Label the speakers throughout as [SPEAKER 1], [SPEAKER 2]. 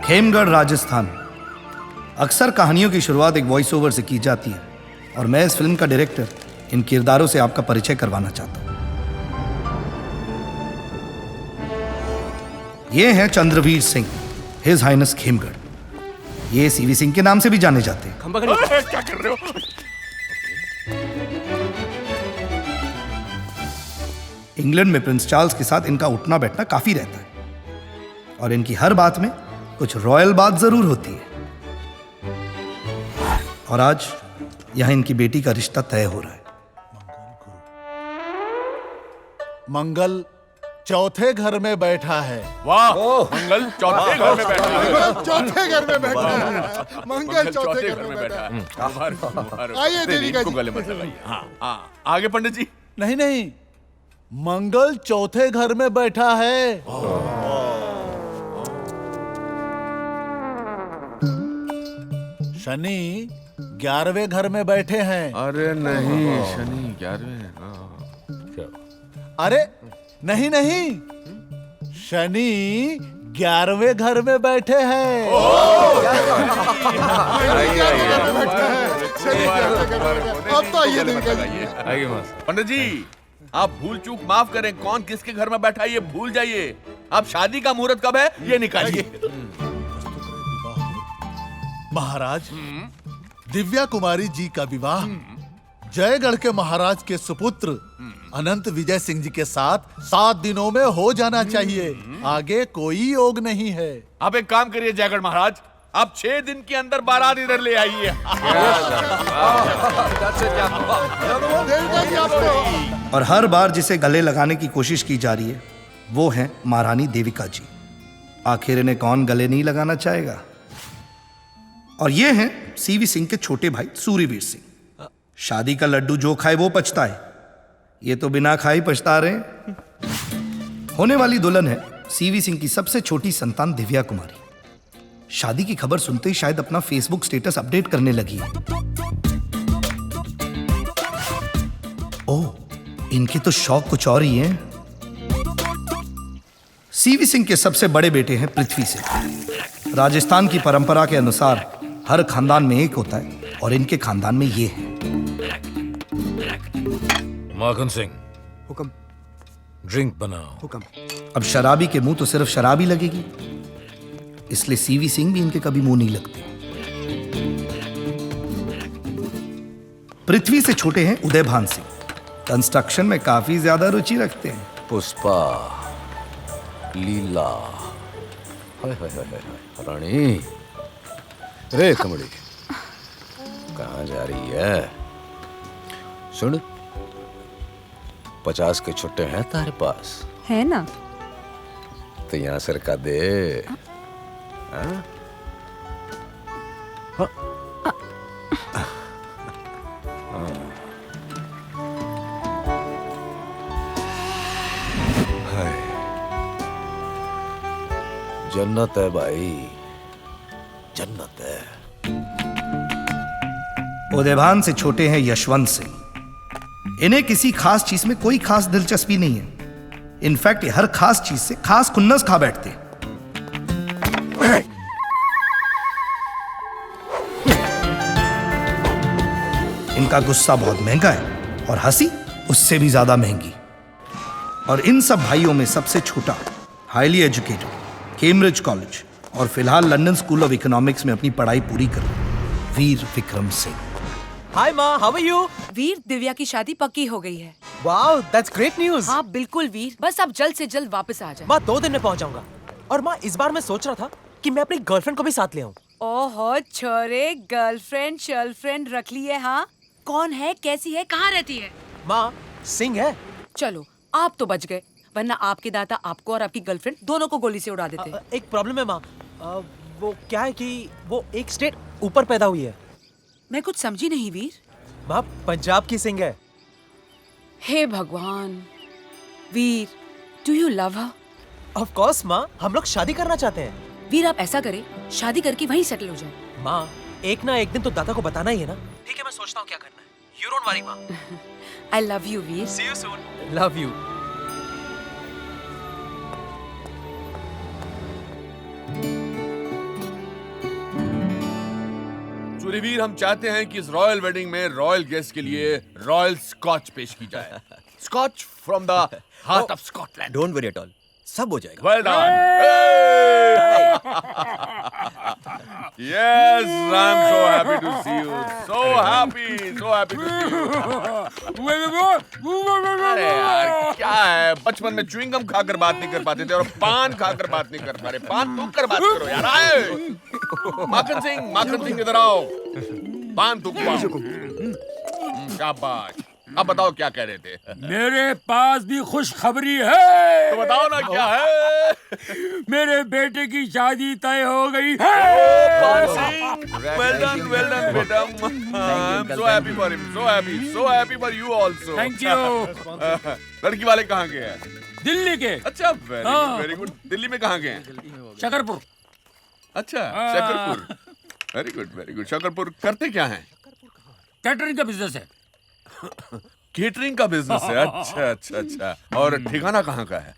[SPEAKER 1] खेमगढ़, राजस्थान। अक्सर कहानियों की शुरुआत एक वॉइस ओवर से की जाती है और मैं इस फिल्म का डायरेक्टर इन किरदारों से आपका परिचय करवाना चाहता हूं। ये हैं चंद्रवीर सिंह, हिज हाइनेस खेमगढ़। ये सीवी सिंह के नाम से भी जाने जाते हैं।
[SPEAKER 2] क्या कर रहे हो?
[SPEAKER 1] इंग्लैंड में प्रिंस चार्ल्स के साथ इनका उठना बैठना काफी रहता है और इनकी हर बात में कुछ रॉयल बात जरूर होती है। और आज यहां इनकी बेटी का रिश्ता तय हो रहा है।
[SPEAKER 3] मंगल चौथे घर में बैठा है।
[SPEAKER 2] वाह, मंगल चौथे घर में बैठा है।
[SPEAKER 3] चौथे घर में बैठा है। मंगल चौथे घर में बैठा है। आइए देविका जी।
[SPEAKER 2] गले मत लगाइए। हाँ, आगे पंडित जी।
[SPEAKER 3] नहीं, मंगल चौथे घर में बैठा है। शनि 11वें घर में बैठे हैं।
[SPEAKER 2] अरे नहीं, शनि 11वें।
[SPEAKER 3] अरे नहीं, शनि 11वें घर में बैठे हैं। अब तो आइए देविका जी।
[SPEAKER 2] पंडित जी, आप भूल चूक माफ करें। कौन किसके घर में बैठा है ये भूल जाइए। अब शादी का मुहूर्त कब है ये निकालिए।
[SPEAKER 3] महाराज, दिव्या कुमारी जी का विवाह जयगढ़ के महाराज के सुपुत्र अनंत विजय सिंह जी के साथ 7 दिनों में हो जाना चाहिए। आगे कोई योग नहीं है।
[SPEAKER 2] आप एक काम करिए जयगढ़ महाराज, आप 6 दिन के अंदर बारात इधर ले आइए।
[SPEAKER 1] और हर बार जिसे गले लगाने की कोशिश की जा रही है वो है महारानी देविका जी। आखिर इन्हें कौन गले नहीं लगाना चाहेगा। और ये हैं सीवी सिंह के छोटे भाई सूर्यवीर सिंह। शादी का लड्डू जो खाए वो पछता है, ये तो बिना खाए पछता रहे हैं। होने वाली दुल्हन है सीवी सिंह की सबसे छोटी संतान दिव्या कुमारी। शादी की खबर सुनते ही शायद अपना फेसबुक स्टेटस अपडेट करने लगी है। ओह, इनके तो शौक कुछ और ही हैं। सीवी सिंह के सबसे बड़े बेटे हैं पृथ्वी सिंह। राजस्थान की परंपरा के अनुसार हर खानदान में एक होता है और इनके खानदान में ये है।
[SPEAKER 4] माखन सिंह, हुक्म। ड्रिंक बनाओ। हुक्म।
[SPEAKER 1] अब शराबी के मुंह तो सिर्फ शराबी लगेगी, इसलिए सीवी सिंह भी इनके कभी मुंह नहीं लगते। पृथ्वी से छोटे हैं उदयभान सिंह। कंस्ट्रक्शन में काफी ज्यादा रुचि रखते हैं।
[SPEAKER 4] पुष्पा, लीला, हाय हाय हाय हाय, रानी, रे कमड़ी, कहाँ जा रही है? सुन, 50 के छुट्टे हैं तारे पास?
[SPEAKER 5] है ना?
[SPEAKER 4] तो यहाँ सरका दे। हाँ? हाँ? जन्नत है भाई, जन्नत है।
[SPEAKER 1] उदयभान से छोटे हैं यशवंत सिंह। इन्हें किसी खास चीज में कोई खास दिलचस्पी नहीं है। इनफैक्ट ये हर खास चीज से खास खुन्नस खा बैठते हैं। इनका गुस्सा बहुत महंगा है और हंसी उससे भी ज्यादा महंगी। और इन सब भाइयों में सबसे छोटा, हाईली एजुकेटेड, कैम्ब्रिज कॉलेज और फिलहाल लंदन स्कूल ऑफ इकोनॉमिक्स में अपनी पढ़ाई पूरी कर वीर विक्रम सिंह।
[SPEAKER 6] हाय माँ, हाउ आर यू?
[SPEAKER 5] वीर, दिव्या की शादी पक्की हो गई है।
[SPEAKER 6] Wow, that's great news.
[SPEAKER 5] हाँ बिल्कुल वीर, बस आप जल्द से जल्द वापस आ जाए।
[SPEAKER 6] माँ 2 दिन में पहुँच जाऊंगा। और माँ, इस बार मैं सोच रहा था कि मैं अपनी गर्लफ्रेंड को भी साथ ले आऊं।
[SPEAKER 5] ओहो छोरे, गर्लफ्रेंड शर्लफ्रेंड रख ली है? हाँ, कौन है, कैसी है, कहाँ रहती है?
[SPEAKER 6] माँ, सिंह है।
[SPEAKER 5] चलो आप तो बच गए, वरना आपके दादा आपको और आपकी गर्लफ्रेंड दोनों को गोली से उड़ा देते।
[SPEAKER 6] एक प्रॉब्लम है माँ, वो क्या है कि वो एक स्टेट ऊपर पैदा हुई है।
[SPEAKER 5] मैं कुछ समझी नहीं वीर।
[SPEAKER 6] माँ, पंजाब की सिंह है।
[SPEAKER 5] हे भगवान। Veer, do you love her?
[SPEAKER 6] Of course माँ, हम लोग शादी करना चाहते हैं।
[SPEAKER 5] वीर आप ऐसा करें, शादी करके वहीं सेटल हो जाए।
[SPEAKER 6] माँ, एक ना एक दिन तो दादा को बताना ही है ना। ठीक है, मैं सोचता हूँ क्या करना है। यू डोंट वरी माँ।
[SPEAKER 5] I love you Veer.
[SPEAKER 6] See you soon. Love you.
[SPEAKER 2] Suryaveer, हम चाहते हैं कि इस रॉयल वेडिंग में रॉयल गेस्ट के लिए रॉयल स्कॉच पेश की जाए। Scotch from the heart of Scotland.
[SPEAKER 7] Don't worry at all, सब हो जाएगा।
[SPEAKER 2] Well done. Yes, I'm so happy to see you. So happy to see you. अरे यार, क्या है, बचपन में च्युइंग गम खाकर बात नहीं कर पाते थे और पान खाकर बात नहीं कर पा रहे। पान थूक कर बात करो यार। आए माखन सिंह इधर आओ। पान थूक पाओ। शाबाश। अब बताओ क्या कह रहे थे?
[SPEAKER 8] मेरे पास भी खुशखबरी है।
[SPEAKER 2] तो बताओ ना क्या है?
[SPEAKER 8] मेरे बेटे की शादी तय हो गई है।
[SPEAKER 2] Well done बेटा। I'm so happy for him. So happy for you also.
[SPEAKER 8] Thank you.
[SPEAKER 2] लड़की वाले कहाँ गए हैं?
[SPEAKER 8] दिल्ली के।
[SPEAKER 2] अच्छा, वेरी गुड। दिल्ली में कहाँ गए हैं?
[SPEAKER 8] शकरपुर।
[SPEAKER 2] अच्छा, शकरपुर। Very good. शकरपुर करते क्या हैं?
[SPEAKER 8] कैटरिंग का बिजनेस है।
[SPEAKER 2] केटरिंग का बिजनेस है। अच्छा। और ठिकाना कहाँ का है?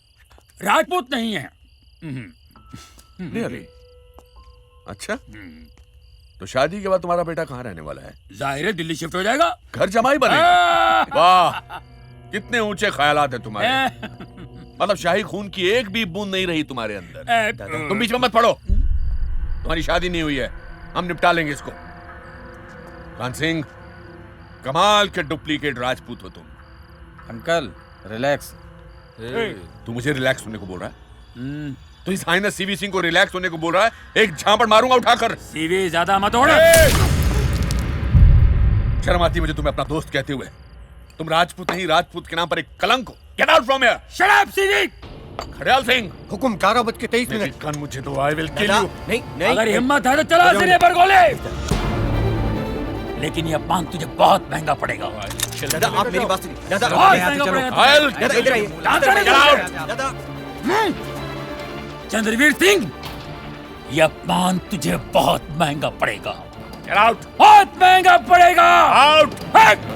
[SPEAKER 8] राजपूत नहीं है।
[SPEAKER 2] Really? अच्छा, तो शादी के बाद तुम्हारा बेटा कहाँ रहने वाला है?
[SPEAKER 8] जाहिर है दिल्ली शिफ्ट हो जाएगा।
[SPEAKER 2] घर जमाई बनेगा। वाह, कितने ऊंचे ख्यालात हैं तुम्हारे। मतलब शाही खून की एक भी बूंद नहीं रही तुम्हारे अंदर। तुम बीच में मत पड़ो। तुम्हारी शादी नहीं हुई है, हम निपटा लेंगे इसको। कान सिंह, कमाल के डुप्लीकेट राजपूत हो तुम।
[SPEAKER 7] Uncle relax.
[SPEAKER 2] तू मुझे रिलैक्स होने को बोल रहा है? तो इस हाइनस सीवी सिंह को रिलैक्स होने को बोल रहा है? एक झापड़ मारूंगा उठाकर।
[SPEAKER 8] सीवी ज्यादा मत ओढ़।
[SPEAKER 2] शर्म आती मुझे तुम्हें अपना दोस्त कहते हुए। तुम राजपूत नहीं, राजपूत के नाम पर एक कलंक हो। Get out from here.
[SPEAKER 8] Shut up C.
[SPEAKER 2] Khadyal Singh,
[SPEAKER 7] हुकुम 11:23।
[SPEAKER 2] कन मुझे तो आई विल किल यू।
[SPEAKER 7] नहीं
[SPEAKER 8] अगर हिम्मत है तो चला सिरे पर गोले। लेकिन ये पान तुझे बहुत महंगा पड़ेगा।
[SPEAKER 7] दादा आप मेरी बात सुनिए। दादा
[SPEAKER 8] बहुत
[SPEAKER 7] यहाँ से
[SPEAKER 8] महंगा
[SPEAKER 7] चलो।
[SPEAKER 8] पड़ेगा।
[SPEAKER 7] दादा इधर आइए। दादा
[SPEAKER 8] चंद्रवीर सिंह, यह पान तुझे बहुत महंगा पड़ेगा।
[SPEAKER 2] Get out.
[SPEAKER 8] बहुत महंगा पड़ेगा।
[SPEAKER 2] आउट।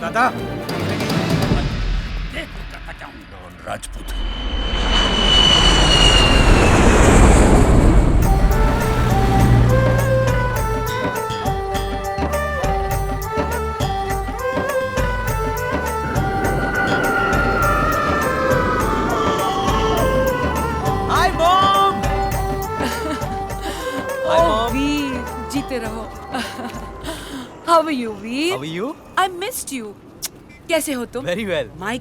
[SPEAKER 7] दादा
[SPEAKER 2] राजपूत।
[SPEAKER 5] वीर, जीते रहो। How are you, Veer?
[SPEAKER 7] How are you?
[SPEAKER 5] I missed you. कैसे हो तुम?
[SPEAKER 7] Very well.
[SPEAKER 5] My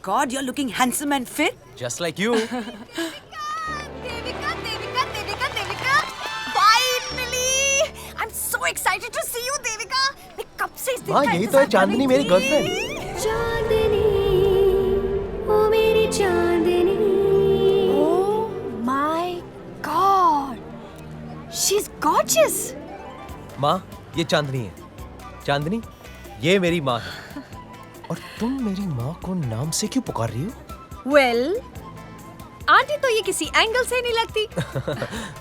[SPEAKER 5] God, you're looking handsome and fit.
[SPEAKER 7] Just like you.
[SPEAKER 9] Devika, finally! I'm so excited to see you, Devika. मैं कब से इस दिन
[SPEAKER 7] माँ
[SPEAKER 9] का
[SPEAKER 7] यही तो है
[SPEAKER 9] इंतजार कर
[SPEAKER 7] चांदनी,
[SPEAKER 9] रही
[SPEAKER 7] मेरी
[SPEAKER 9] थी.
[SPEAKER 7] गर्लफ्रेंड।
[SPEAKER 9] चांदनी, ओ मेरी चांदनी. Oh my God, she's gorgeous.
[SPEAKER 7] माँ ये चांदनी है। चांदनी ये मेरी माँ है। और तुम मेरी माँ को नाम से क्यों पुकार रही हो?
[SPEAKER 9] Well, आंटी तो ये किसी एंगल से नहीं लगती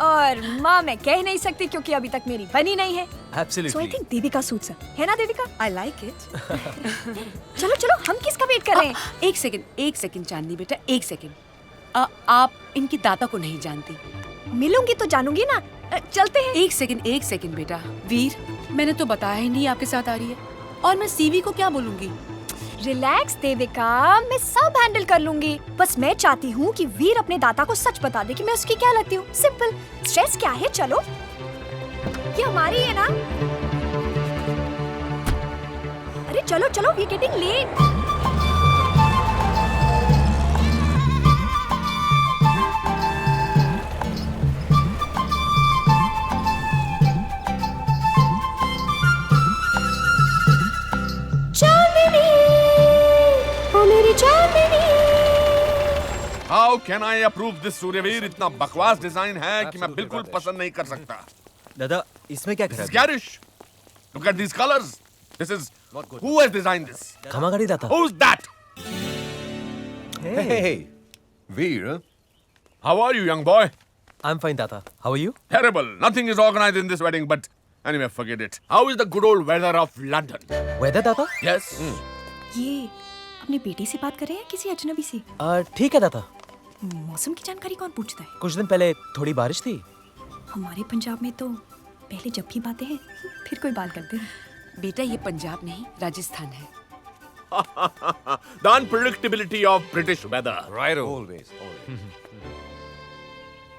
[SPEAKER 9] और माँ मैं कह नहीं सकती क्योंकि अभी तक मेरी बनी नहीं है।
[SPEAKER 7] Absolutely.
[SPEAKER 9] So I think Devika suits her. है ना देविका?
[SPEAKER 5] I like it.
[SPEAKER 9] चलो हम किसका वेट कर रहे हैं?
[SPEAKER 5] एक सेकंड चांदनी बेटा, एक सेकंड। आप इनकी दाता को नहीं जानती।
[SPEAKER 9] मिलूंगी तो जानूंगी ना। चलते हैं।
[SPEAKER 5] एक सेकंड बेटा। वीर, मैंने तो बताया ही नहीं आपके साथ आ रही है। और मैं सीवी को क्या बोलूंगी?
[SPEAKER 9] रिलैक्स देविका, मैं सब हैंडल कर लूंगी। बस मैं चाहती हूँ कि वीर अपने दाता को सच बता दे कि मैं उसकी क्या लगती हूँ। सिंपल। स्ट्रेस क्या है? चलो, ये हमारी है ना। अरे चलो, we getting late.
[SPEAKER 2] How can I approve this Suryaveer? इतना बकवास डिजाइन है कि मैं बिल्कुल पसंद नहीं कर सकता।
[SPEAKER 7] दादा इसमें क्या
[SPEAKER 2] This
[SPEAKER 7] करा?
[SPEAKER 2] is garish. Look at these colors. This is who has designed this?
[SPEAKER 7] खमागाड़ी दाता।
[SPEAKER 2] Who's that?
[SPEAKER 7] Hey,
[SPEAKER 4] Veer,
[SPEAKER 2] How are you, young boy?
[SPEAKER 7] I'm fine दाता. How are you?
[SPEAKER 2] Terrible. Nothing is organized in this wedding, but anyway, forget it. How is the good old weather of London?
[SPEAKER 7] Weather दाता?
[SPEAKER 2] Yes.
[SPEAKER 9] ये अपने बेटे से बात कर रहे हैं किसी अजनबी से?
[SPEAKER 7] ठीक है दाता।
[SPEAKER 9] मौसम की जानकारी कौन पूछता है?
[SPEAKER 7] कुछ दिन पहले थोड़ी बारिश थी।
[SPEAKER 9] हमारे पंजाब में तो पहले जब भी बातें हैं फिर कोई बाल करते हैं।
[SPEAKER 5] बेटा ये पंजाब नहीं राजस्थान है।
[SPEAKER 2] The unpredictability of British weather.
[SPEAKER 4] Right. Always.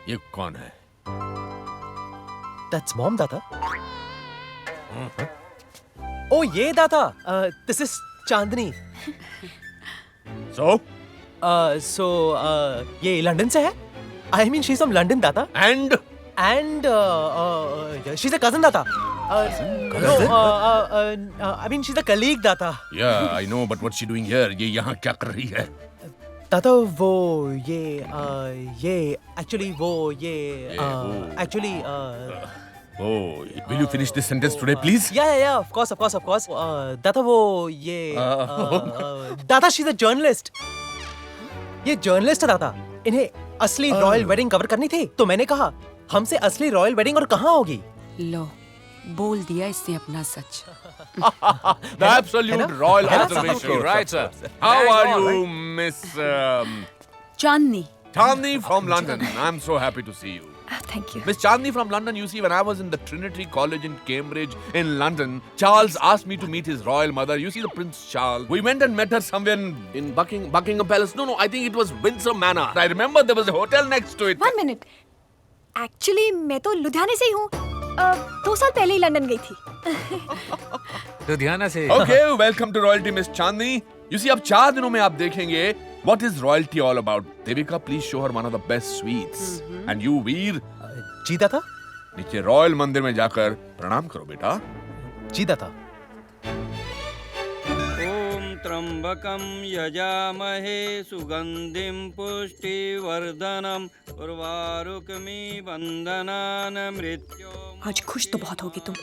[SPEAKER 2] ये कौन है?
[SPEAKER 7] That's mom, दाता. Oh, ये दाता. This is Chandni.
[SPEAKER 2] So?
[SPEAKER 7] ये लंदन से है? I mean, she's from London, दाता.
[SPEAKER 2] And?
[SPEAKER 7] She's a cousin, दाता. I mean, she's a colleague, दाता.
[SPEAKER 2] Yeah, I know, but what's she doing here? ये यहाँ क्या कर रही है?
[SPEAKER 7] दाता वो ये actually
[SPEAKER 2] Oh, will you finish this sentence today, please?
[SPEAKER 7] Yeah, of course. दाता वो ये दाता she's a journalist. ये जर्नलिस्ट है दाता. इन्हें असली रॉयल वेडिंग कवर करनी थी, तो मैंने कहा हमसे असली रॉयल वेडिंग और कहाँ होगी?
[SPEAKER 5] लो बोल दिया इसने अपना सच।
[SPEAKER 2] The absolute royal observation.
[SPEAKER 4] Right, sir.
[SPEAKER 2] How are you, Miss
[SPEAKER 5] Chandni.
[SPEAKER 2] Chandni from London? I'm so happy to see you.
[SPEAKER 9] Thank you.
[SPEAKER 2] Miss Chandni from London, you see, when I was in the Trinity College in Cambridge in London, Charles asked me to meet his royal mother. You see, the Prince Charles. We went and met her somewhere in Buckingham Palace. No, I think it was Windsor Manor. I remember there was a hotel next to it.
[SPEAKER 9] 1 minute. Actually मैं तो लुधियाने से ही हूँ। 2 साल पहले ही London गई थी।
[SPEAKER 4] लुधियाना से.
[SPEAKER 2] Okay, welcome to royalty, Miss Chandni. You see, अब 4 दिनों में आप देखेंगे what is royalty all about. Devika, please show her one of the best sweets. And you, Veer,
[SPEAKER 7] जी दाता.
[SPEAKER 2] नीचे रॉयल मंदिर में जाकर प्रणाम करो बेटा.
[SPEAKER 7] जी दाता.
[SPEAKER 10] ओम त्र्यंबकं यजामहे सुगंधिं पुष्टिवर्धनम् उर्वारुकमिव बन्धनान् मृत्योर्मुक्षीयमामृतात्।
[SPEAKER 9] आज खुश तो बहुत होगी तुम।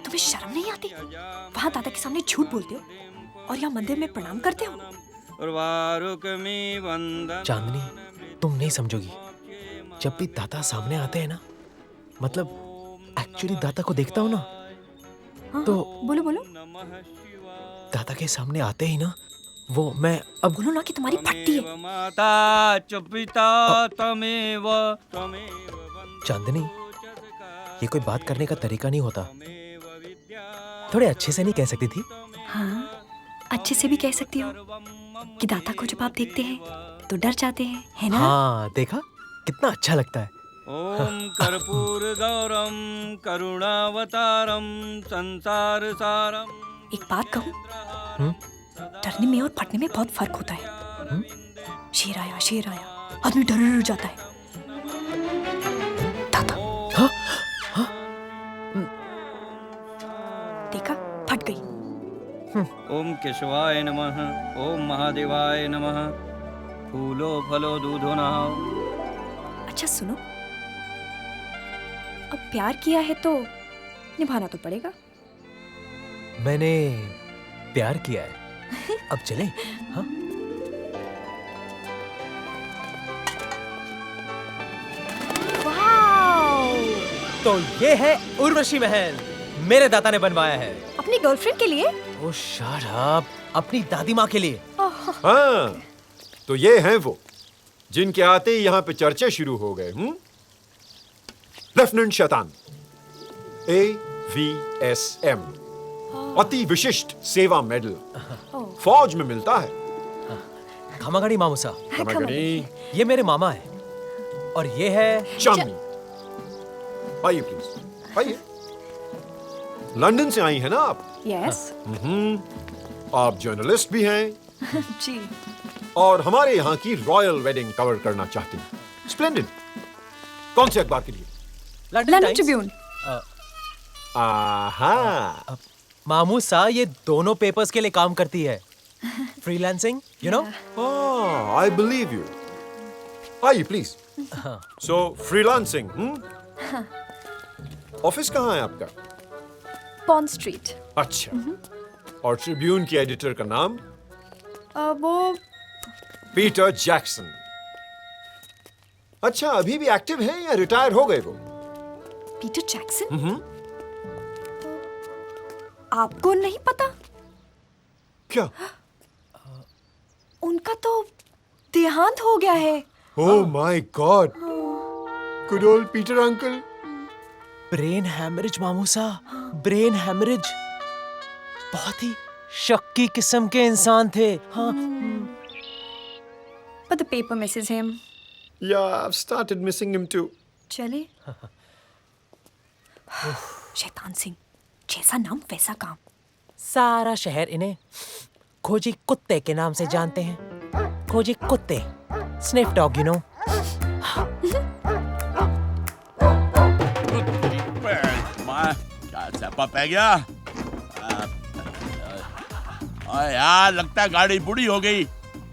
[SPEAKER 9] तुम्हें शर्म नहीं आती? वहाँ दादा के सामने झूठ बोलते हो और यहाँ मंदिर में प्रणाम करते हो।
[SPEAKER 7] चांदनी, तुम नहीं समझोगी। जब भी दाता सामने आते हैं ना, मतलब एक्चुअली दाता को देखता हूँ ना, तो
[SPEAKER 9] बोलो।
[SPEAKER 7] दाता के सामने आते ही ना, वो मैं अब
[SPEAKER 9] बोलो ना कि तुम्हारी फटती है।
[SPEAKER 10] माता च पिता तमेव
[SPEAKER 7] चांदनी, ये कोई बात करने का तरीका नहीं होता। थोड़े अच्छे से नहीं कह सकती थी?
[SPEAKER 9] हाँ, अच्छे से भी कह सकती हो कि दाता को जब आप देखते हैं तो डर जाते हैं, है ना?
[SPEAKER 7] हाँ, देखा कितना अच्छा लगता है।
[SPEAKER 10] ओम कर्पूर गौरम करुणावतारम संसार सारम।
[SPEAKER 9] एक बात कहूँ, डरने में और फटने में बहुत फर्क होता है। शेर आया, आदमी डर जाता है। दाता, देखा, फट गई।
[SPEAKER 10] ओम केशवाय नमः, ओम महादेवाय नमः। फूलो फलो दूधो नहाओ।
[SPEAKER 9] अच्छा सुनो, अब प्यार किया है तो निभाना तो पड़ेगा।
[SPEAKER 7] मैंने प्यार किया है, अब चले? हाँ?
[SPEAKER 9] वाव!
[SPEAKER 7] तो ये है उर्वशी महल, मेरे दाता ने बनवाया है।
[SPEAKER 9] अपनी गर्लफ्रेंड के लिए?
[SPEAKER 7] ओ शट अप, अपनी दादी माँ के लिए।
[SPEAKER 11] हाँ, तो ये हैं वो जिनके आते ही यहाँ पे चर्चे शुरू हो गए। लेफ्टिनेंट शैतान, AVSM, अति विशिष्ट सेवा मेडल, फौज में मिलता है।
[SPEAKER 7] खमागणी मामूसा, ये मेरे मामा है, और ये है
[SPEAKER 11] चांदनी। आइए प्लीज, आइए। लंदन से आई है ना आप?
[SPEAKER 9] यस।
[SPEAKER 11] आप जर्नलिस्ट भी हैं
[SPEAKER 9] जी।
[SPEAKER 11] और हमारे यहाँ की रॉयल वेडिंग कवर करना चाहती हैं। स्प्लेंडिड। कौन से अखबार के लिए?
[SPEAKER 9] London Tribune.
[SPEAKER 11] आहा।
[SPEAKER 7] मामूसा ये दोनों पेपर्स के लिए काम करती है। Freelancing, you know?
[SPEAKER 11] I believe you. आइए प्लीज। सो फ्रीलांसिंग, ऑफिस कहाँ है आपका?
[SPEAKER 9] Pond street.
[SPEAKER 11] अच्छा। और ट्रिब्यून की एडिटर का नाम?
[SPEAKER 9] वो
[SPEAKER 11] पीटर जैक्सन। अच्छा, अभी भी एक्टिव हैं या रिटायर हो गए वो?
[SPEAKER 9] Peter Jackson? आपको नहीं पता?
[SPEAKER 11] क्या?
[SPEAKER 9] उनका तो देहांत हो गया है।
[SPEAKER 11] Oh my God. Good old Peter uncle.
[SPEAKER 7] Brain haemorrhage मामूसा, ब्रेन हैमरेज। बहुत ही शक्की किस्म के इंसान थे। हाँ।
[SPEAKER 9] But the paper misses him.
[SPEAKER 11] Yeah, I've started missing him too.
[SPEAKER 9] चले। शैतान सिंह, जैसा नाम वैसा काम।
[SPEAKER 7] सारा शहर इन्हें खोजी कुत्ते के नाम से जानते हैं। खोजी कुत्ते, स्निफ डॉग, you know।
[SPEAKER 2] पै गया। यार लगता है गाड़ी बूढ़ी हो गई।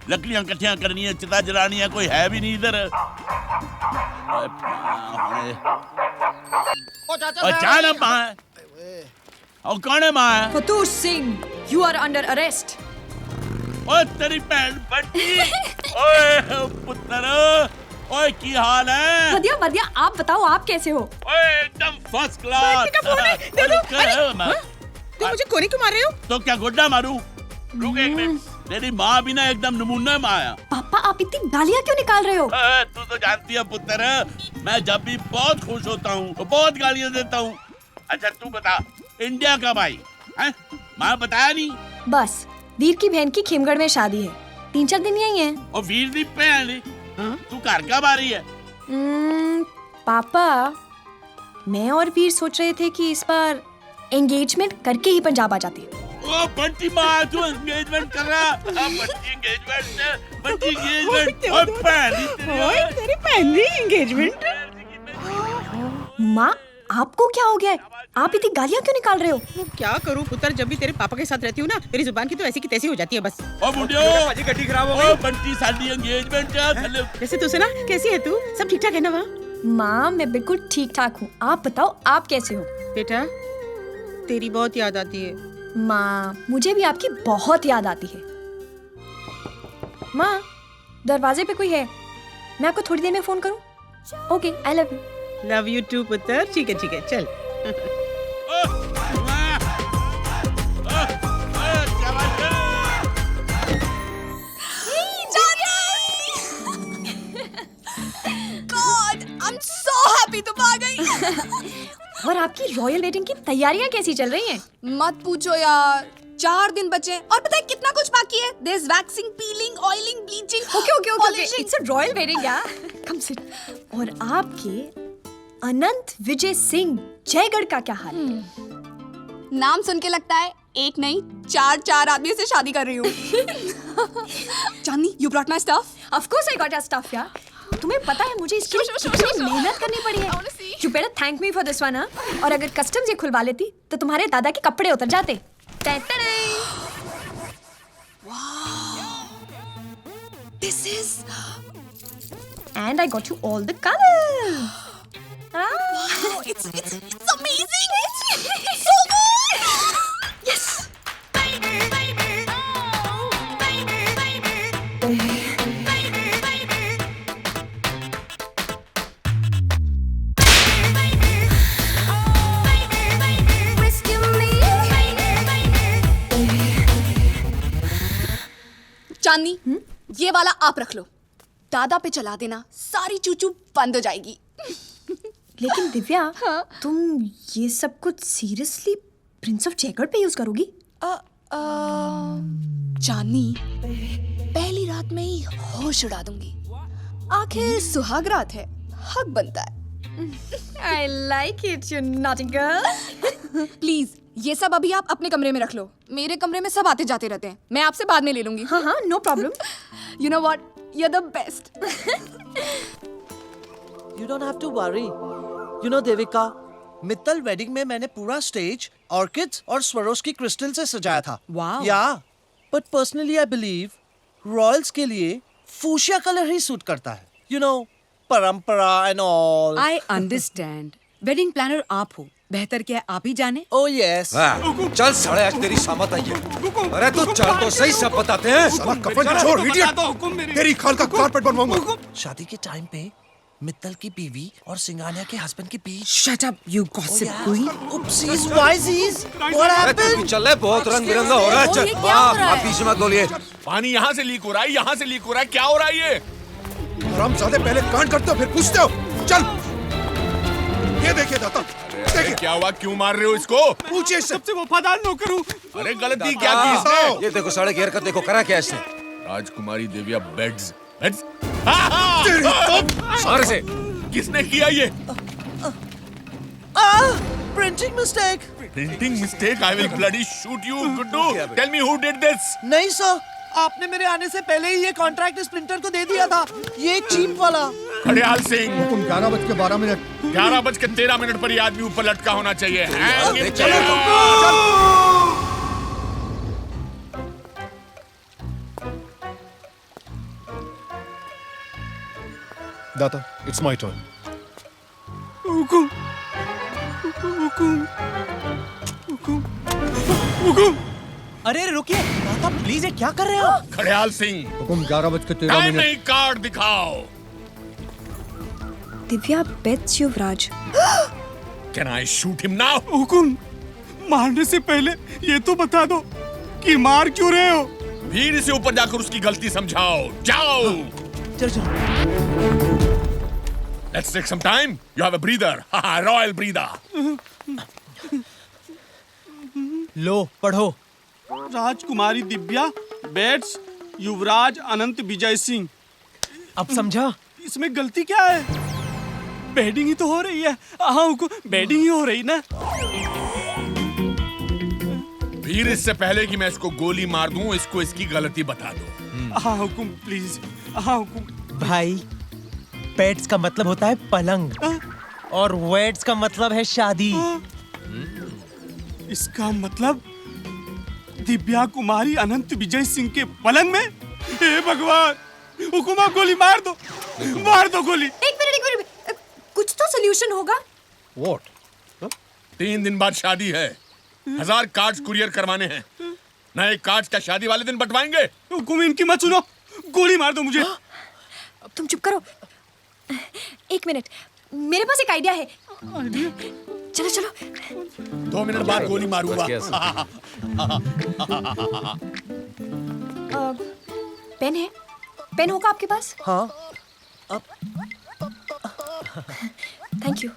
[SPEAKER 2] लकड़ियां इकट्ठियां करनी है, चिता जलानी है, कोई है भी नहीं इधर। अचानक माँ और कौन है माँ?
[SPEAKER 9] फतूर Singh, you are under arrest.
[SPEAKER 2] ओए तेरी बहन बच्ची, ओए पुत्र, ओए की हाल है?
[SPEAKER 9] बढ़िया बढ़िया, आप बताओ आप कैसे हो?
[SPEAKER 2] ओए एकदम फर्स्ट क्लास।
[SPEAKER 5] तुम मुझे कोने क्यों मार रहे हो?
[SPEAKER 2] तो क्या गुड्डा मारूं? रुक एक मिनट, तेरी माँ भी ना एकदम नमूना माँ है।
[SPEAKER 9] पापा आप इतनी गालियाँ क्यों निकाल रहे हो?
[SPEAKER 2] तू तो जानती है पुत्र, मैं जब भी बहुत खुश होता हूँ तो बहुत गालियाँ देता हूँ। अच्छा तू बता, इंडिया कब आई? माँ बताया नहीं?
[SPEAKER 9] बस वीर की बहन की खेमगढ़ में शादी है, 3-4 दिन यही है।
[SPEAKER 2] और वीर दी बहन तू घर कब आ रही है?
[SPEAKER 9] पापा मैं और वीर सोच रहे थे कि इस बार एंगेजमेंट करके ही पंजाब आ जाते हैं।
[SPEAKER 2] ओ बंटी माँ, तू एंगेजमेंट कर रहा? Bunty engagement, Bunty engagement. और
[SPEAKER 5] तेरी पहली एंगेजमेंट।
[SPEAKER 9] माँ आपको क्या हो गया है? आप इतनी गालियाँ क्यों निकाल रहे हो?
[SPEAKER 5] क्या करूँ पुत्र, जब भी तेरे पापा के साथ रहती हूँ ना, मेरी जुबान की तो ऐसी की तैसी हो जाती है बस।
[SPEAKER 2] ओ बुढ़ियो, गड्डी खराब हो गई। ओ बंटी साडी एंगेजमेंट है।
[SPEAKER 5] जैसे तू सुना, कैसी है तू? सब ठीक ठाक है ना वहाँ?
[SPEAKER 9] माँ मैं बिल्कुल ठीक ठाक हूँ, आप बताओ आप कैसे हो?
[SPEAKER 5] बेटा तेरी बहुत याद आती है।
[SPEAKER 9] माँ मुझे भी आपकी बहुत याद आती है। माँ दरवाजे पे कोई है, मैं आपको थोड़ी देर में फोन करूँ? Okay, I love you.
[SPEAKER 5] Love you too पुत्र। ठीक है चल।
[SPEAKER 9] I'm so happy तुम आ गई। और आपकी रॉयल वेडिंग की तैयारियां कैसी चल रही हैं?
[SPEAKER 12] मत पूछो यार, 4 दिन बचे और पता है कितना कुछ बाकी है। There's waxing, peeling, oiling, bleaching.
[SPEAKER 9] Okay. It's a royal wedding यार। Come sit. और आपके अनंत विजय सिंह जयगढ़ का क्या हाल है?
[SPEAKER 12] नाम सुन के लगता है एक नहीं 4 आदमी से शादी कर रही हूँ। चांदनी, you brought my stuff?
[SPEAKER 9] Of course I got your stuff यार। तुम्हें पता है मुझे इसके लिए कितनी मेहनत करनी पड़ी है। You better thank me for this one, हाँ? और अगर कस्टम्स ये खुलवा लेती तो तुम्हारे दादा के कपड़े उतर जाते।
[SPEAKER 12] This is.
[SPEAKER 9] And I got you all the colors.
[SPEAKER 12] Wow, it's amazing. It's so good.
[SPEAKER 9] Yes.
[SPEAKER 12] चांदनी, ये वाला आप रख लो, दादा पे चला देना, सारी चूचू बंद हो जाएगी।
[SPEAKER 9] लेकिन दिव्या, तुम ये सब कुछ सीरियसली प्रिंस ऑफ जयगढ़ पे यूज करोगी?
[SPEAKER 12] चांदनी, पहली रात में ही होश उड़ा दूंगी। आखिर सुहाग रात है, हक बनता है।
[SPEAKER 9] I like it, you naughty girl.
[SPEAKER 12] Please ये सब अभी आप अपने कमरे में रख लो, मेरे कमरे में सब आते जाते रहते हैं, मैं आपसे बाद में ले लूंगी।
[SPEAKER 9] हाँ, no problem.
[SPEAKER 12] You know what? You're the best.
[SPEAKER 13] You don't have to worry. You know Devika, Mittal wedding में मैंने पूरा स्टेज ऑर्किड्स और स्वरोस्की क्रिस्टल से सजाया था।
[SPEAKER 5] Wow.
[SPEAKER 13] Yeah, but personally I believe Royals के लिए फूशिया कलर ही सूट करता है। You know, परंपरा and all.
[SPEAKER 5] I understand. Wedding planner आप हो, बेहतर क्या आप ही जाने।
[SPEAKER 13] Oh yes.
[SPEAKER 4] चल साले, आज तेरी शामत आई है। अरे तू चल तो सही, सब बताते हैं।
[SPEAKER 11] साला कफन छोड़, इडियट। तेरी खाल का कारपेट बनवाऊंगा।
[SPEAKER 13] शादी के टाइम पे मित्तल की बीवी और सिंगानिया के हस्बैंड के बीच।
[SPEAKER 5] Shut up, you gossip queen.
[SPEAKER 13] Oopsies, whysies. What happened?
[SPEAKER 4] चल बहुत रंग बिरंगा हो रहा है। चल, आप पीछे मत बोलिए।
[SPEAKER 2] पानी यहाँ से लीक हो रहा है, यहाँ से लीक हो रहा है, क्या हो रहा है ये?
[SPEAKER 11] हरामजादे, पहले कांड करते हो फिर पूछते हो। चल।
[SPEAKER 14] ये देखिए दाता,
[SPEAKER 2] अरे क्या हुआ, क्यों मार रहे हो इसको?
[SPEAKER 14] पूछिए सबसे वफादार नौकर हूँ।
[SPEAKER 2] अरे गलती क्या की इसने?
[SPEAKER 4] ये देखो सड़क घेर कर देखो, करा क्या इसने?
[SPEAKER 2] राजकुमारी दिव्या बेड्स बेड्स
[SPEAKER 4] सारे से
[SPEAKER 2] किसने किया ये?
[SPEAKER 13] Printing mistake.
[SPEAKER 2] Printing mistake? I will bloody shoot you Guddu. Tell me who did this?
[SPEAKER 13] नहीं सर, आपने मेरे आने से पहले ही ये कॉन्ट्रैक्ट इस प्रिंटर को दे दिया था, ये चीप वाला।
[SPEAKER 2] खड़ेयाल सिंह,
[SPEAKER 14] हुकुम 11:12
[SPEAKER 2] 11:13 पर ये आदमी ऊपर लटका होना चाहिए।
[SPEAKER 14] दाता, इट्स माय टर्न।
[SPEAKER 13] हुकुम, हुकुम, हुकुम, हुकुम। अरे रुकिए दादा, प्लीज, ये क्या कर रहे हो आप?
[SPEAKER 2] खड़ेयाल सिंह,
[SPEAKER 14] हुकुम 11:13
[SPEAKER 2] टाइम नहीं, कार्ड दिखाओ।
[SPEAKER 9] दिव्या बेट्स Yuvraj.
[SPEAKER 2] Can I shoot him now?
[SPEAKER 13] हुकुम, मारने से पहले ये तो बता दो कि मार क्यों रहे हो?
[SPEAKER 2] वीर से ऊपर जाकर उसकी गलती समझाओ। जाओ।
[SPEAKER 13] चलो चलो।
[SPEAKER 2] Let's take some time. You have a breather. Royal breather.
[SPEAKER 7] लो पढ़ो।
[SPEAKER 13] राजकुमारी दिव्या बेट्स युवराज अनंत विजय सिंह।
[SPEAKER 7] अब समझा?
[SPEAKER 13] इसमें गलती क्या है? बेडिंग ही तो हो रही है। हाँ, बेडिंग ही हो रही ना।
[SPEAKER 2] वीर, इससे पहले कि मैं इसको गोली मार दूं, इसको इसकी गलती बता दो।
[SPEAKER 13] हाँ हुकुम, प्लीज। हाँ हुकुम।
[SPEAKER 7] भाई, पेट्स का मतलब होता है पलंग और वेड्स का मतलब है शादी।
[SPEAKER 13] इसका मतलब दिव्या कुमारी अनंत विजय सिंह के पलंग में? हे भगवान, हुकुमा गोली मार दो, मार दो गोली।
[SPEAKER 9] एक मिनट, कुछ तो सोल्यूशन होगा।
[SPEAKER 14] What?
[SPEAKER 2] 3 दिन बाद शादी है, 1000 कार्ड्स कुरियर करवाने हैं। नए कार्ड्स का शादी वाले दिन बंटवाएंगे।
[SPEAKER 13] हुकुम, इनकी मत सुनो, गोली मार दो मुझे।
[SPEAKER 9] तुम चुप करो। एक मिनट, मेरे पास एक आइडिया है। चलो चलो।
[SPEAKER 2] 2 मिनट बाद गोली मारूंगा।
[SPEAKER 9] पेन है? पेन होगा आपके पास?
[SPEAKER 7] हाँ।
[SPEAKER 9] Thank you.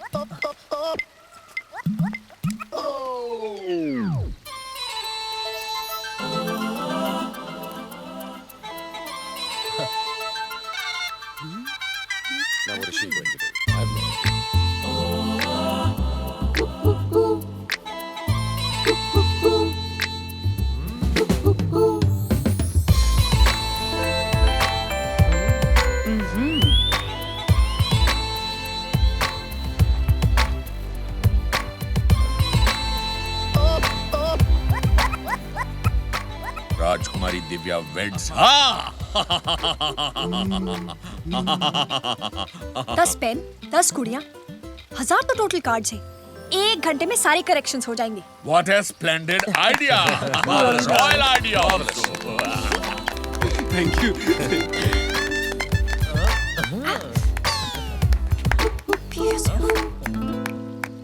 [SPEAKER 4] Now what is she going to do? I have no idea.
[SPEAKER 2] Rajkumari Divya weds. हाँ।
[SPEAKER 9] 10 पेन, 10 कुड़ियाँ, 1000 तो टोटल कार्ड्स हैं। 1 घंटे में सारे करेक्शंस हो जाएंगे।
[SPEAKER 2] What a splendid idea! Royal idea!
[SPEAKER 13] Thank you.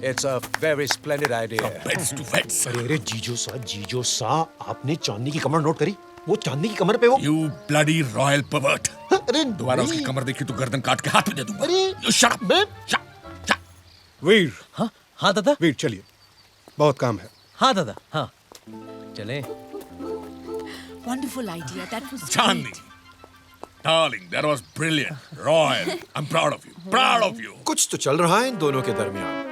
[SPEAKER 4] It's a very splendid idea.
[SPEAKER 2] Beds to beds.
[SPEAKER 11] अरे जीजो सा, आपने चांदी की कमर नोट करी? वो चांदी की कमर पे वो।
[SPEAKER 2] You bloody royal pervert!
[SPEAKER 11] अरे
[SPEAKER 2] दोबारा उसकी कमर देखी तो गर्दन काट के हाथ में दे दूंगा।
[SPEAKER 11] अरे
[SPEAKER 2] You shut up!
[SPEAKER 14] वीर,
[SPEAKER 7] हाँ हाँ दादा।
[SPEAKER 14] वीर चलिए, बहुत काम है।
[SPEAKER 7] हाँ दादा, हाँ चले।
[SPEAKER 5] Wonderful idea. That was
[SPEAKER 2] Chandni, darling, that was brilliant. Royal, I'm proud of you. Proud of you.
[SPEAKER 11] कुछ तो चल रहा है इन दोनों के दरमियान।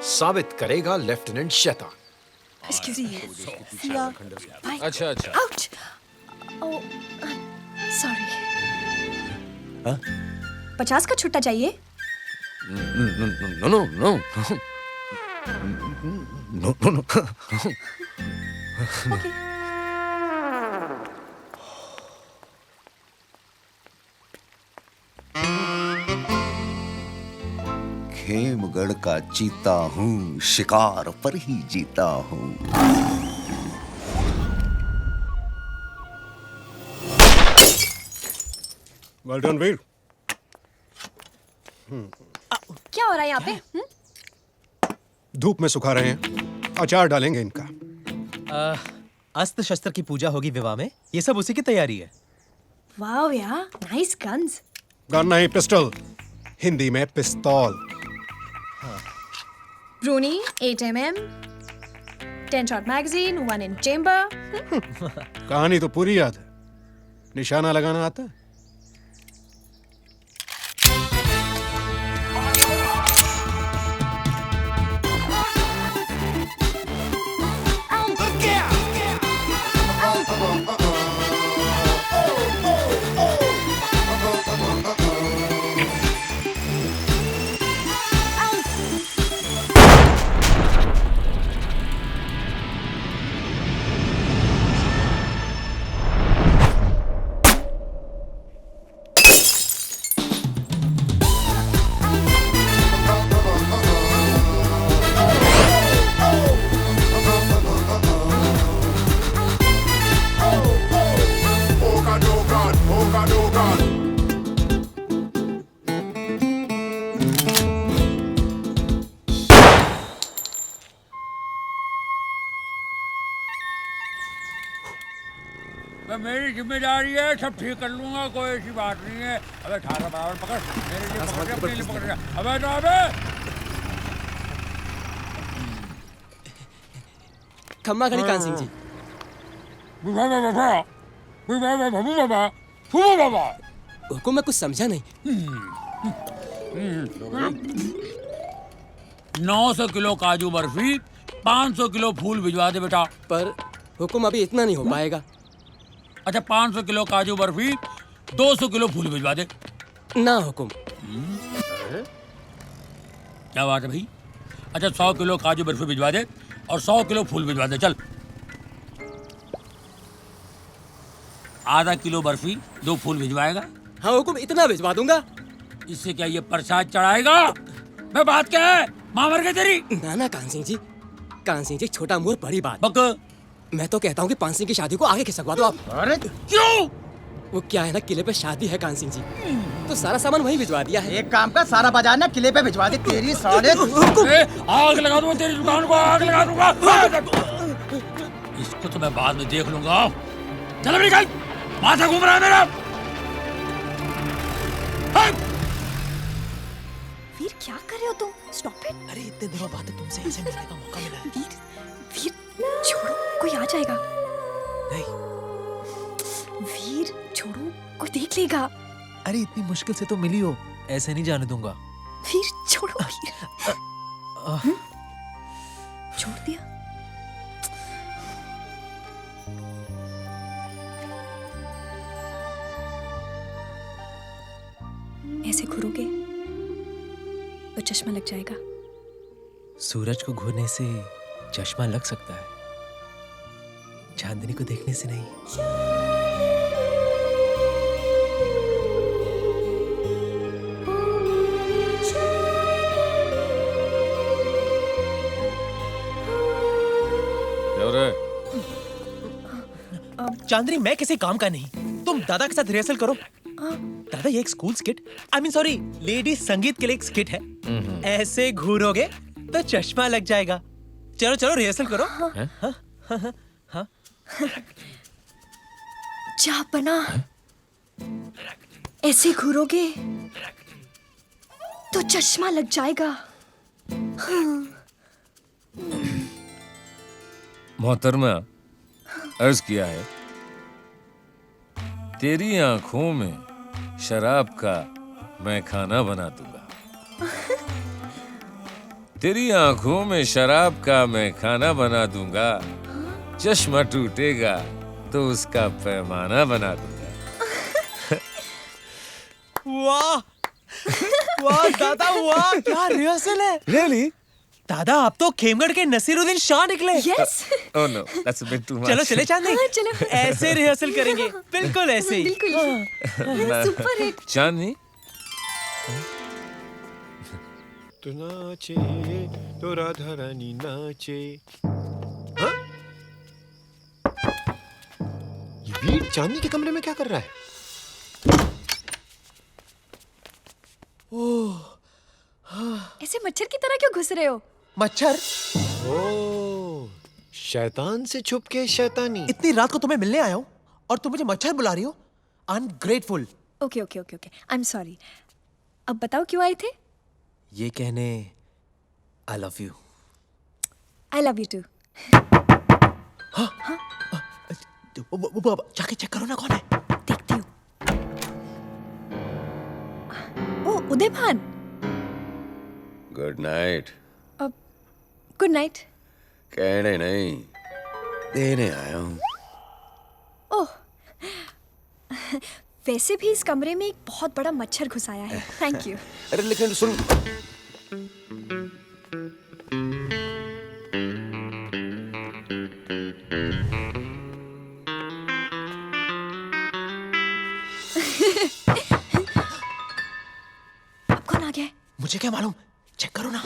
[SPEAKER 11] साबित करेगा लेफ्टिनेंट शैतान।
[SPEAKER 9] Excuse me.
[SPEAKER 4] अच्छा अच्छा।
[SPEAKER 9] Ouch. Oh, sorry. 50 का छुट्टा चाहिए?
[SPEAKER 4] No.
[SPEAKER 9] Okay.
[SPEAKER 15] खेमगढ़ का चीता हूँ, शिकार पर ही जीता हूँ।
[SPEAKER 14] Well done, वीर।
[SPEAKER 9] क्या हो रहा है यहाँ पे?
[SPEAKER 14] धूप में सुखा रहे हैं, अचार डालेंगे इनका।
[SPEAKER 7] अस्त्र शस्त्र की पूजा होगी विवाह में, ये सब उसी की तैयारी है।
[SPEAKER 9] वाओ यार, नाइस गन्स।
[SPEAKER 14] गन नहीं, पिस्टल, हिंदी में पिस्तौल।
[SPEAKER 9] Bruni, 8 mm, 10 shot magazine, 1 in chamber.
[SPEAKER 14] कहानी तो पूरी याद है, निशाना लगाना आता है?
[SPEAKER 8] मेरी जिम्मेदारी है, सब ठीक कर लूंगा, कोई ऐसी बात नहीं है। अबे ठाड़ा बराबर पकड़, मेरे लिए पकड़, अपने लिए पकड़। अबे तो
[SPEAKER 6] खम्मा खड़ी कान सिंह जी। हुकुम मैं कुछ समझा नहीं।
[SPEAKER 8] 900 किलो काजू बर्फी, 500 किलो फूल भिजवा दे बेटा।
[SPEAKER 6] पर हुकुम अभी इतना नहीं हो पाएगा।
[SPEAKER 8] अच्छा 500 किलो काजू बर्फी, 200 किलो फूल भिजवा दे।
[SPEAKER 6] ना हुकुम।
[SPEAKER 8] क्या बात है भाई? अच्छा 100 किलो काजू बर्फी भिजवा दे और 100 किलो फूल भिजवा दे। चल आधा किलो बर्फी, 2 फूल भिजवाएगा?
[SPEAKER 6] हाँ हुकुम, इतना भिजवा दूंगा।
[SPEAKER 8] इससे क्या ये प्रसाद चढ़ाएगा? मैं बात क्या है, माँ मर गई तेरी?
[SPEAKER 6] ना ना कान सिंह जी, कान सिंह जी छोटा मुंह बड़ी बात।
[SPEAKER 8] बक
[SPEAKER 6] मैं तो कहता हूँ कि पान सिंह की शादी को आगे खिसकवा दो आप।
[SPEAKER 8] अरे क्यों?
[SPEAKER 6] वो क्या है ना, किले पे शादी है कान सिंह जी, तो सारा सामान वहीं भिजवा दिया है।
[SPEAKER 16] एक काम का, सारा बाजार ना किले पे भिजवा दे। तेरी साले
[SPEAKER 8] आग लगा दूंगा तेरी दुकान को, आग लगा दूंगा। इसको तो मैं बाद में देख लूंगा। चल अभी निकल, माथा घूम रहा है मेरा।
[SPEAKER 9] वीर क्या कर रहे हो तुम? Stop it.
[SPEAKER 7] अरे इतने दिनों बाद तुमसे ऐसे मिलने का मौका मिला है।
[SPEAKER 9] वीर वीर छोड़ो, कोई आ जाएगा।
[SPEAKER 7] नहीं
[SPEAKER 9] वीर छोड़ो, कोई देख लेगा।
[SPEAKER 7] अरे इतनी मुश्किल से तो मिली हो, ऐसे नहीं जाने दूंगा।
[SPEAKER 9] वीर छोड़ो। वीर छोड़ दिया। ऐसे घूरोगे तो चश्मा लग जाएगा।
[SPEAKER 7] सूरज को घूरने से चश्मा लग सकता है, चांदनी को देखने से नहीं। चांदनी मैं किसी काम का नहीं, तुम दादा के साथ रिहर्सल करो। दादा ये एक school skit, I mean sorry lady संगीत के लिए एक स्किट है। ऐसे घूरोगे तो चश्मा लग जाएगा। चलो चलो रिहर्सल करो। हाँ।
[SPEAKER 9] जा बना, ऐसे घूरोगे तो चश्मा लग जाएगा।
[SPEAKER 17] मोहतरमा, अर्ज किया है, तेरी आंखों में शराब का मैं खाना बना दूंगा। तेरी आंखों में शराब का मैं खाना बना दूंगा। चश्मा टूटेगा तो उसका पैमाना बना दूंगा।
[SPEAKER 7] वाह वाह दादा वाह, क्या रिहर्सल है।
[SPEAKER 17] Really?
[SPEAKER 7] दादा आप तो खेमगढ़ के नसीरुद्दीन शाह निकले।
[SPEAKER 9] Yes.
[SPEAKER 17] Oh no, that's a bit too much.
[SPEAKER 7] चलो चले चांदनी,
[SPEAKER 9] हाँ, चलो।
[SPEAKER 7] ऐसे रिहर्सल करेंगे, बिल्कुल ऐसे ही।
[SPEAKER 9] बिल्कुल सुपर हिट।
[SPEAKER 17] चांदनी,
[SPEAKER 11] तो नाचे तो राधा रानी नाचे। हाँ? ये वीर चांदनी के कमरे में क्या कर रहा है?
[SPEAKER 9] ऐसे मच्छर की तरह क्यों घुस रहे हो?
[SPEAKER 7] मच्छर?
[SPEAKER 11] ओह, शैतान से छुप के शैतानी।
[SPEAKER 7] इतनी रात को तुम्हें मिलने आया हूँ और तुम मुझे मच्छर बुला रही हो? Ungrateful.
[SPEAKER 9] Okay okay okay okay, I am sorry. अब बताओ क्यों आए थे?
[SPEAKER 7] ये कहने I love you.
[SPEAKER 9] I love you too.
[SPEAKER 7] जाके चेक करो ना कौन है।
[SPEAKER 9] देखती हूँ। ओ Uday Bhan.
[SPEAKER 17] Good night.
[SPEAKER 9] Good night.
[SPEAKER 17] कहने नहीं, देने आया हूँ।
[SPEAKER 9] ओह, वैसे भी इस कमरे में एक बहुत बड़ा मच्छर घुस आया है। Thank you.
[SPEAKER 17] अरे लेकिन सुन,
[SPEAKER 9] अब कौन आ गया है?
[SPEAKER 7] मुझे क्या मालूम, चेक करो ना।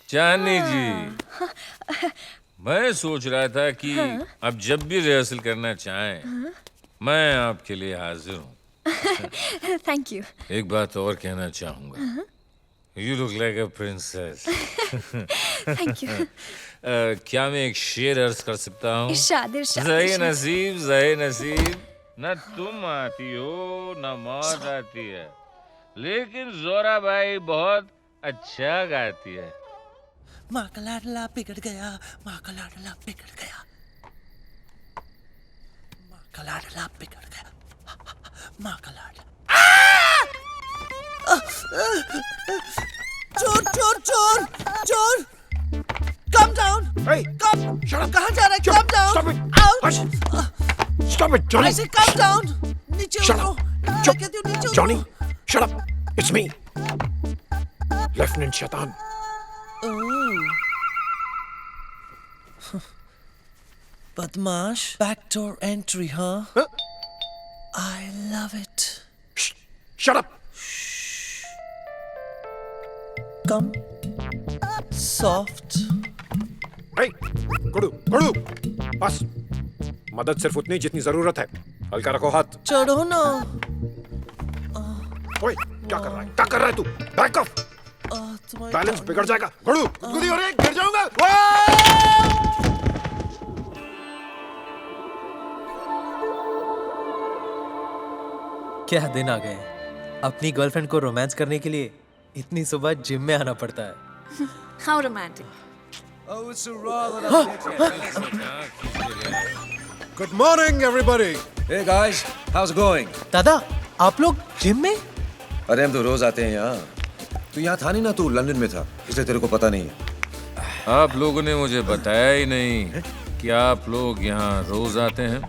[SPEAKER 17] चांदनी जी, मैं सोच रहा था कि अब जब भी रिहर्सल करना चाहें, मैं आपके लिए हाजिर हूँ।
[SPEAKER 9] Thank you.
[SPEAKER 17] एक बात और कहना चाहूंगा। You look like a princess.
[SPEAKER 9] Thank you.
[SPEAKER 17] क्या मैं एक शेर अर्ज कर सकता हूँ?
[SPEAKER 9] इरशाद, इरशाद,
[SPEAKER 17] ज़हे
[SPEAKER 9] इरशाद।
[SPEAKER 17] नसीब, ज़हे नसीब, न तुम आती हो न मौत आती है, लेकिन जोरा भाई बहुत अच्छा गाती है।
[SPEAKER 7] माँ का लाडला बिगड़ गया, माँ का लाडला बिगड़ गया, माँ का लाडला बिगड़ गया, माँ का लाडला।
[SPEAKER 18] चोर चोर चोर चोर! Calm down!
[SPEAKER 11] Hey!
[SPEAKER 18] Calm!
[SPEAKER 11] Shut up!
[SPEAKER 18] कहाँ जा रहा है? Calm down!
[SPEAKER 11] Stop it!
[SPEAKER 18] Out!
[SPEAKER 11] Hush! Stop it, Johnny!
[SPEAKER 18] I say calm down! नीचे
[SPEAKER 11] Shut
[SPEAKER 18] उतरो!
[SPEAKER 11] up!
[SPEAKER 18] मैं
[SPEAKER 11] Chop!
[SPEAKER 18] कहती हूँ नीचे उतरो!
[SPEAKER 11] Johnny! Shut up! It's me! Lieutenant Shaitan.
[SPEAKER 18] बदमाश, backdoor entry, huh? I love it.
[SPEAKER 11] Shut up!
[SPEAKER 18] Come. Soft.
[SPEAKER 11] Hey! गुडू! गुडू! बस! मदद सिर्फ उतनी जितनी जरूरत है। हल्का रखो हाथ।
[SPEAKER 18] चढ़ो ना।
[SPEAKER 11] ओए, क्या कर रहा है? क्या कर रहा है तू? Back of! बैलेंस बिगड़ जाएगा। गुडू! गुदगुदी हो रही है, गिर जाऊंगा।
[SPEAKER 7] क्या दिन आ गए। अपनी गर्लफ्रेंड को रोमांस करने के लिए इतनी सुबह जिम में आना पड़ता है।
[SPEAKER 5] How romantic.
[SPEAKER 14] Good morning everybody.
[SPEAKER 4] Hey guys, how's it going?
[SPEAKER 7] दादा, आप लोग जिम में?
[SPEAKER 4] अरे हम तो रोज आते हैं यहाँ। तू यहाँ था नहीं ना, तू लंदन में था, इसलिए तेरे को पता नहीं है।
[SPEAKER 17] आप लोगों ने मुझे बताया ही नहीं कि आप लोग यहाँ रोज आते हैं।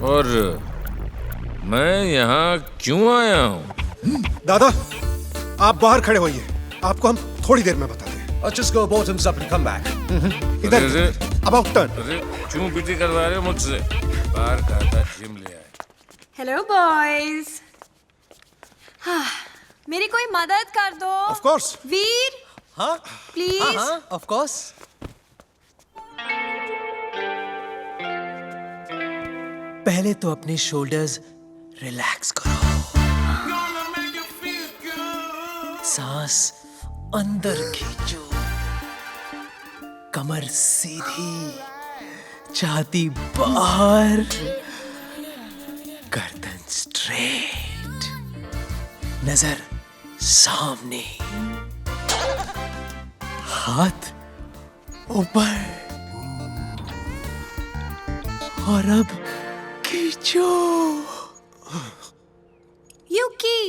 [SPEAKER 17] और मैं यहाँ क्यों आया हूँ?
[SPEAKER 14] दादा, आप बाहर खड़े होइए, आपको हम थोड़ी देर में बताते हैं।
[SPEAKER 4] Just go bottom up and come back.
[SPEAKER 14] इधर, about turn.
[SPEAKER 17] अरे क्यों पीटी करवा रहे हो मुझसे? बाहर कहा था जिम ले आए।
[SPEAKER 5] Hello boys. मेरी कोई मदद कर दो।
[SPEAKER 14] Of course.
[SPEAKER 5] वीर।
[SPEAKER 7] हाँ?
[SPEAKER 5] प्लीज।
[SPEAKER 7] हाँ, of course. पहले तो अपने शोल्डर्स रिलैक्स करो। सांस अंदर खींचो, कमर सीधी, छाती बाहर, गर्दन स्ट्रेट, नजर सामने, हाथ ऊपर, और अब खींचो।
[SPEAKER 5] यूकी,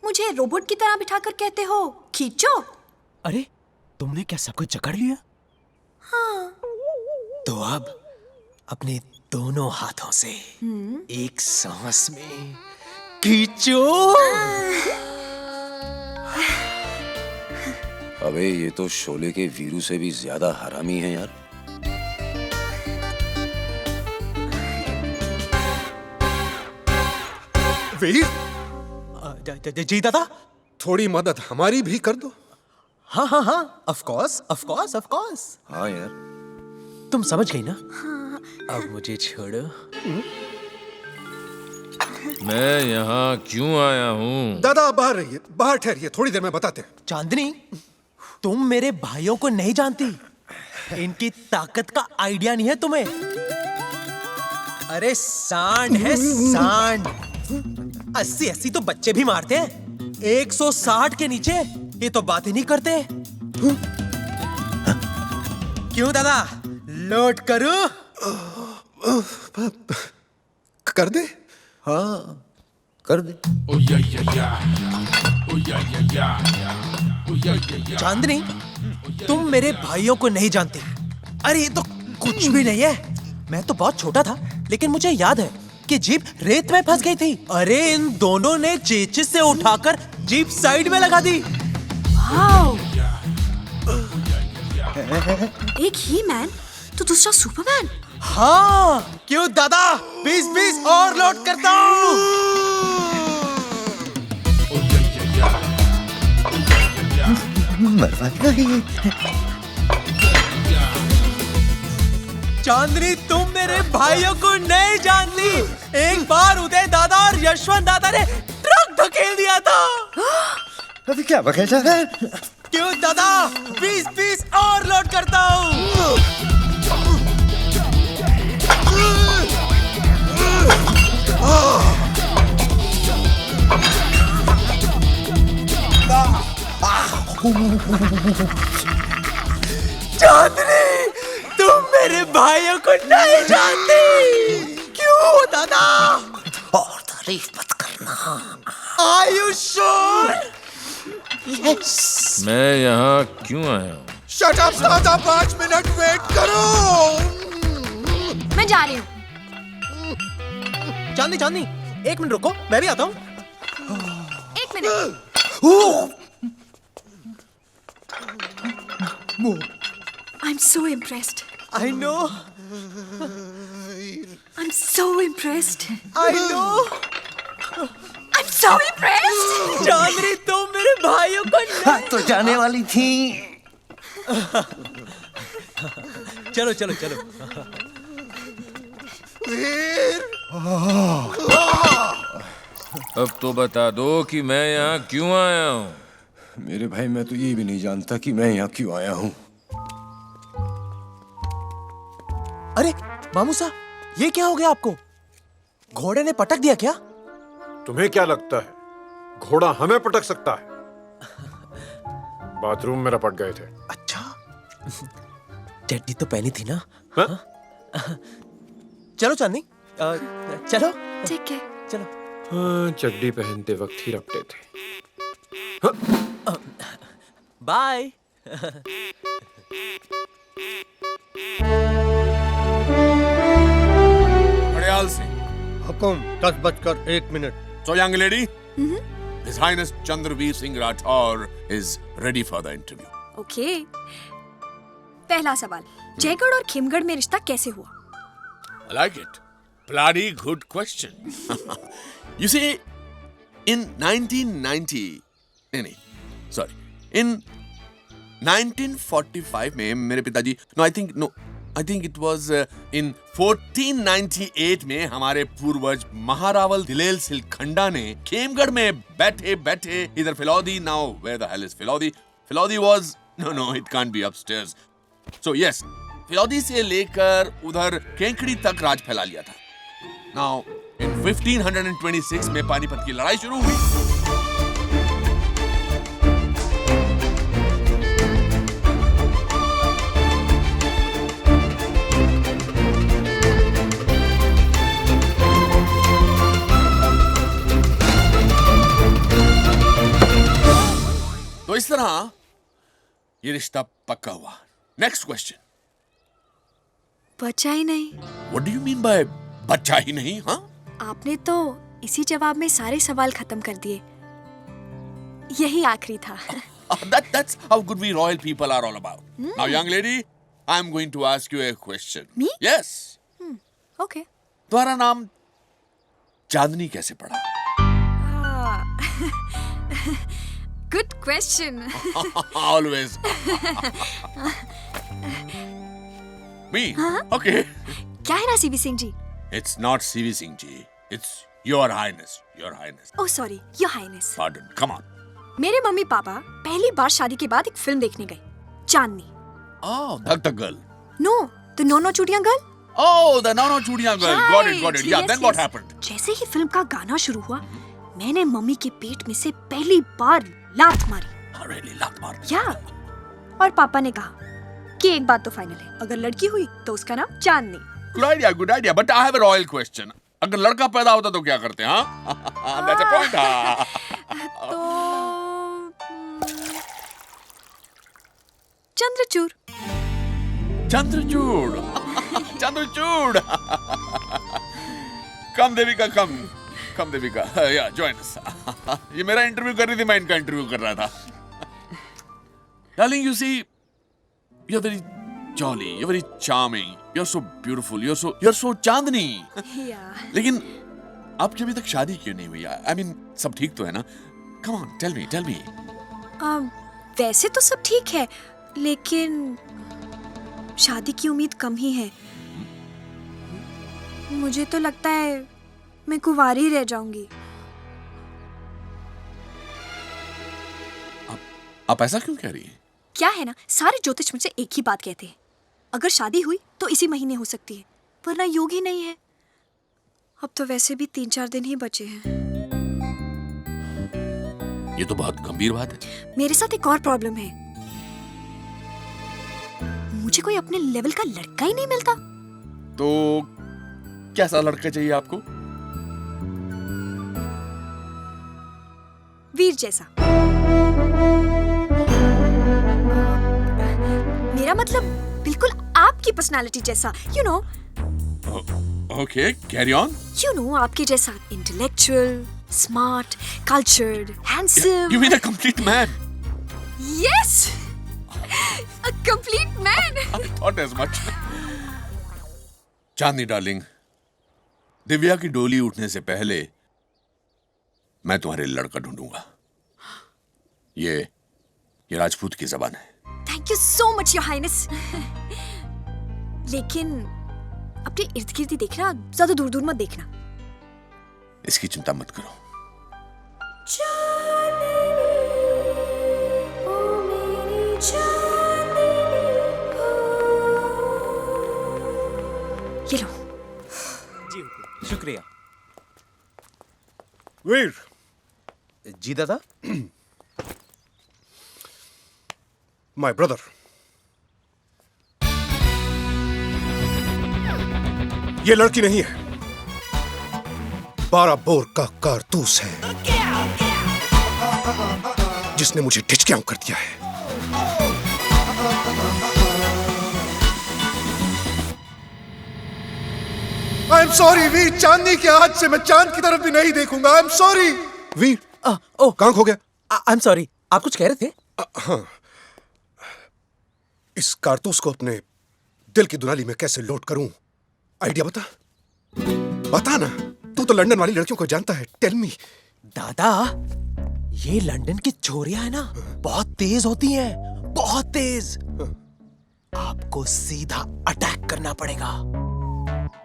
[SPEAKER 5] मुझे रोबोट की तरह बिठाकर कहते हो खींचो।
[SPEAKER 7] अरे, तुमने क्या सब कुछ जकड़ लिया?
[SPEAKER 5] हाँ।
[SPEAKER 7] तो अब अपने दोनों हाथों से एक सांस में खींचो।
[SPEAKER 4] अबे ये तो शोले के वीरू से भी ज्यादा हरामी है यार।
[SPEAKER 14] वीर,
[SPEAKER 7] जी दादा,
[SPEAKER 14] थोड़ी मदद हमारी भी कर दो।
[SPEAKER 7] हाँ हाँ हाँ, of course, of course, of course।
[SPEAKER 4] हाँ यार,
[SPEAKER 7] तुम समझ गई ना? अब मुझे छोड़ो।
[SPEAKER 17] मैं यहाँ क्यों आया हूँ?
[SPEAKER 14] दादा बाहर रहिए, बाहर ठहरिए, थोड़ी देर में बताते हैं।
[SPEAKER 7] चांदनी, तुम मेरे भाइयों को नहीं जानती। इनकी ताकत का आइडिया नहीं है तुम्हें। अरे सांड है सांड। 80 तो बच्चे भी मारते हैं, 160 के नीचे ये तो बात ही नहीं करते। क्यों दादा, लोड करूं?
[SPEAKER 11] कर दे। हाँ कर दे।
[SPEAKER 7] चांदनी, तुम मेरे भाइयों को नहीं जानती। अरे ये तो कुछ भी नहीं है। मैं तो बहुत छोटा था, लेकिन मुझे याद है कि जीप रेत में फंस गई थी। अरे इन दोनों ने चेचिस से उठाकर जीप साइड में लगा दी।
[SPEAKER 5] वाओ! एक ही मैन तो दूसरा सुपरमैन।
[SPEAKER 7] हाँ, क्यों दादा, 20 और लोड करता हूँ।
[SPEAKER 15] मरवाएगा ये।
[SPEAKER 7] चांदनी, तुम मेरे भाइयों को नहीं जानती। एक बार उदय दादा और यशवंत दादा ने ट्रक धकेल दिया था।
[SPEAKER 15] अभी क्या बकेट है?
[SPEAKER 7] क्यों दादा, 20 और लोड करता हूँ। चांदनी, तुम मेरे भाइयों को नहीं जानती। क्यों दादा?
[SPEAKER 15] और तारीफ मत करना।
[SPEAKER 7] Are you sure?
[SPEAKER 15] Yes.
[SPEAKER 17] मैं यहाँ क्यों आया हूँ?
[SPEAKER 18] शट अप दादा, 5 मिनट वेट करो।
[SPEAKER 9] मैं जा रही हूँ।
[SPEAKER 7] चांदनी, 1 मिनट रुको, मैं भी आता हूँ।
[SPEAKER 9] 1 minute. I'm so impressed.
[SPEAKER 7] I know.
[SPEAKER 9] I'm so impressed.
[SPEAKER 7] I know.
[SPEAKER 9] I'm so impressed.
[SPEAKER 7] चांदनी, तुम मेरे भाइयों को नहीं।
[SPEAKER 15] तो जाने वाली थी।
[SPEAKER 7] चलो।
[SPEAKER 17] अब तो बता दो कि मैं यहाँ क्यों आया हूँ।
[SPEAKER 4] मेरे भाई, मैं तो ये भी नहीं जानता कि मैं यहाँ क्यों आया हूँ।
[SPEAKER 7] अरे मामू साहब, ये क्या हो गया आपको? घोड़े ने पटक दिया क्या?
[SPEAKER 11] तुम्हें क्या लगता है घोड़ा हमें पटक सकता है? बाथरूम में रपट गए थे।
[SPEAKER 7] अच्छा, चड्डी तो पहनी थी ना?
[SPEAKER 11] हाँ?
[SPEAKER 7] चलो चांदनी, चलो।
[SPEAKER 9] ठीक है,
[SPEAKER 7] चलो।
[SPEAKER 11] हाँ, चड्डी पहनते वक्त ही रपटे थे।
[SPEAKER 7] Bye.
[SPEAKER 2] हड़याल Singh.
[SPEAKER 14] Hukum, 10:01।
[SPEAKER 2] So young lady, His Highness Chandraveer Singh Rathore is ready for the interview.
[SPEAKER 9] Okay. पहला सवाल, जयगढ़ और खिमगढ़ में रिश्ता कैसे हुआ?
[SPEAKER 2] I like it. Bloody good question. You see, in 1990, in 1945 में मेरे पिताजी, I think it was in 1498 में हमारे पूर्वज महारावल दिलेल सिलखंडा ने खेमगढ़ में बैठे इधर फिलौदी, now where the hell is Filodi? Filodi was, no, it can't be upstairs. So yes, फिलौदी से लेकर उधर केंकड़ी तक राज फैला लिया था। Now in 1526 में पानीपत की लड़ाई शुरू हुई। तो इस तरह ये रिश्ता पक्का हुआ। Next question.
[SPEAKER 9] बचा ही नहीं।
[SPEAKER 2] What do you mean by बचा ही नहीं? हाँ?
[SPEAKER 9] आपने तो इसी जवाब में सारे सवाल खत्म कर दिए। यही आखिरी था।
[SPEAKER 2] That's how good we royal people are all about. Now, young lady, I'm going to ask you a question.
[SPEAKER 9] Me?
[SPEAKER 2] Yes.
[SPEAKER 9] Okay.
[SPEAKER 2] तुम्हारा नाम चांदनी कैसे पड़ा?
[SPEAKER 9] Good question.
[SPEAKER 2] Always. Me? Okay.
[SPEAKER 9] क्या है ना CV Singh ji?
[SPEAKER 2] It's not CV Singh ji. It's Your Highness. Your Highness.
[SPEAKER 9] Oh sorry, Your Highness.
[SPEAKER 2] Pardon. Come on.
[SPEAKER 9] मेरे mummy papa पहली बार शादी के बाद एक फिल्म देखने गए, चांदनी।
[SPEAKER 2] Oh, Dhak Dhak Girl.
[SPEAKER 9] No, the No No Chudiyan Girl.
[SPEAKER 2] Oh, the No No Chudiyan Girl. Got it. Yeah, then what happened?
[SPEAKER 9] जैसे ही film का गाना शुरू हुआ, मैंने मम्मी के पेट में से पहली बार लात मारी।
[SPEAKER 2] Really, लात मार।
[SPEAKER 9] या और पापा ने कहा कि एक बात तो फाइनल है, अगर लड़की हुई तो उसका नाम चांदनी।
[SPEAKER 2] Good idea, but I have a royal question. अगर लड़का पैदा होता तो क्या करते हैं? हाँ? That's a point.
[SPEAKER 9] तो चंद्रचूड़।
[SPEAKER 2] चंद्रचूड़। चंद्रचूड़। कम देविका, कम देविका, या join us. ये मेरा इंटरव्यू कर रही थी, मैं इनका इंटरव्यू कर रहा था। Darling, you see, you're very jolly, you're very charming, you're so beautiful, you're so चांदनी। लेकिन आपकी अभी तक शादी क्यों नहीं हुई? I mean, सब ठीक तो है ना? Come on, tell me.
[SPEAKER 9] वैसे तो सब ठीक है, लेकिन शादी की उम्मीद कम ही है। मुझे तो लगता है मैं कुंवारी रह जाऊंगी।
[SPEAKER 2] आप ऐसा क्यों कह रही हैं?
[SPEAKER 9] क्या है ना, सारे ज्योतिष मुझसे एक ही बात कहते हैं, अगर शादी हुई तो इसी महीने हो सकती है, वरना योग ही नहीं है। अब तो वैसे भी 3-4 दिन ही बचे हैं।
[SPEAKER 2] ये तो बहुत गंभीर बात है।
[SPEAKER 9] मेरे साथ एक और प्रॉब्लम है, मुझे कोई अपने लेवल का लड़का ही नहीं मिलता।
[SPEAKER 2] तो कैसा लड़का चाहिए आपको?
[SPEAKER 9] वीर जैसा। मेरा मतलब बिल्कुल आपकी पर्सनालिटी जैसा, you know।
[SPEAKER 2] Okay, carry on.
[SPEAKER 9] You know, आपके जैसा intellectual, smart, cultured, handsome.
[SPEAKER 2] You mean a complete man?
[SPEAKER 9] Yes, a complete man.
[SPEAKER 2] I thought as much. Chandni darling, Divya की डोली उठने से पहले मैं तुम्हारे लड़का ढूंढूंगा। ये राजपूत की जबान है।
[SPEAKER 9] Thank you so much, Your Highness. लेकिन अपने इर्द गिर्द ही देखना, ज्यादा दूर दूर मत देखना।
[SPEAKER 2] इसकी चिंता मत करो।
[SPEAKER 9] ये लो।
[SPEAKER 7] जी शुक्रिया।
[SPEAKER 14] वीर।
[SPEAKER 7] जी दादा।
[SPEAKER 14] My brother. ये लड़की नहीं है, 12 बोर का कारतूस है जिसने मुझे ढिचकियां कर दिया है। I'm sorry वीर, चांदनी के हाथ से मैं चांद की तरफ भी नहीं देखूंगा। I'm sorry वीर। कहां खो गया?
[SPEAKER 7] I'm sorry, आप कुछ कह रहे थे?
[SPEAKER 14] हाँ, इस कारतूस को अपने दिल की दुनाली में कैसे लोड करूं, आइडिया बता ना। तू तो लंदन वाली लड़कियों को जानता है। Tell me.
[SPEAKER 7] दादा, ये लंदन की छोरियां है ना, बहुत तेज होती हैं, बहुत तेज। आपको सीधा अटैक करना पड़ेगा।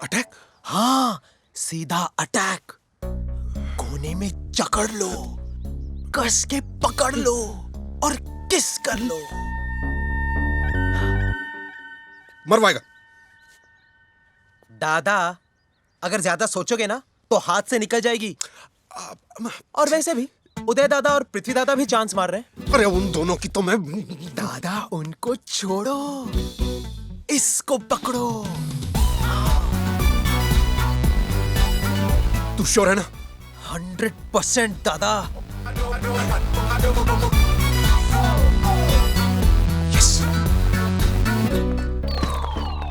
[SPEAKER 14] अटैक?
[SPEAKER 7] हाँ, सीधा अटैक। कोने में जकड़ लो, कस के पकड़ लो और किस कर लो।
[SPEAKER 14] मरवाएगा।
[SPEAKER 7] दादा, अगर ज्यादा सोचोगे ना तो हाथ से निकल जाएगी। और वैसे भी उदय दादा और पृथ्वी दादा भी चांस मार रहे हैं।
[SPEAKER 14] अरे उन दोनों की तो मैं।
[SPEAKER 7] दादा, उनको छोड़ो, इसको पकड़ो।
[SPEAKER 14] तू श्योर है ना?
[SPEAKER 7] 100% दादा।
[SPEAKER 14] यस।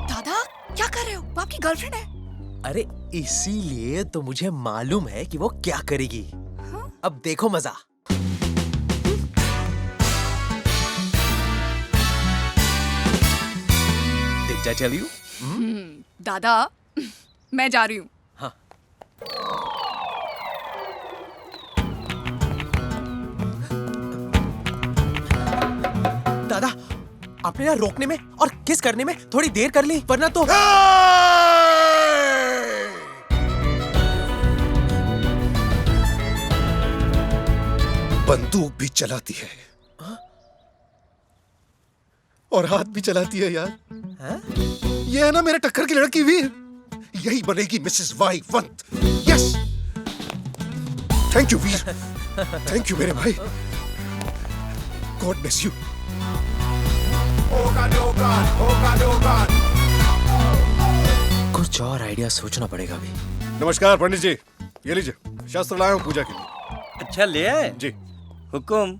[SPEAKER 9] दादा, क्या कर रहे हो? वो आपकी गर्लफ्रेंड है।
[SPEAKER 7] अरे इसीलिए तो मुझे मालूम है कि वो क्या करेगी। अब देखो मजा। Did I tell you?
[SPEAKER 12] दादा, मैं जा रही हूँ।
[SPEAKER 7] हाँ। दादा, आपने ना रोकने में और किस करने में थोड़ी देर कर ली, वरना तो।
[SPEAKER 14] बंदूक भी चलाती है और हाथ भी चलाती है यार। ये है ना मेरे टक्कर की लड़की वीर, यही बनेगी मिसेस वाई वंत। Yes. Thank you Veer, thank you मेरे भाई। God bless you.
[SPEAKER 7] कुछ और आइडिया सोचना पड़ेगा अभी।
[SPEAKER 14] नमस्कार पंडित जी, ये लीजिए शास्त्र लाया हूँ पूजा के लिए।
[SPEAKER 10] अच्छा ले आए
[SPEAKER 14] जी।
[SPEAKER 10] हुकुम।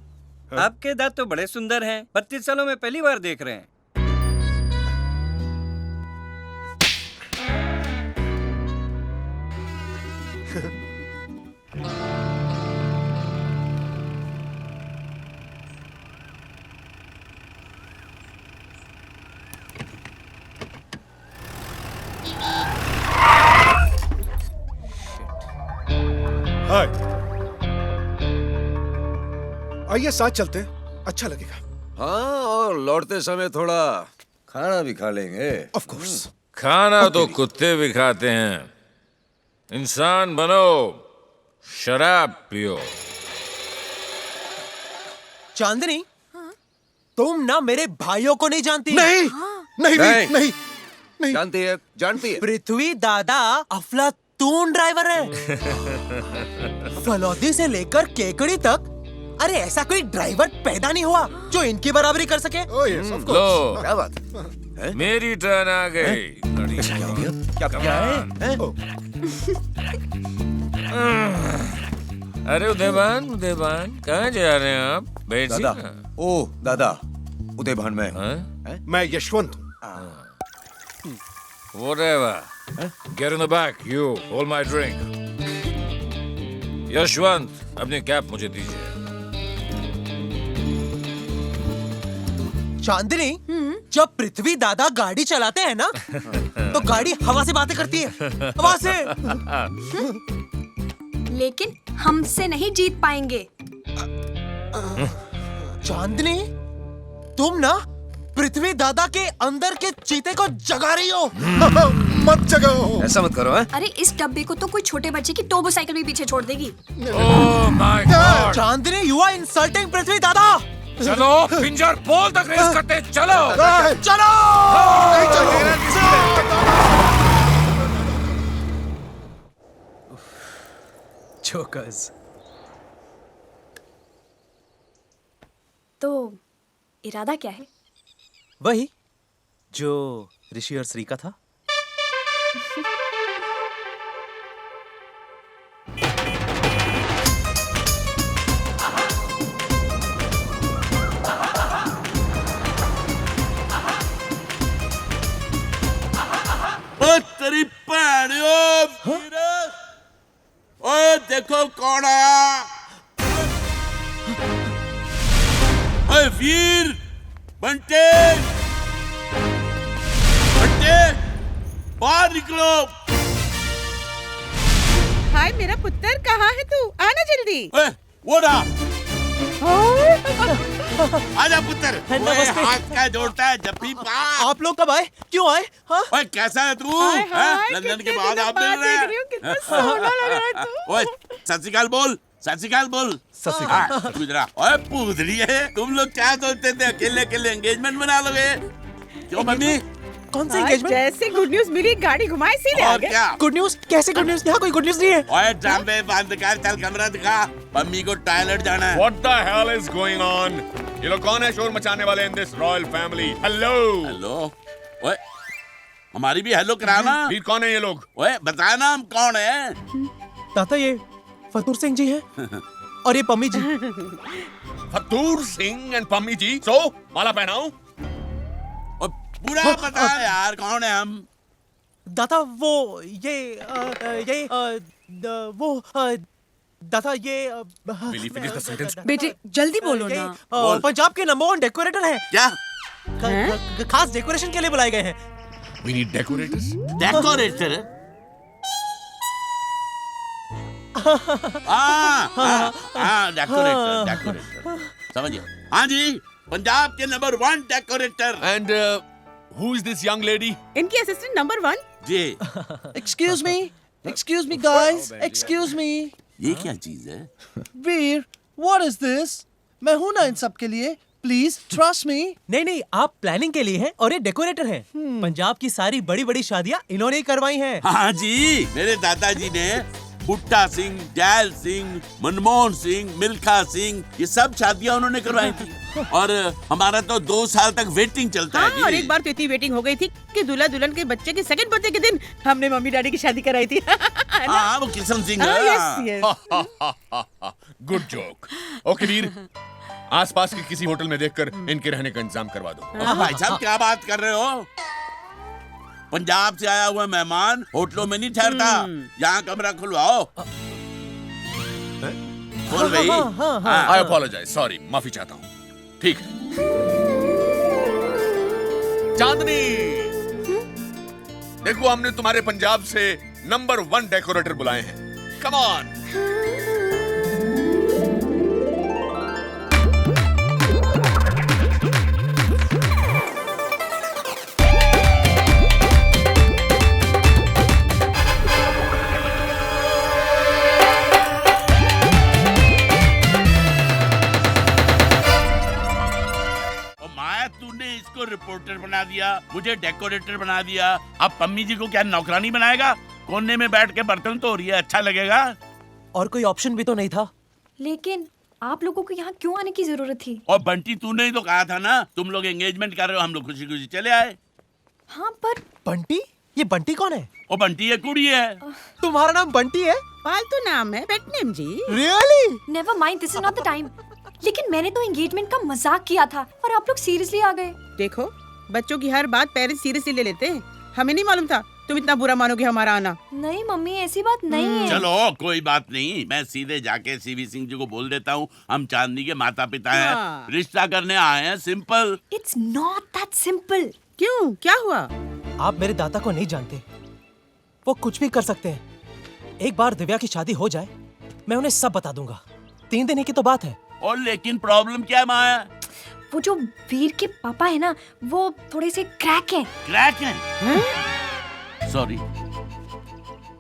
[SPEAKER 10] आपके दांत तो बड़े सुंदर हैं, 32 सालों में पहली बार देख रहे हैं।
[SPEAKER 14] हाय, आइए साथ चलते हैं, अच्छा लगेगा।
[SPEAKER 4] हाँ, और लौटते समय थोड़ा खाना भी खा लेंगे।
[SPEAKER 14] Of course.
[SPEAKER 17] खाना तो कुत्ते भी खाते हैं। इंसान बनो, शराब पियो।
[SPEAKER 7] चांदनी, तुम ना मेरे भाइयों को नहीं जानती।
[SPEAKER 14] नहीं, नहीं।
[SPEAKER 4] जानती है, जानती है।
[SPEAKER 7] पृथ्वी दादा अफलातून ड्राइवर है। फलौदी से लेकर केकड़ी तक, अरे ऐसा कोई ड्राइवर पैदा नहीं हुआ जो इनकी बराबरी कर सके।
[SPEAKER 17] लो,
[SPEAKER 4] क्या बात है?
[SPEAKER 17] मेरी टर्न आ गई।
[SPEAKER 4] क्या है?
[SPEAKER 17] अरे उदयभान, कहाँ जा रहे हैं आप? बैठिए
[SPEAKER 4] दादा,
[SPEAKER 17] ना।
[SPEAKER 4] ओ दादा, उदयभान मैं
[SPEAKER 14] यशवंत हूँ।
[SPEAKER 17] Whatever. Get in the back, you. Hold my drink. Yashwant, अपनी कैप मुझे दीजिए।
[SPEAKER 7] चांदनी, जब पृथ्वी दादा गाड़ी चलाते हैं ना, तो गाड़ी हवा से बातें करती है, हवा से।
[SPEAKER 9] लेकिन हमसे नहीं जीत पाएंगे।
[SPEAKER 7] चांदनी, तुम ना पृथ्वी दादा के अंदर के चीते को जगा रही हो।
[SPEAKER 14] मत जगाओ।
[SPEAKER 4] ऐसा मत करो।
[SPEAKER 9] अरे इस डब्बे को तो कोई छोटे बच्चे की टोबो साइकिल भी पीछे छोड़ देगी।
[SPEAKER 17] Oh my God!
[SPEAKER 7] Chandni, you are insulting Prithvi दादा।
[SPEAKER 17] चलो, पिंजर पोल तक रेस करते हैं, चलो।
[SPEAKER 7] चलो। चोकर्स।
[SPEAKER 9] तो इरादा क्या है?
[SPEAKER 7] वही जो ऋषि और श्री का था।
[SPEAKER 8] तेरी ओए देखो कौन आया। ओए वीर, बंटे बाहर निकलो।
[SPEAKER 19] हाय मेरा पुत्र, कहाँ है तू? आना जल्दी।
[SPEAKER 8] वो ना आजा पुत्र। हाथ का जोड़ता है जब भी
[SPEAKER 7] आप लोग कब आए? क्यों आए? हाँ?
[SPEAKER 8] ओए कैसा है तू? लंदन के बाद आप मिल रहे हैं। ओए सत श्री अकाल बोल, सत श्री अकाल बोल।
[SPEAKER 7] सत श्री अकाल।
[SPEAKER 8] गुजरा। ओए पूछरी है, तुम लोग क्या सोचते थे अकेले अकेले एंगेजमेंट बना लोगे? क्यों मम्मी?
[SPEAKER 7] कौन सी एंगेजमेंट?
[SPEAKER 19] जैसे गुड न्यूज मिली गाड़ी घुमाए सीधे आ गए।
[SPEAKER 7] Good news? कैसे गुड न्यूज? यहाँ कोई गुड न्यूज नहीं है।
[SPEAKER 8] ओए ड्रामे बंद कर, चल कमरा दिखा, मम्मी को टॉयलेट जाना है।
[SPEAKER 2] What the hell is going on? ये लोग कौन है शोर मचाने वाले in this royal family? Hello.
[SPEAKER 8] Hello. ओए हमारी भी हेलो कराना।
[SPEAKER 2] फिर कौन है ये लोग?
[SPEAKER 8] ओए बताया ना हम कौन है।
[SPEAKER 7] ताता ये फतूर सिंह जी हैं और ये पम्मी जी।
[SPEAKER 2] फतूर सिंह एंड पम्मी जी। सो माला पहनाऊं?
[SPEAKER 8] पूरा बता यार कौन है हम।
[SPEAKER 7] दादा वो वो दादा ये
[SPEAKER 2] Will you finish the sentence?
[SPEAKER 5] बेटे जल्दी बोलो ना।
[SPEAKER 7] पंजाब के नंबर 1 डेकोरेटर हैं।
[SPEAKER 8] क्या?
[SPEAKER 7] खास डेकोरेशन के लिए बुलाए गए हैं।
[SPEAKER 2] We need decorators.
[SPEAKER 8] Decorator? Decorator समझिए। हाँ जी, पंजाब के number 1 decorator.
[SPEAKER 2] And who is this young lady?
[SPEAKER 19] इनकी असिस्टेंट नंबर 1
[SPEAKER 8] जी।
[SPEAKER 18] Excuse me guys, excuse me.
[SPEAKER 8] ये क्या चीज है?
[SPEAKER 18] वीर, what is this? मैं हूँ ना इन सब के लिए, प्लीज ट्रस्ट मी।
[SPEAKER 7] नहीं, आप प्लानिंग के लिए हैं और ये डेकोरेटर हैं। पंजाब की सारी बड़ी बड़ी शादियाँ इन्होंने ही करवाई हैं।
[SPEAKER 8] हाँ जी, मेरे दादाजी ने बुट्टा सिंह, दयाल सिंह, मनमोहन सिंह, मिल्खा सिंह, ये सब शादियां उन्होंने करवाई थी। और हमारा तो 2 साल तक वेटिंग चलता है।
[SPEAKER 19] और एक बार तो इतनी वेटिंग हो गई थी कि दूल्हा दुल्हन के बच्चे के सेकंड बर्थडे के दिन हमने मम्मी डैडी की शादी कराई थी।
[SPEAKER 8] हाँ, वो Kishan Singh.
[SPEAKER 2] Good joke. Okay Veer, आसपास के किसी होटल में देखकर इनके रहने का इंतजाम करवा दो।
[SPEAKER 8] भाई साहब क्या बात कर रहे हो? पंजाब से आया हुआ मेहमान होटलों में नहीं ठहरता, यहाँ कमरा खुलवाओ। बोल भाई।
[SPEAKER 2] आई अपोलोजाइज, सॉरी, माफी चाहता हूँ। ठीक है। चांदनी, देखो हमने तुम्हारे पंजाब से नंबर 1 डेकोरेटर बुलाए हैं। Come on.
[SPEAKER 8] तूने इसको रिपोर्टर बना दिया, मुझे डेकोरेटर बना दिया, अब पम्मी जी को क्या नौकरानी बनाएगा? कोने में बैठ के बर्तन धो रही है, अच्छा लगेगा?
[SPEAKER 7] और कोई ऑप्शन भी तो नहीं था।
[SPEAKER 9] लेकिन आप लोगों को यहाँ क्यों आने की जरूरत थी?
[SPEAKER 8] और बंटी तूने ही तो कहा था ना, तुम लोग एंगेजमेंट कर रहे हो, हम लोग खुशी खुशी चले आए।
[SPEAKER 9] हाँ पर
[SPEAKER 7] बंटी? ये बंटी कौन है?
[SPEAKER 8] वो बंटी है, कुड़ी है।
[SPEAKER 7] तुम्हारा नाम बंटी है?
[SPEAKER 19] पालतू नाम है, पेट नेम जी।
[SPEAKER 7] Really?
[SPEAKER 9] Never mind, this is not the time. लेकिन मैंने तो एंगेजमेंट का मजाक किया था और आप लोग सीरियसली आ गए।
[SPEAKER 19] देखो, बच्चों की हर बात पेरेंट्स सीरियसली ले लेते हैं। हमें नहीं मालूम था तुम इतना बुरा मानोगे हमारा आना।
[SPEAKER 9] नहीं मम्मी, ऐसी बात नहीं है।
[SPEAKER 8] चलो कोई बात नहीं, मैं सीधे जाके सीवी सिंह जी को बोल देता हूँ, हम चांदनी के माता पिता हैं, रिश्ता करने आए हैं, simple.
[SPEAKER 9] It's not that simple.
[SPEAKER 19] क्यों, क्या हुआ?
[SPEAKER 7] आप मेरे दादा को नहीं जानते, वो कुछ भी कर सकते हैं। एक बार दिव्या की शादी हो जाए, मैं उन्हें सब बता दूंगा। 3 दिन की तो बात है।
[SPEAKER 8] और लेकिन प्रॉब्लम क्या है माया?
[SPEAKER 9] वो जो वीर के पापा है ना, वो थोड़े से क्रैक हैं।
[SPEAKER 8] क्रैक हैं? सॉरी।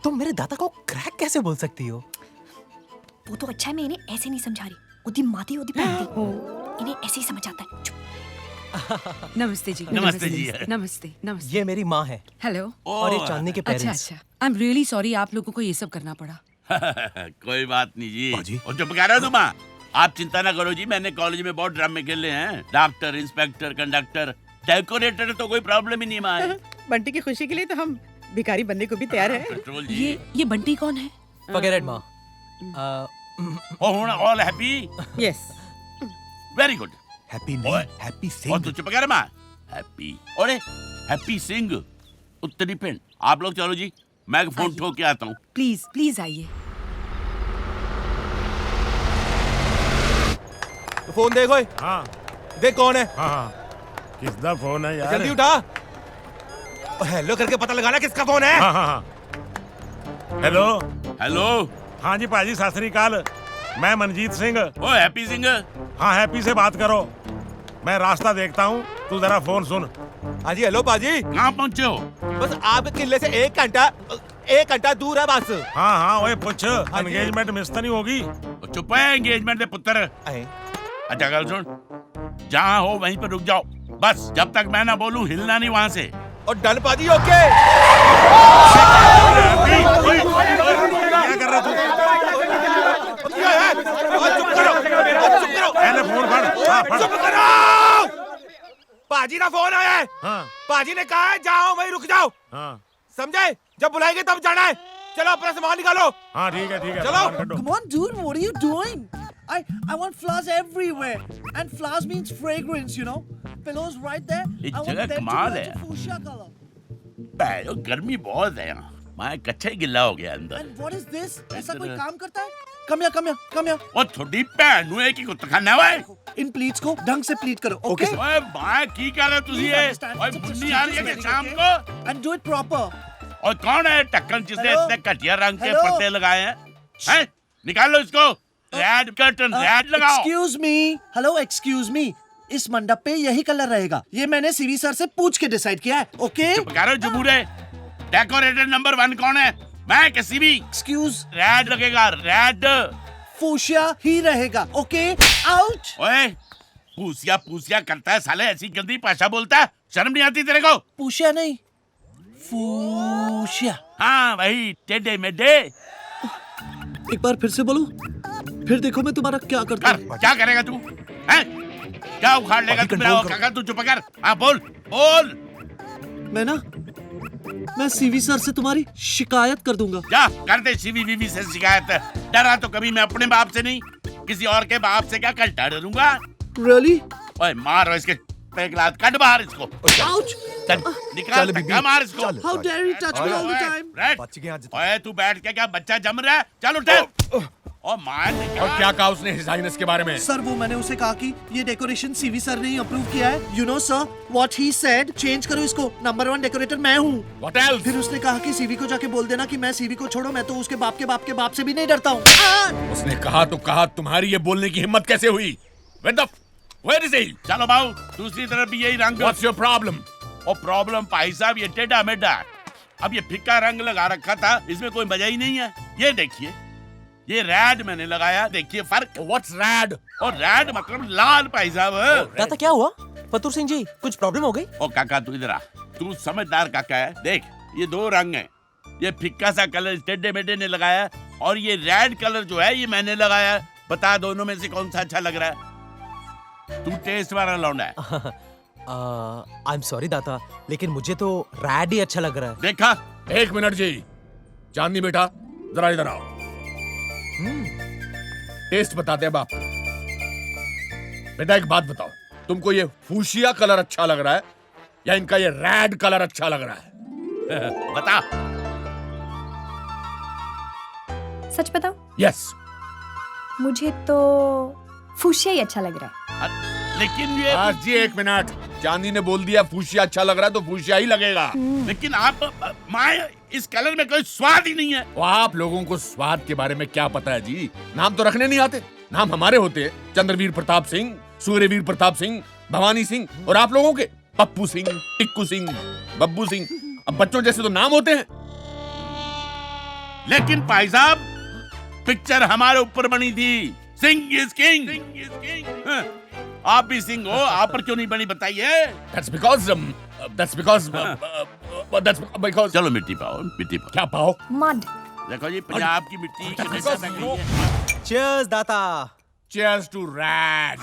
[SPEAKER 7] तुम मेरे दादा को क्रैक कैसे बोल सकती हो?
[SPEAKER 9] वो तो अच्छा है, मैं इन्हें ऐसे नहीं समझा रही। उदी माती उदी पहनती, इन्हें ऐसे ही समझ आता है।
[SPEAKER 5] नमस्ते जी।
[SPEAKER 8] नमस्ते जी।
[SPEAKER 5] नमस्ते नमस्ते।
[SPEAKER 7] ये मेरी माँ है।
[SPEAKER 5] हेलो।
[SPEAKER 7] और ये चांदनी के पेरेंट्स।
[SPEAKER 5] अच्छा अच्छा, आई एम रियली सॉरी आप लोगों को ये सब करना पड़ा।
[SPEAKER 8] कोई बात नहीं जी। और चुप कर रहे हो तुम? आप चिंता ना करो जी, मैंने कॉलेज में बहुत ड्रामे खेले हैं। डॉक्टर, इंस्पेक्टर, कंडक्टर, डेकोरेटर तो कोई प्रॉब्लम ही नहीं माए।
[SPEAKER 19] बंटी की खुशी के लिए तो हम भिखारी बनने को भी तैयार हैं।
[SPEAKER 5] ये बंटी कौन है?
[SPEAKER 7] Forget it, माँ।
[SPEAKER 8] All happy?
[SPEAKER 19] Yes.
[SPEAKER 8] Very good.
[SPEAKER 3] Happy नहीं, हैप्पी सिंह।
[SPEAKER 8] और तू चुप कर माँ। हैप्पी, अरे हैप्पी सिंह उत्तरी पिंड। आप लोग चलो जी, मैं फोन ठोक के आता हूँ।
[SPEAKER 5] प्लीज प्लीज आइए।
[SPEAKER 6] फोन देखो।
[SPEAKER 13] हाँ
[SPEAKER 6] देख कौन है।
[SPEAKER 13] हाँ, किसका फोन है यार?
[SPEAKER 6] जल्दी उठा। हेलो करके पता लगाना किसका फोन है।
[SPEAKER 13] हाँ हाँ हाँ। Hello
[SPEAKER 8] hello.
[SPEAKER 13] हाँ जी पाजी, सत श्री अकाल। मैं मनजीत सिंह।
[SPEAKER 8] ओ हैप्पी सिंह?
[SPEAKER 13] हाँ, हैप्पी से बात करो। मैं रास्ता देखता हूँ, तू जरा फोन सुन।
[SPEAKER 6] हाँ जी, हेलो पाजी।
[SPEAKER 8] कहाँ पहुँचे हो?
[SPEAKER 6] बस आपके किले से 1 घंटा दूर है बस।
[SPEAKER 13] हाँ हाँ, वही पूछ, एंगेजमेंट मिस तो नहीं होगी?
[SPEAKER 8] चुप है, एंगेजमेंट दे पुत्र। अच्छा गल सुन, जहाँ हो वहीं पर रुक जाओ, बस जब तक मैं ना बोलूं हिलना नहीं वहाँ से।
[SPEAKER 6] और डन पाजी, ओके।
[SPEAKER 13] क्या कर रहा तू?
[SPEAKER 6] चुप करो।
[SPEAKER 13] फोन फड़।
[SPEAKER 6] चुप करो। पाजी का फोन आया है।
[SPEAKER 13] हाँ।
[SPEAKER 6] पाजी ने कहा है जाओ वहीं रुक जाओ।
[SPEAKER 13] हाँ।
[SPEAKER 6] समझे? जब बुलाएंगे तब जाना है। चलो अपना सामान निकालो।
[SPEAKER 13] हाँ ठीक है
[SPEAKER 6] चलो।
[SPEAKER 18] Come on, dude, what are you doing? I want flowers everywhere, and flowers means fragrance, you know. Pillows right there.
[SPEAKER 8] इस
[SPEAKER 18] I want
[SPEAKER 8] जगह
[SPEAKER 18] them to
[SPEAKER 8] कमाल
[SPEAKER 18] match
[SPEAKER 8] है।
[SPEAKER 18] a fuchsia color.
[SPEAKER 8] बैठो, गर्मी बहुत है यहाँ, मैं कच्चा ही गिल्ला हो गया अंदर।
[SPEAKER 18] And what is this? ऐसा कोई काम करता है? Come here.
[SPEAKER 8] और थोड़ी भैन नु है कि कुत्ता खाना हुआ है।
[SPEAKER 18] इन प्लीट्स को ढंग से प्लीट करो, okay?
[SPEAKER 8] ओए भाई की कर रहे हो तुझे ये? ओए बुन्नी आ रही है कि शाम को?
[SPEAKER 18] And do it proper.
[SPEAKER 8] और कौन है टक्कन जिसने
[SPEAKER 18] Hello?
[SPEAKER 8] इतने घटिया रंग के
[SPEAKER 18] Hello?
[SPEAKER 8] पर्दे लगाए हैं? हैं? निकाल लो इसको। रेड कर्टन, रेड लगाओ।
[SPEAKER 18] Excuse me. Hello, excuse me. इस मंडप पे यही कलर रहेगा। ये मैंने सीवी सर से पूछ के डिसाइड किया है, ओके?
[SPEAKER 8] चुप करो जुबूरे। डेकोरेटर नंबर 1 कौन है? मैं किसी भी।
[SPEAKER 18] Excuse.
[SPEAKER 8] रेड लगेगा, रेड।
[SPEAKER 18] फूशिया ही रहेगा, ओके? आउट।
[SPEAKER 8] ओए, पूसिया करता है साले, ऐसी गंदी भाषा बोलता है, शर्म नहीं आती तेरे को?
[SPEAKER 18] पूशिया नहीं, फूशिया।
[SPEAKER 8] हाँ वही, टेढ़े मेढ़े।
[SPEAKER 18] एक बार फिर से बोलो, फिर देखो मैं तुम्हारा क्या करता हूँ।
[SPEAKER 8] क्या करेगा तू? हैं? क्या उखाड़ लेगा तू मेरा? काका तू चुप कर। हाँ बोल बोल।
[SPEAKER 18] मैं सीवी सर से तुम्हारी शिकायत कर दूंगा।
[SPEAKER 8] जा कर दे सीवी वीवी से शिकायत। डरा तो कभी मैं अपने बाप से नहीं, किसी और के बाप से क्या कल डरूंगा?
[SPEAKER 18] Really?
[SPEAKER 8] ओए मारो इसके एक लात, कट बाहर इसको।
[SPEAKER 18] Ouch!
[SPEAKER 8] चल निकाल, धक्का मार इसको।
[SPEAKER 18] How dare you touch me all the time?
[SPEAKER 8] Red, ओए तू बैठ के क्या बच्चा जम रहा है? चल उठ। और मार।
[SPEAKER 2] और क्या कहा उसने हिज हाइनेस के बारे में?
[SPEAKER 18] सर वो मैंने उसे कहा कि ये डेकोरेशन सीवी सर ने ही अप्रूव किया है। You know sir, what he said, change करो इसको, नंबर 1 डेकोरेटर मैं हूँ।
[SPEAKER 2] What else?
[SPEAKER 18] फिर उसने कहा कि सीवी को जाके बोल देना कि मैं सीवी को छोड़ो, मैं तो उसके बाप से भी नहीं डरता हूँ।
[SPEAKER 2] उसने कहा तो कहा, तुम्हारी ये बोलने की हिम्मत कैसे हुई? Where is he?
[SPEAKER 8] चलो बाबू, दूसरी तरफ भी यही रंग।
[SPEAKER 2] What's your problem?
[SPEAKER 8] और प्रॉब्लम भाई साहब ये टेढ़ा मेढ़ा। अब ये फिक्का रंग लगा रखा था, इसमें कोई मजा ही नहीं है। ये देखिए, ये रेड मैंने लगाया, देखिए फर्क।
[SPEAKER 2] What's red?
[SPEAKER 8] और रेड मतलब लाल भाई साहब।
[SPEAKER 7] दादा क्या हुआ? फतूर सिंह जी कुछ प्रॉब्लम हो गई?
[SPEAKER 8] ओ काका तू इधर आ, तू समझदार काका है। देख ये दो रंग हैं, ये फिक्का सा कलर टेढ़े मेढ़े ने लगाया और ये रेड कलर जो है ये मैंने लगाया। बता दोनों में से कौन सा अच्छा लग रहा है? तू टेस्ट वाला लौंडा है।
[SPEAKER 7] आई एम सॉरी दादा, लेकिन मुझे तो रेड ही अच्छा लग रहा है।
[SPEAKER 8] देखा?
[SPEAKER 2] एक मिनट जी, चांदनी बेटा जरा इधर आओ। टेस्ट बताते हैं बाप। बेटा एक बात बताओ, तुमको ये फूशिया कलर अच्छा लग रहा है या इनका ये रेड कलर अच्छा लग रहा है?
[SPEAKER 8] बता।
[SPEAKER 9] सच बताओ?
[SPEAKER 2] यस।
[SPEAKER 9] मुझे तो फूशिया ही अच्छा लग रहा है।
[SPEAKER 8] लेकिन ये
[SPEAKER 2] जी एक मिनट, चांदी ने बोल दिया फूशिया अच्छा लग रहा है तो फूशिया ही लगेगा।
[SPEAKER 8] लेकिन आप माँ, इस कलर में कोई स्वाद ही नहीं है।
[SPEAKER 2] तो आप लोगों को स्वाद के बारे में क्या पता है जी? नाम तो रखने नहीं आते। नाम हमारे होते हैं, चंद्रवीर प्रताप सिंह, सूर्यवीर प्रताप सिंह, भवानी सिंह, और आप लोगों के पप्पू सिंह, टिक्कू सिंह, बब्बू सिंह। अब बच्चों जैसे तो नाम होते हैं।
[SPEAKER 8] लेकिन भाई साहब पिक्चर हमारे ऊपर बनी थी, सिंह इज किंग। आप भी सिंह हो, आप पर क्यों नहीं बनी बताइए?
[SPEAKER 2] That's because
[SPEAKER 8] चलो मिट्टी पाओ, मिट्टी पाओ।
[SPEAKER 2] क्या पाओ?
[SPEAKER 9] मड।
[SPEAKER 8] देखो जी पंजाब की मिट्टी कितनी ज्यादा गई है।
[SPEAKER 7] Cheers दाता।
[SPEAKER 2] Cheers to Rad.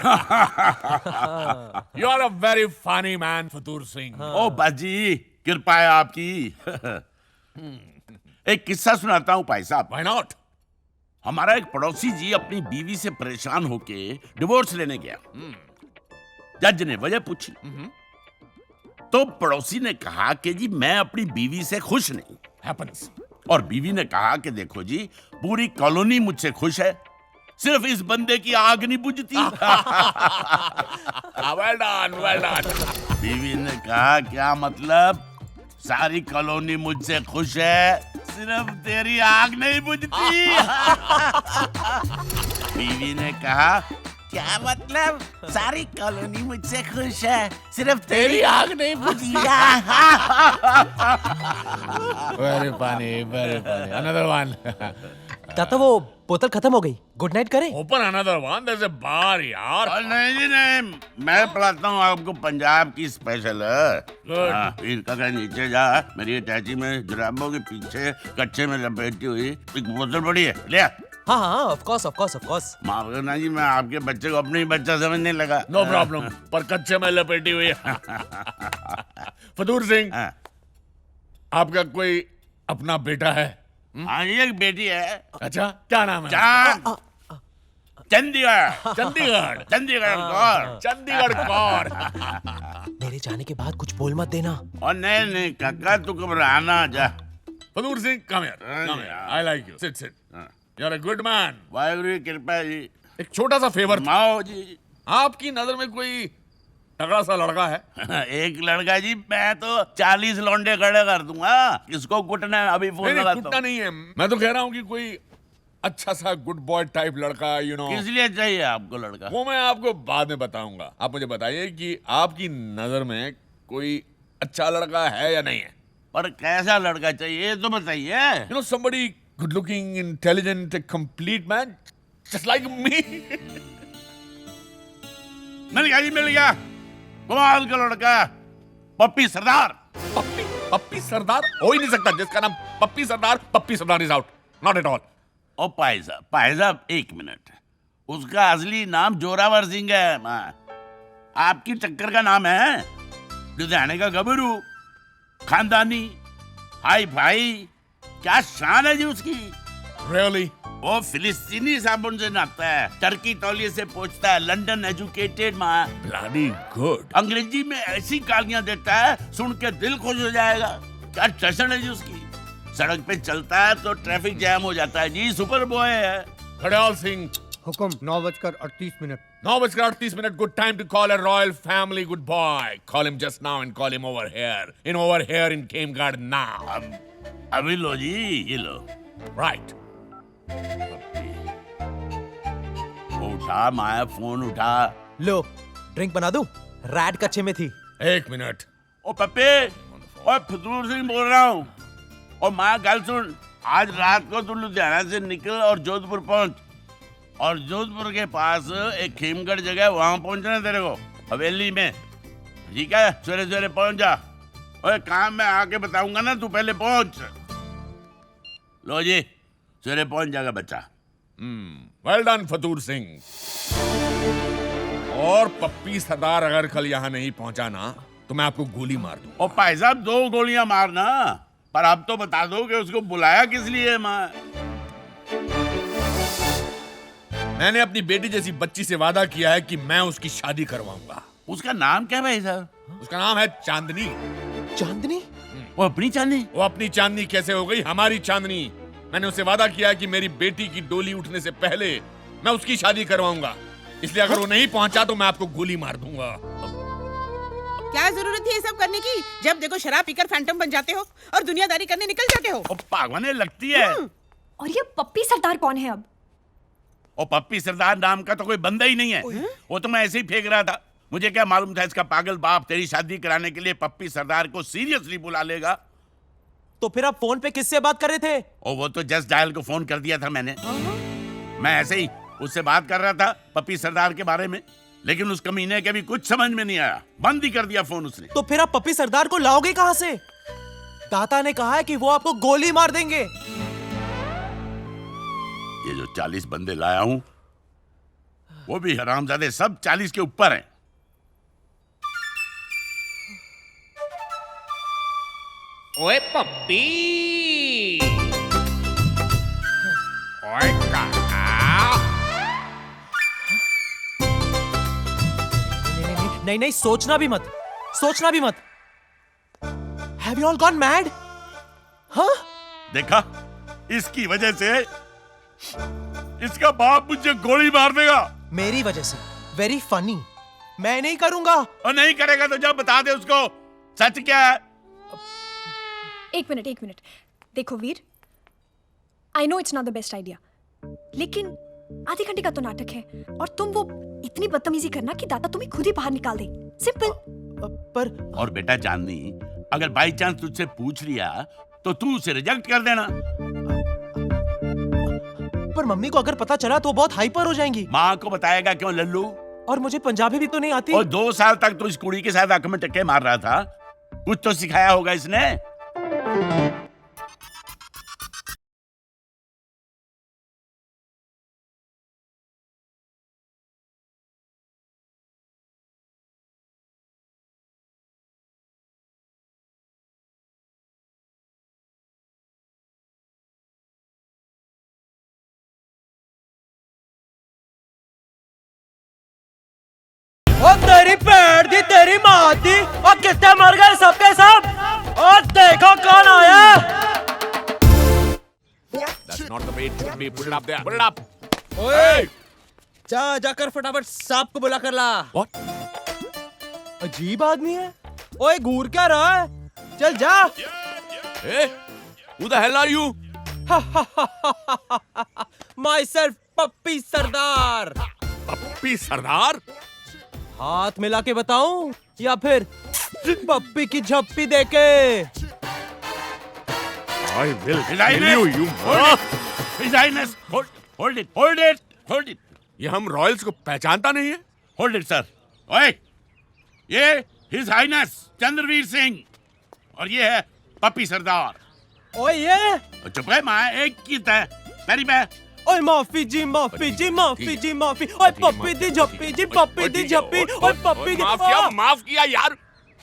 [SPEAKER 2] You are a very funny man, फतूर Singh.
[SPEAKER 8] ओ बाजी, कृपा है आपकी। एक किस्सा सुनाता हूँ भाई साहब।
[SPEAKER 2] Why not?
[SPEAKER 8] हमारा एक पड़ोसी जी अपनी बीवी से परेशान होके डिवोर्स लेने गया। जज ने वजह पूछी तो पड़ोसी ने कहा कि जी मैं अपनी बीवी से खुश नहीं।
[SPEAKER 2] Happens.
[SPEAKER 8] और बीवी ने कहा कि देखो जी पूरी कॉलोनी मुझसे खुश है, सिर्फ इस बंदे की आग नहीं बुझती।
[SPEAKER 2] Well done, well done.
[SPEAKER 8] बीवी ने कहा क्या मतलब? सारी कॉलोनी मुझसे खुश है, सिर्फ तेरी आग नहीं बुझती। बीवी ने कहा क्या मतलब? सारी कॉलोनी मुझसे खुश है, सिर्फ तेरी आग नहीं बुझी।
[SPEAKER 2] Very funny, very funny. Another one.
[SPEAKER 7] दाता वो बोतल खत्म हो गई, गुड नाइट करें?
[SPEAKER 2] Open another one. There's a bar यार।
[SPEAKER 8] नहीं जी नहीं, मैं पिलाता हूँ आपको पंजाब की स्पेशल। फिर का नीचे जा, मेरी अटैची में जुराबों के पीछे कच्चे में लपेटी हुई एक बोतल पड़ी है, ले आ।
[SPEAKER 7] हाँ हाँ, ऑफ कोर्स।
[SPEAKER 8] माफ करना जी, मैं आपके बच्चे को अपने ही बच्चा समझने लगा।
[SPEAKER 2] No problem. पर कच्चे में लपेटी हुई है। फतूर सिंह, आपका कोई अपना बेटा है?
[SPEAKER 8] हाँ जी एक बेटी है।
[SPEAKER 2] अच्छा क्या नाम है?
[SPEAKER 8] चंडीगढ़ कौर।
[SPEAKER 7] मेरे जाने के बाद कुछ बोल मत देना।
[SPEAKER 8] और नहीं काका तू घबराना जा।
[SPEAKER 2] फतूर Singh, come here. I like you. Sit. You're a good man.
[SPEAKER 8] Waheguru की कृपा जी।
[SPEAKER 2] एक छोटा सा फेवर
[SPEAKER 8] माओ जी।
[SPEAKER 2] आपकी नजर में कोई तगड़ा सा लड़का है?
[SPEAKER 8] एक लड़का जी, मैं तो 40 लौंडे खड़े कर दूंगा। किसको कुटना है अभी फोन लगाता हूं।
[SPEAKER 2] कुटना नहीं है, मैं तो कह रहा हूँ कि कोई अच्छा सा गुड बॉय टाइप लड़का, you know।
[SPEAKER 8] किस लिए चाहिए आपको लड़का?
[SPEAKER 2] वो मैं आपको बाद में बताऊंगा। आप मुझे बताइए कि आपकी नजर में कोई अच्छा लड़का है या नहीं है?
[SPEAKER 8] पर कैसा लड़का चाहिए तो बताइए।
[SPEAKER 2] You know, somebody good looking, intelligent, a complete man, just like me.
[SPEAKER 8] मिल गया कमाल का लड़का, पप्पी सरदार।
[SPEAKER 2] पप्पी सरदार हो ही नहीं सकता जिसका नाम Pappi Sardar is out, not at all.
[SPEAKER 8] ओ भाई साहब एक मिनट, उसका असली नाम जोरावर सिंह है। आपकी टक्कर का नाम है लुधियाने का गबरू, खानदानी, हाई भाई, क्या शान है जी उसकी।
[SPEAKER 2] Really?
[SPEAKER 8] वो फिलिस्तीनी साबुन से नहाता है, टर्की तौलिए से पोंछता है, लंदन एजुकेटेड माँ।
[SPEAKER 2] Bloody good.
[SPEAKER 8] अंग्रेजी में ऐसी गालियां देता है, सुन के दिल खुश हो जाएगा। क्या टशन है जी उसकी। सड़क पे चलता है तो ट्रैफिक जैम हो जाता है जी, सुपर बॉय है।
[SPEAKER 2] खड़याल सिंह।
[SPEAKER 20] हुक्म 9:38।
[SPEAKER 2] 9:38. Good time to call a royal family good boy. Call him just now and call him over here. Over here in Game Garden now.
[SPEAKER 8] अभी लो जी, ये लो।
[SPEAKER 2] Right.
[SPEAKER 8] उठा माया, फोन उठा।
[SPEAKER 7] लो ड्रिंक बना दूं? रैड कच्चे में थी।
[SPEAKER 2] 1 मिनट।
[SPEAKER 8] ओ पप्पे, ओए फतूर सिंह बोल रहा हूँ। और माँ गल सुन, आज रात को तू लुधियाना से निकल और जोधपुर पहुंच, और जोधपुर के पास एक खेमगढ़ जगह है, वहां पहुंचना तेरे को, हवेली में। ठीक है, सवेरे सवेरे पहुंच जा। ओए काम में आके बताऊंगा ना, तू पहले पहुंच। लो जी, सवेरे पहुंच जाएगा बच्चा।
[SPEAKER 2] Well done, फतूर Singh. और पप्पी सरदार अगर कल यहाँ नहीं पहुंचा ना, तो मैं आपको गोली मार दूं।
[SPEAKER 8] और भाई साहब 2 गोलियां मारना, पर अब तो बता दो कि उसको बुलाया किस लिए। माँ,
[SPEAKER 2] मैंने अपनी बेटी जैसी बच्ची से वादा किया है कि मैं उसकी शादी करवाऊंगा।
[SPEAKER 8] उसका नाम क्या है भाई साहब?
[SPEAKER 2] उसका नाम है चांदनी।
[SPEAKER 7] चांदनी?
[SPEAKER 8] वो अपनी चांदनी?
[SPEAKER 2] वो अपनी चांदनी कैसे हो गई हमारी चांदनी? मैंने उससे वादा किया है कि मेरी बेटी की डोली उठने से पहले मैं उसकी शादी करवाऊंगा। इसलिए अगर वो नहीं पहुंचा तो मैं आपको गोली मार दूंगा।
[SPEAKER 19] क्या जरूरत है ये सब करने की? जब देखो शराब पीकर फैंटम बन जाते हो और दुनियादारी करने निकल जाते हो।
[SPEAKER 8] पागल लगती है।
[SPEAKER 9] और ये पप्पी सरदार कौन है अब?
[SPEAKER 8] और पप्पी सरदार नाम का तो कोई बंदा ही नहीं है। वो तो मैं ऐसे ही फेंक रहा था। मुझे क्या मालूम था इसका पागल बाप तेरी शादी कराने के लिए पप्पी सरदार को सीरियसली बुला लेगा।
[SPEAKER 7] तो फिर आप फोन पे किससे बात कर रहे थे?
[SPEAKER 8] और वो तो जस्ट डायल को फोन कर दिया था मैंने। मैं ऐसे ही उससे बात कर रहा था पप्पी सरदार के बारे में, लेकिन उस कमीने के भी कुछ समझ में नहीं आया, बंद ही कर दिया फोन उसने।
[SPEAKER 7] तो फिर आप पप्पी सरदार को लाओगे कहां से? दाता ने कहा है कि वो आपको गोली मार देंगे।
[SPEAKER 8] ये जो 40 बंदे लाया हूं, वो भी हरामजादे सब 40 के ऊपर हैं।
[SPEAKER 13] ओए पप्पी, ओए काका।
[SPEAKER 7] नहीं नहीं, सोचना भी मत, सोचना भी मत। Have you all gone mad? हाँ?
[SPEAKER 8] देखा, इसकी वजह से इसका बाप मुझे गोली मार देगा।
[SPEAKER 7] मेरी वजह से? Very funny. मैं नहीं करूंगा।
[SPEAKER 8] और नहीं करेगा तो जब बता दे उसको सच क्या है।
[SPEAKER 9] एक मिनट। देखो Veer, I know it's not the best idea, लेकिन आधे घंटे का तो नाटक है, और तुम वो इतनी बदतमीजी करना कि दादा तुम्हें खुद ही बाहर निकाल दे। सिंपल।
[SPEAKER 7] पर
[SPEAKER 8] और बेटा चांदनी, अगर बाई चांस तुझसे पूछ लिया तो तू उसे रिजेक्ट कर देना।
[SPEAKER 7] पर मम्मी को अगर पता चला तो बहुत हाइपर हो जाएंगी।
[SPEAKER 8] माँ को बताएगा क्यों लल्लू?
[SPEAKER 7] और मुझे पंजाबी भी तो नहीं आती।
[SPEAKER 8] और 2 साल तक तो इस कुड़ी के साथ आंख में टक्के मार रहा था, कुछ तो सिखाया होगा इसने।
[SPEAKER 7] और तेरी पेड़ दी, तेरी माँ दी, और कितने मर गए सबके सब। और देखो कौन आया।
[SPEAKER 2] That's not the way it should be. Put it up there. Put it up.
[SPEAKER 6] ओए, जाकर फटाफट सांप को बुला कर ला।
[SPEAKER 2] What?
[SPEAKER 7] अजीब आदमी है। ओए घूर क्या रहा है? चल जा।
[SPEAKER 2] Hey, who the hell are you?
[SPEAKER 7] Myself, पप्पी सरदार।
[SPEAKER 2] पप्पी सरदार?
[SPEAKER 7] हाथ मिला के बताऊं या फिर पप्पी की झप्पी देके?
[SPEAKER 2] I will kill you, you
[SPEAKER 8] His Highness, hold it.
[SPEAKER 2] ये हम रॉयल्स को पहचानता नहीं है?
[SPEAKER 8] Hold it, sir. ओए, ये His Highness चंद्रवीर सिंह, और ये है पप्पी सरदार।
[SPEAKER 7] ओए ये?
[SPEAKER 8] चुप है माँ, एक की तय। पैरी पे,
[SPEAKER 7] ओए माफी जी माफी जी माफी जी माफी। ओए पप्पी दी झप्पी जी पप्पी दी झप्पी। ओए पप्पी
[SPEAKER 2] माफ किया यार।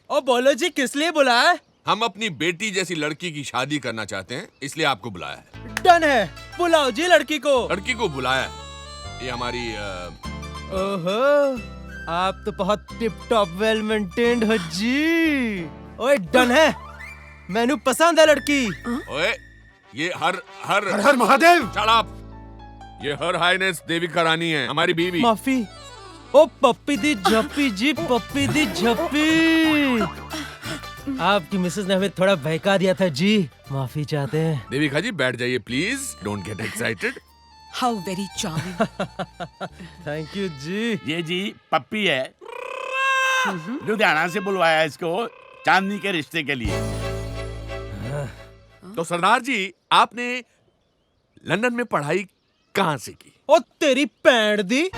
[SPEAKER 7] ओ बोलो जी किस लिए बुलाया?
[SPEAKER 2] हम अपनी बेटी जैसी लड़की की शादी करना चाहते हैं, इसलिए आपको बुलाया है।
[SPEAKER 7] डन है, बुलाओ जी लड़की को।
[SPEAKER 2] लड़की को बुलाया, ये हमारी
[SPEAKER 7] ओहो, आप तो बहुत टिप टॉप वेल मेंटेन्ड हो जी। ओए डन है, मैनू पसंद है लड़की।
[SPEAKER 2] ओए ये हर
[SPEAKER 14] महादेव।
[SPEAKER 2] Shut up. ये हर हाइनेस देविका रानी है, हमारी बीवी।
[SPEAKER 7] माफी। ओ पप्पी दी झप्पी जी पप्पी दी झप्पी। आपकी मिसेस ने हमें थोड़ा बहका दिया था जी, माफी चाहते हैं।
[SPEAKER 2] देविका जी बैठ जाइए please, don't get excited.
[SPEAKER 19] How very charming.
[SPEAKER 7] Thank you जी।
[SPEAKER 8] ये जी पप्पी है, लुधियाना से बुलवाया इसको चांदनी के रिश्ते के लिए।
[SPEAKER 2] तो सरदार जी आपने लंदन में पढ़ाई कहाँ से की?
[SPEAKER 7] ओ तेरी पैंट दी,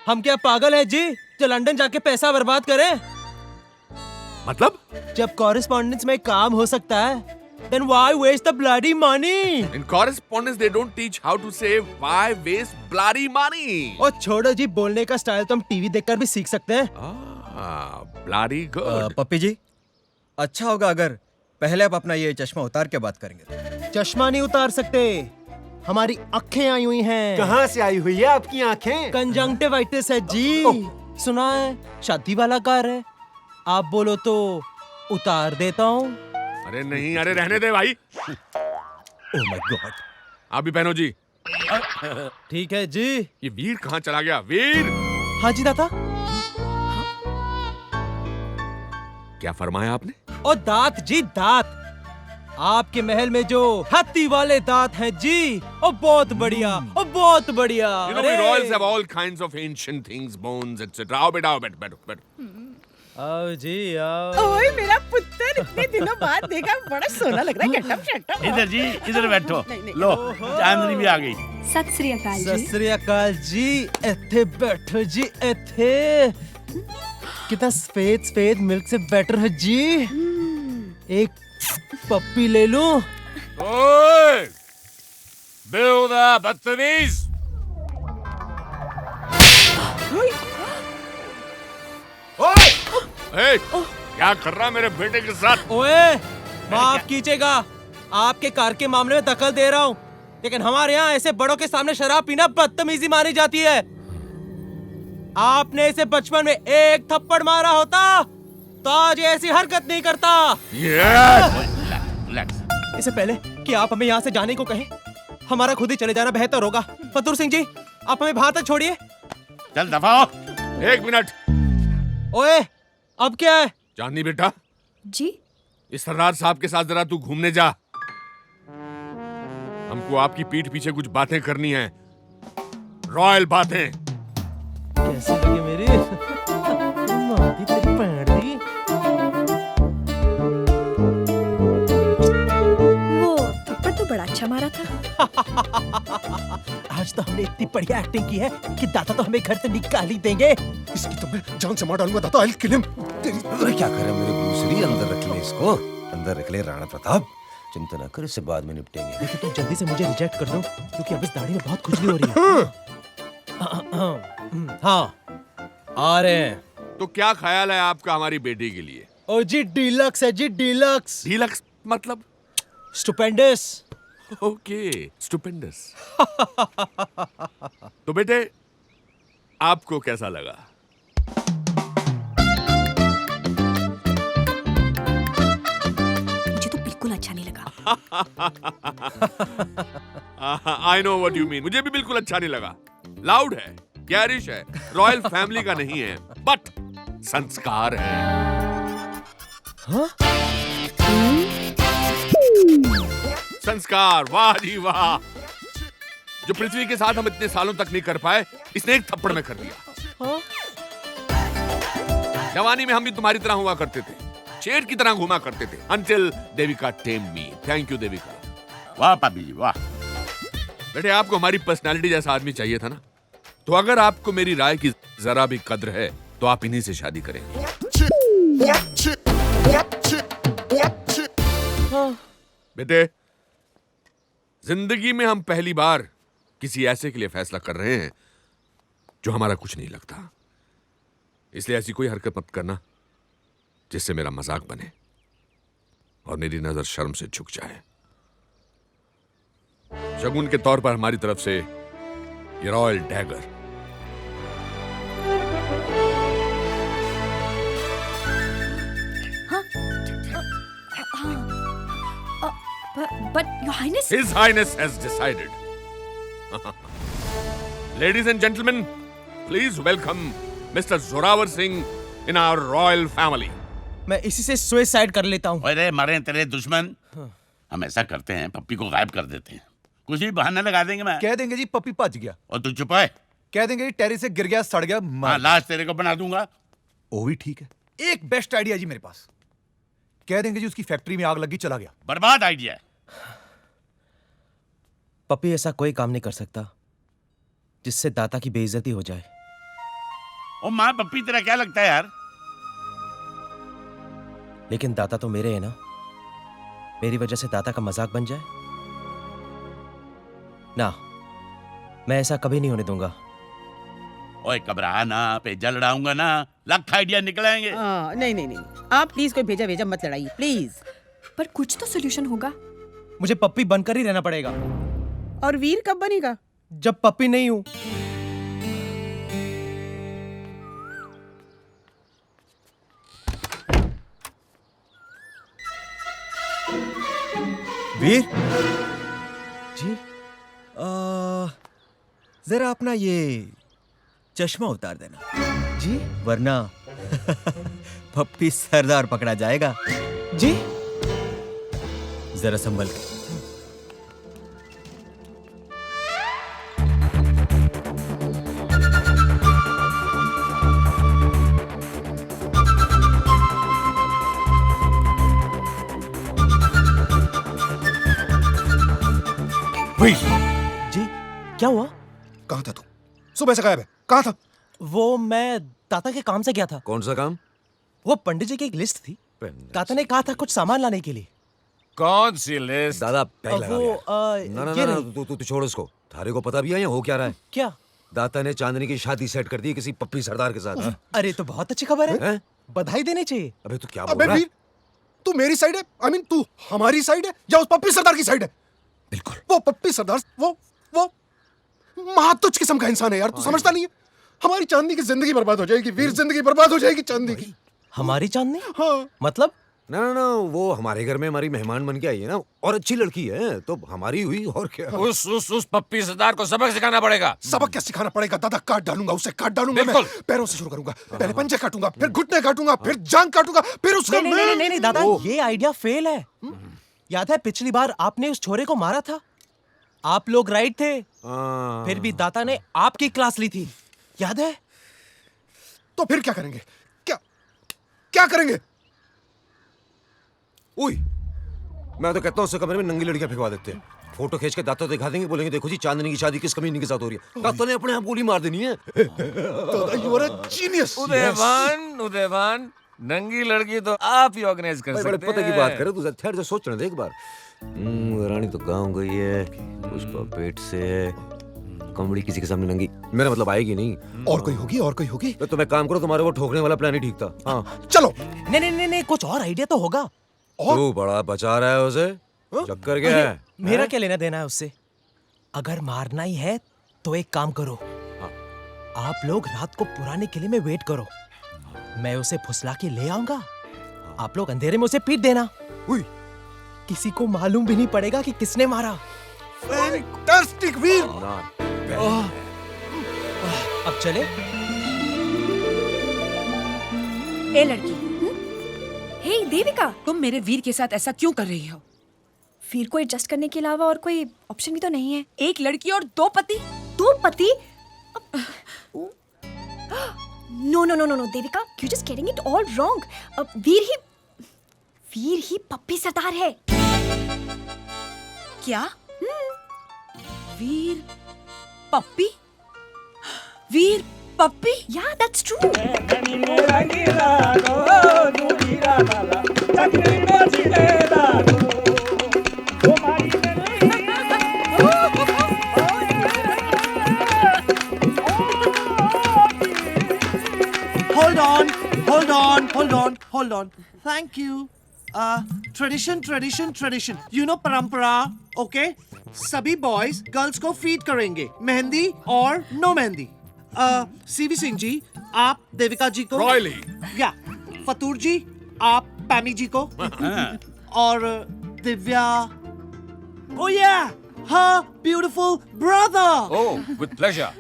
[SPEAKER 7] हम क्या पागल है जी जो लंदन जाके पैसा बर्बाद करें?
[SPEAKER 2] मतलब?
[SPEAKER 7] जब कॉरेस्पॉन्डेंस में काम हो सकता है, then why waste the bloody money?
[SPEAKER 2] In correspondence they don't teach how to say why waste bloody money.
[SPEAKER 7] ओ छोड़ो जी, बोलने का स्टाइल तो हम टीवी देखकर भी सीख सकते हैं।
[SPEAKER 2] bloody good.
[SPEAKER 21] पप्पी जी, अच्छा होगा अगर पहले आप अपना ये चश्मा उतार के बात करेंगे।
[SPEAKER 7] चश्मा नहीं उतार सकते, हमारी आँखें आई हुई हैं।
[SPEAKER 21] कहाँ से आई हुई है आपकी आँखें?
[SPEAKER 7] कंजंक्टिवाइटिस है जी। सुना है शादी वाला कार है, आप बोलो तो उतार देता हूँ।
[SPEAKER 2] अरे नहीं, अरे रहने दे भाई।
[SPEAKER 21] ओह माय गॉड।
[SPEAKER 2] आप भी पहनो जी।
[SPEAKER 7] ठीक है जी।
[SPEAKER 2] ये वीर कहाँ चला गया? वीर।
[SPEAKER 7] हाँ जी दाता।
[SPEAKER 2] क्या फरमाया आपने?
[SPEAKER 7] ओ दांत जी दांत, आपके महल में जो हाथी वाले दांत हैं जी, ओ बहुत बढ़िया, ओ बहुत बढ़िया।
[SPEAKER 2] You know we royals have all kinds of ancient things, bones, etc. आओ बेटा, आओ बैठो।
[SPEAKER 7] आओ जी आओ।
[SPEAKER 19] ओए मेरा पुत्र, इतने दिनों बाद देखा, बड़ा सोना लग रहा है। गेटअप शेटअप।
[SPEAKER 8] इधर जी, इधर बैठो। लो चांदनी भी आ गई।
[SPEAKER 9] सत श्री अकाल जी।
[SPEAKER 7] सत श्री अकाल जी। इत्थे बैठो जी, इत्थे। कितना सफेद मिल्क से बेटर है जी। एक पप्पी ले लूं?
[SPEAKER 17] ओए बेहुदा बदतमीज।
[SPEAKER 2] ए, क्या कर रहा मेरे बेटे के साथ?
[SPEAKER 7] ओए माफ कीजिएगा, आपके कार के मामले में दखल दे रहा हूँ, लेकिन हमारे यहाँ ऐसे बड़ों के सामने शराब पीना बदतमीजी मानी जाती है। आपने इसे बचपन में एक थप्पड़ मारा होता तो आज ये ऐसी हरकत नहीं करता। इससे पहले कि आप हमें यहाँ से जाने को कहें, हमारा खुद ही चले जाना बेहतर होगा। फतूर सिंह जी, आप हमें बाहर तक छोड़िए।
[SPEAKER 8] चल दफा हो।
[SPEAKER 2] 1 मिनट।
[SPEAKER 7] ओए अब क्या है?
[SPEAKER 2] चांदनी बेटा
[SPEAKER 9] जी,
[SPEAKER 2] इस सरदार साहब के साथ जरा तू घूमने जा। हमको आपकी पीठ पीछे कुछ बातें करनी है, रॉयल बातें।
[SPEAKER 7] कैसी लगी मेरी माती तेरी पैंट दी?
[SPEAKER 9] वो थप्पड़ तो बड़ा अच्छा मारा था।
[SPEAKER 7] आज तो हमने इतनी बढ़िया एक्टिंग की है कि दाता तो हमें घर से निकाल ही देंगे।
[SPEAKER 14] इसकी तो मैं जान से मार डालूंगा दाता। I'll kill him।
[SPEAKER 4] अरे क्या करे मेरे दूसरी, अंदर रख ले इसको, अंदर रख ले राणा प्रताप। चिंता न कर, इससे बाद में निपटेंगे।
[SPEAKER 7] लेकिन तुम जल्दी से मुझे रिजेक्ट कर दो, क्योंकि अब इस दाढ़ी में बहुत खुजली हो रही है। हाँ आ रहे हैं।
[SPEAKER 2] तो क्या ख्याल है आपका हमारी बेटी के लिए?
[SPEAKER 7] ओ जी डीलक्स है जी, डीलक्स।
[SPEAKER 2] डीलक्स मतलब?
[SPEAKER 7] स्टुपेंडस।
[SPEAKER 2] Okay stupendous. तो बेटे आपको कैसा लगा?
[SPEAKER 9] मुझे तो बिल्कुल अच्छा नहीं लगा।
[SPEAKER 2] I know what you mean. मुझे भी बिल्कुल अच्छा नहीं लगा। लाउड है, गैरिश है, रॉयल फैमिली का नहीं है, बट संस्कार है।
[SPEAKER 7] हाँ?
[SPEAKER 2] संस्कार, वाह जी वाह। जो पृथ्वी के साथ हम इतने सालों तक नहीं कर पाए, इसने एक थप्पड़ में कर दिया।
[SPEAKER 7] हाँ?
[SPEAKER 2] जवानी में हम भी तुम्हारी तरह हुआ करते थे, शेर की तरह घुमा करते थे, until Devika tamed me. Thank you Devika.
[SPEAKER 8] वाह पापी जी वाह।
[SPEAKER 2] बेटे आपको हमारी पर्सनालिटी जैसा आदमी चाहिए था ना, तो अगर आपको मेरी राय की जरा भी कद्र है तो आप इन्हीं से शादी करेंगे। बेटे जिंदगी में हम पहली बार किसी ऐसे के लिए फैसला कर रहे हैं जो हमारा कुछ नहीं लगता। इसलिए ऐसी कोई हरकत मत करना जिससे मेरा मजाक बने और मेरी नजर शर्म से झुक जाए। शगुन के तौर पर हमारी तरफ से ये royal dagger.
[SPEAKER 9] But Your Highness.
[SPEAKER 2] His Highness has decided. Ladies and gentlemen, please welcome Mr. Zorawar Singh in our royal family.
[SPEAKER 7] मैं इसी से सुसाइड कर लेता हूँ।
[SPEAKER 8] अरे मरे तेरे दुश्मन। हम ऐसा करते हैं, पप्पी को गायब कर देते हैं, कुछ भी बहाना लगा देंगे। मैं
[SPEAKER 11] कह देंगे जी पप्पी भज गया।
[SPEAKER 8] और तू चुप है।
[SPEAKER 11] कह देंगे जी टेरिस से गिर गया, सड़ गया।
[SPEAKER 8] हाँ, लाश तेरे को बना दूंगा।
[SPEAKER 11] वो भी ठीक है। एक बेस्ट आइडिया जी मेरे पास। कह देंगे जी उसकी फैक्ट्री में आग लगी, चला गया।
[SPEAKER 8] बर्बाद आइडिया।
[SPEAKER 7] पप्पी ऐसा कोई काम नहीं कर सकता जिससे दाता की बेइज्जती हो जाए।
[SPEAKER 8] ओ माँ, पप्पी तेरा क्या लगता है यार?
[SPEAKER 7] लेकिन दाता तो मेरे है ना, मेरी वजह से दाता का मजाक बन जाए ना, मैं ऐसा कभी नहीं होने दूंगा।
[SPEAKER 8] ओए घबरा ना, पेजा लड़ाऊंगा ना, लाख आइडिया निकलेंगे।
[SPEAKER 19] नहीं नहीं नहीं, आप प्लीज कोई भेजा भेजा मत लड़ाइए प्लीज।
[SPEAKER 9] पर कुछ तो सोल्यूशन होगा।
[SPEAKER 7] मुझे पप्पी बनकर ही रहना पड़ेगा।
[SPEAKER 19] और वीर कब बनेगा?
[SPEAKER 7] जब पप्पी नहीं हूं।
[SPEAKER 21] वीर जी, जरा अपना ये चश्मा उतार देना जी, वरना पप्पी सरदार पकड़ा जाएगा
[SPEAKER 7] जी।
[SPEAKER 21] जरा संभल के।
[SPEAKER 7] जी क्या हुआ?
[SPEAKER 14] कहाँ था तू? सुबह से गायब है, कहाँ था?
[SPEAKER 7] वो मैं दाता के काम से गया था।
[SPEAKER 4] कौन सा काम?
[SPEAKER 7] वो पंडित जी की एक लिस्ट थी, दाता ने कहा था कुछ सामान लाने के लिए।
[SPEAKER 17] कौन सी लिस्ट?
[SPEAKER 4] दादा बैग लगा
[SPEAKER 7] वो
[SPEAKER 4] गया। ना, तू छोड़ उसको। थारे को पता भी है यहाँ हो क्या रहा है?
[SPEAKER 7] क्या?
[SPEAKER 4] दाता ने चांदनी की शादी सेट कर दी किसी पप्पी सरदार के साथ।
[SPEAKER 7] अरे तो बहुत अच्छी खबर है, बधाई देनी चाहिए।
[SPEAKER 4] अबे तू क्या बोल रहा है?
[SPEAKER 14] तू मेरी साइड है, आई मीन तू हमारी साइड है या उस पप्पी सरदार की साइड है?
[SPEAKER 4] बिल्कुल।
[SPEAKER 14] वो पप्पी सरदार वो महातुच्छ किस्म का इंसान है यार, तू समझता नहीं है? हमारी चांदनी की जिंदगी बर्बाद हो जाएगी वीर, जिंदगी बर्बाद हो जाएगी चांदनी की।
[SPEAKER 7] हमारी चांदनी?
[SPEAKER 14] हाँ।
[SPEAKER 7] मतलब?
[SPEAKER 4] ना, वो हमारे घर में हमारी मेहमान बन के आई है ना, और अच्छी लड़की है तो हमारी हुई, और क्या।
[SPEAKER 17] उस पप्पी सरदार को सबक सिखाना पड़ेगा।
[SPEAKER 14] सबक क्या सिखाना पड़ेगा दादा? काट डालूंगा उसे, काट डालूंगा मैं। पैरों से शुरू करूंगा, पहले पंजे काटूंगा, फिर घुटने काटूंगा, फिर जांग काटूंगा, फिर उसका
[SPEAKER 7] नहीं दादा, ये आइडिया फेल है। याद है पिछली बार आपने उस छोरे को मारा था? आप लोग राइट थे, फिर भी दाता ने आपकी क्लास ली थी, याद है?
[SPEAKER 14] तो फिर क्या करेंगे? क्या करेंगे?
[SPEAKER 4] उई, मैं तो कहता हूँ उस कमरे में नंगी लड़कियां फेंकवा देते हैं, फोटो खींच के दाता दिखा देंगे, बोलेंगे देखो जी चांदनी की शादी किस कमीने के साथ हो रही है। दाता ने अपने आप गोली मार देनी है।
[SPEAKER 14] You are a genius.
[SPEAKER 17] उदयवान, नंगी लड़की तो आप ही ऑर्गेनाइज कर सकते हैं।
[SPEAKER 4] बड़े पता की बात करे, तू ठहर जा, सोचने दे एक बार। रानी तो गाँव गई है, पुष्पा पेट से है, कमड़ी किसी के सामने नंगी, मेरा मतलब आएगी नहीं।
[SPEAKER 14] और कोई होगी।
[SPEAKER 4] तो मैं काम करो, तुम्हारे वो ठोकने वाला प्लान ही ठीक था। हाँ
[SPEAKER 14] चलो।
[SPEAKER 7] नहीं, कुछ और आइडिया तो होगा।
[SPEAKER 4] तू बड़ा बचा रहा है उसे, चक्कर क्या है?
[SPEAKER 7] मेरा क्या लेना देना है उससे? अगर मारना ही है तो एक काम करो, आप लोग रात को पुराने किले में वेट करो, मैं उसे फुसला के ले आऊंगा, आप लोग अंधेरे में उसे पीट देना, किसी को मालूम भी नहीं पड़ेगा कि किसने मारा।
[SPEAKER 14] फैंटास्टिक वीर।
[SPEAKER 7] अब चले?
[SPEAKER 5] ए लड़की,
[SPEAKER 9] हे देविका,
[SPEAKER 5] तुम मेरे वीर के साथ ऐसा क्यों कर रही हो?
[SPEAKER 9] वीर को एडजस्ट करने के अलावा और कोई ऑप्शन भी तो नहीं है।
[SPEAKER 5] एक लड़की और दो पति?
[SPEAKER 9] No Devika, you just getting it all wrong. Veer ही पप्पी सरदार है।
[SPEAKER 5] क्या? Veer Pappi? Veer Pappi?
[SPEAKER 9] Yeah, that's true.
[SPEAKER 18] Thank you. Tradition, tradition, tradition. You know परंपरा, okay? सभी बॉयज गर्ल्स को फीड करेंगे, मेहंदी और नो मेहंदी। सीवी सिंह जी, आप देविका जी को,
[SPEAKER 2] रॉयली,
[SPEAKER 18] या फतूर जी, आप पैमी जी को, और Divya, oh yeah, her beautiful brother.
[SPEAKER 2] Oh, with pleasure.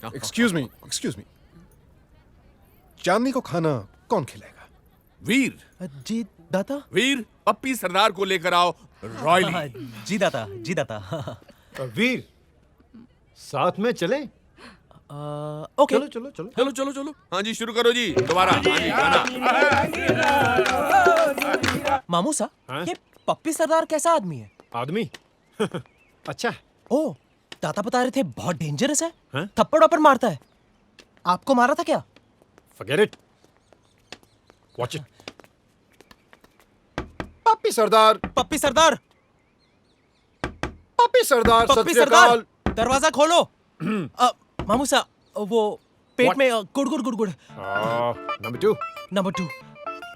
[SPEAKER 14] Excuse me, Chandni को खाना कौन खिलाएगा?
[SPEAKER 2] वीर
[SPEAKER 7] जी दाता।
[SPEAKER 2] वीर, पप्पी सरदार को लेकर आओ। रॉयली।
[SPEAKER 7] जी दाता, जी दाता।
[SPEAKER 11] वीर, साथ में चलें?
[SPEAKER 7] ओके।
[SPEAKER 2] चलो। हाँ जी, शुरू करो जी, दोबारा। हाँ जी, गाना।
[SPEAKER 7] मामू सा, ये पप्पी सरदार कैसा आदमी है?
[SPEAKER 11] आदमी? अच्छा।
[SPEAKER 7] ओ, दाता बता रहे थे बहुत डेंजरस है, थप्पड़ वप्पड़ मारता है। आपको मारा था क्या?
[SPEAKER 11] Forget it. Watch it. पप्पी सरदार,
[SPEAKER 7] पप्पी सरदार,
[SPEAKER 11] पप्पी सरदार,
[SPEAKER 7] पप्पी सरदार, दरवाजा खोलो। मामू सा, वो पेट में गुड़ गुड़ गुड़ गुड़।
[SPEAKER 11] Number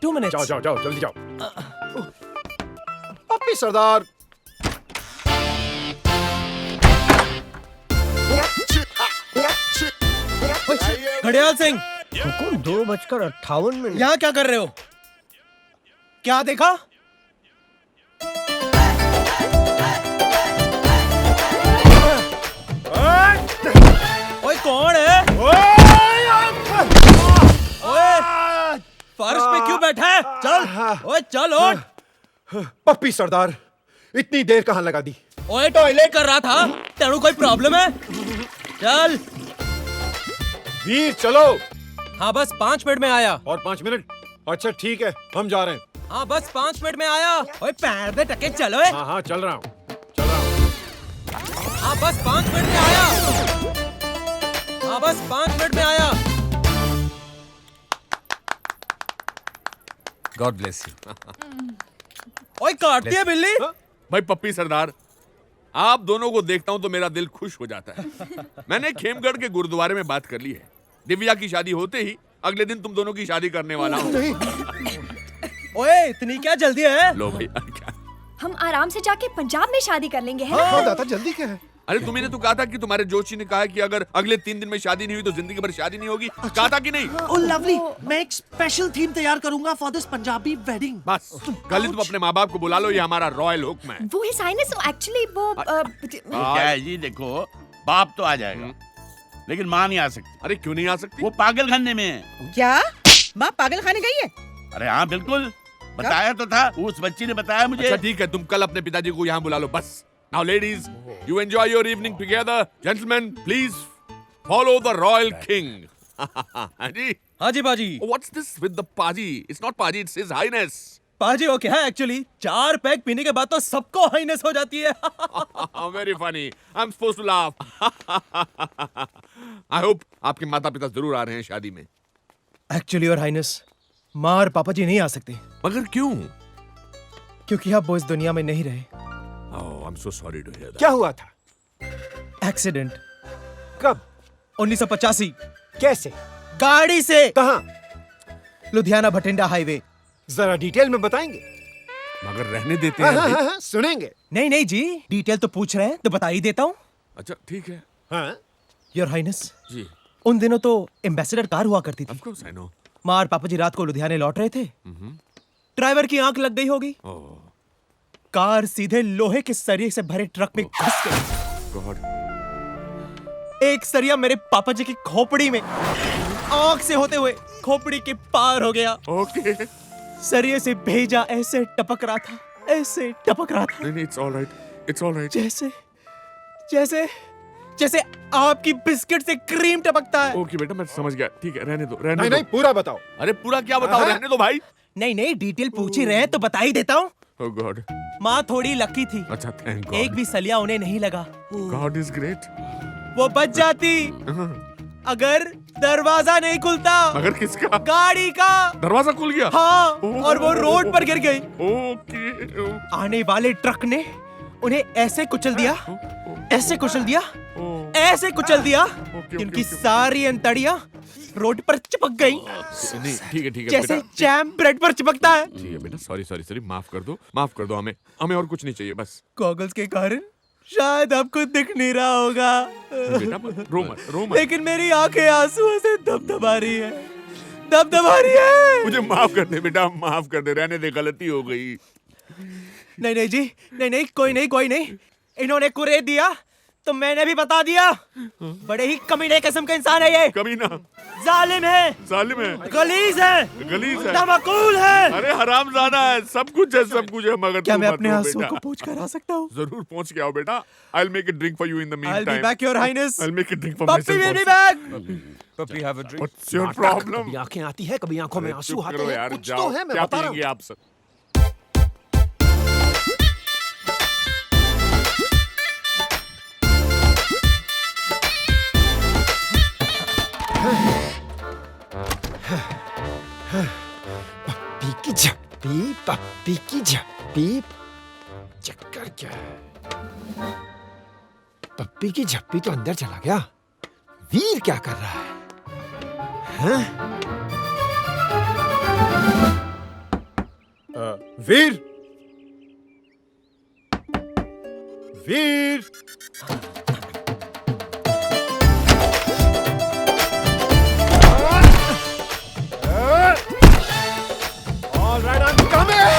[SPEAKER 7] 2 minutes.
[SPEAKER 11] जाओ जल्दी जाओ। पप्पी सरदार।
[SPEAKER 7] घड़ियाल सिंह,
[SPEAKER 16] 2:58।
[SPEAKER 7] यहाँ क्या कर रहे हो? क्या देखा? ओए कौन है? ओए फर्श पे क्यों बैठा है? चल, ओए चल उठ।
[SPEAKER 11] पप्पी सरदार, इतनी देर कहाँ लगा दी?
[SPEAKER 7] ओए टॉयलेट कर रहा था, तेरू कोई प्रॉब्लम है? चल।
[SPEAKER 11] वीर चलो।
[SPEAKER 7] हाँ बस 5 मिनट में आया।
[SPEAKER 11] और 5 मिनट? अच्छा ठीक है, हम जा रहे हैं।
[SPEAKER 7] हाँ बस 5 मिनट में आया। ओए पैर दे टके चलो।
[SPEAKER 11] हाँ चल रहा हूँ।
[SPEAKER 7] हाँ बस 5 मिनट में आया। हाँ बस 5 मिनट में आया।
[SPEAKER 2] God bless you.
[SPEAKER 7] ओए काटती है बिल्ली।
[SPEAKER 2] भाई पप्पी सरदार, आप दोनों को देखता हूं तो मेरा दिल खुश हो जाता है। मैंने खेमगढ़ के गुरुद्वारे में बात कर ली है। दिव्या की शादी होते ही अगले दिन तुम दोनों की शादी करने वाला हूं।
[SPEAKER 7] ओए इतनी क्या जल्दी है?
[SPEAKER 2] लो भाई।
[SPEAKER 9] हम आराम से जाके पंजाब में शादी कर लेंगे, है
[SPEAKER 14] हाँ
[SPEAKER 9] ना?
[SPEAKER 14] दादा, जल्दी क्या है?
[SPEAKER 2] अरे तुम्हें तो कहा था कि तुम्हारे जोशी ने कहा कि अगर अगले 3 दिन में शादी नहीं हुई तो जिंदगी भर शादी नहीं होगी। कहा था कि नहीं?
[SPEAKER 18] Oh lovely, मैं एक स्पेशल थीम तैयार करूंगा फॉर दिस पंजाबी वेडिंग।
[SPEAKER 2] बस कल ही तुम अपने माँ बाप को बुला लो, ये हमारा रॉयल हुक्म है।
[SPEAKER 9] वो हिस हाइनेस एक्चुअली वो
[SPEAKER 8] क्या है जी, देखो बाप तो आ जाएगा लेकिन माँ नहीं आ सकती।
[SPEAKER 2] अरे क्यों नहीं आ सकती?
[SPEAKER 8] वो पागल खाने में है।
[SPEAKER 19] क्या माँ पागल खाने गई है?
[SPEAKER 8] अरे हाँ बिल्कुल, बताया तो था, उस बच्ची ने बताया मुझे।
[SPEAKER 2] अच्छा ठीक है, तुम कल अपने पिताजी को यहाँ बुला लो बस। Now ladies, you enjoy your evening together. Gentlemen, please follow the royal king. Haji?
[SPEAKER 7] हाँ जी बाजी।
[SPEAKER 2] What's this with the paji? It's not paji, it's his highness.
[SPEAKER 7] पाजी ओके है एक्चुअली। 4 पैक पीने के बाद तो सबको हाइनेस हो जाती है।
[SPEAKER 2] Very funny. I'm supposed to laugh. I hope आपके माता पिता जरूर आ रहे हैं शादी में।
[SPEAKER 7] एक्चुअली और हाइनेस, माँ और पापा जी नहीं आ सकते।
[SPEAKER 2] मगर क्यों?
[SPEAKER 7] क्योंकि अब वो इस दुनिया में नहीं रहे।
[SPEAKER 2] Oh, I'm so sorry to hear that.
[SPEAKER 11] क्या हुआ था?
[SPEAKER 7] एक्सीडेंट।
[SPEAKER 11] कब?
[SPEAKER 7] 1985।
[SPEAKER 11] कैसे?
[SPEAKER 7] गाड़ी से।
[SPEAKER 11] कहाँ?
[SPEAKER 7] लुधियाना भटिंडा हाईवे।
[SPEAKER 11] जरा डिटेल में बताएंगे?
[SPEAKER 2] मगर रहने देते हैं।
[SPEAKER 11] हाँ, सुनेंगे।
[SPEAKER 7] नहीं जी, डिटेल तो पूछ रहे हैं तो बता ही देता हूँ।
[SPEAKER 2] अच्छा ठीक है।
[SPEAKER 11] हाँ?
[SPEAKER 7] योर हाइनेस
[SPEAKER 2] जी,
[SPEAKER 7] उन दिनों तो एम्बेसडर कार हुआ करती थी।
[SPEAKER 2] Of course I know.
[SPEAKER 7] माँ और पापा जी रात को लुधियाने लौट रहे थे। ड्राइवर की आंख लग गई होगी। कार सीधे लोहे के सरिये से भरे ट्रक में घुस गई।
[SPEAKER 2] God.
[SPEAKER 7] एक सरिया मेरे पापा जी की खोपड़ी में आंख से होते हुए खोपड़ी के पार हो गया।
[SPEAKER 2] Okay.
[SPEAKER 7] सरिये से भेजा ऐसे टपक रहा था, ऐसे टपक रहा था।
[SPEAKER 2] नहीं, it's all right. It's all right.
[SPEAKER 7] जैसे आपकी बिस्किट से क्रीम टपकता है।
[SPEAKER 2] ओके बेटा, मैं समझ गया। ठीक है, रहने दो, रहने
[SPEAKER 11] नहीं
[SPEAKER 2] दो।
[SPEAKER 11] नहीं, पूरा बताओ।
[SPEAKER 2] अरे पूरा क्या बताओ, रहने दो भाई।
[SPEAKER 7] नहीं डिटेल पूछ ही रहे हैं तो बता ही देता हूँ।
[SPEAKER 2] Oh God.
[SPEAKER 7] माँ थोड़ी लकी थी।
[SPEAKER 2] अच्छा, thank God.
[SPEAKER 7] एक भी सलिया उन्हें नहीं लगा।
[SPEAKER 2] God is great.
[SPEAKER 7] वो बच जाती अगर दरवाजा नहीं खुलता।
[SPEAKER 2] मगर किसका?
[SPEAKER 7] गाड़ी का।
[SPEAKER 2] दरवाजा खुल गया?
[SPEAKER 7] हाँ, और वो रोड पर गिर गई।
[SPEAKER 2] ओके।
[SPEAKER 7] आने वाले ट्रक ने उन्हें ऐसे कुचल दिया, ऐसे कुचल दिया, ऐसे कुचल दिया कि उनकी सारी अंतड़ियां रोड पर चिपक गई।
[SPEAKER 2] नहीं ठीक है
[SPEAKER 7] जैसे
[SPEAKER 2] बेटा।
[SPEAKER 7] जैम ब्रेड पर चिपकता है।
[SPEAKER 2] ठीक है बेटा, सॉरी माफ कर दो हमें और कुछ नहीं चाहिए बस।
[SPEAKER 7] गॉगल्स के कारण शायद आपको दिख नहीं रहा होगा,
[SPEAKER 2] बेटा रो मत।
[SPEAKER 7] लेकिन मेरी आंखें आंसुओं से दबदबा रही है।
[SPEAKER 2] मुझे माफ कर दे बेटा, माफ कर दे, रहने दे, गलती हो गई।
[SPEAKER 7] नहीं जी, नहीं कोई नहीं। इन्होंने कुरेद दिया तो मैंने भी बता दिया। बड़े ही कमीने किस्म का इंसान है ये।
[SPEAKER 2] कमीना,
[SPEAKER 7] जालिम है, गलीज है, नमकूल है।
[SPEAKER 2] अरे हरामजादा है, सब कुछ है मगर
[SPEAKER 7] क्या
[SPEAKER 2] तू
[SPEAKER 7] मैं
[SPEAKER 2] मत
[SPEAKER 7] अपने
[SPEAKER 2] रो
[SPEAKER 7] आंसुओं
[SPEAKER 2] बेटा।
[SPEAKER 7] को पोंछ कर आ सकता हूँ?
[SPEAKER 2] जरूर पहुंच के आओ बेटा। I'll make a drink for you in the meantime.
[SPEAKER 7] I'll be back, Your Highness.
[SPEAKER 2] I'll make a drink for
[SPEAKER 7] Puppy
[SPEAKER 2] myself.
[SPEAKER 7] will be
[SPEAKER 2] also.
[SPEAKER 7] back.
[SPEAKER 21] Puppy, have a drink.
[SPEAKER 2] What's your problem?
[SPEAKER 11] कभी आंखें आती है, कभी आंखों में आंसू
[SPEAKER 2] चुप
[SPEAKER 11] आते
[SPEAKER 2] करो
[SPEAKER 11] हैं,
[SPEAKER 2] यार,
[SPEAKER 11] कुछ
[SPEAKER 2] जाओ।
[SPEAKER 11] तो है, मैं
[SPEAKER 2] क्या
[SPEAKER 11] बता रहा
[SPEAKER 2] पिएंगे
[SPEAKER 11] हूँ।
[SPEAKER 2] आप सब?
[SPEAKER 11] पप्पी की झप्पी चक्कर क्या है? पप्पी की झप्पी तो अंदर चला गया। वीर क्या कर रहा है? हाँ? वीर All right, I'm coming.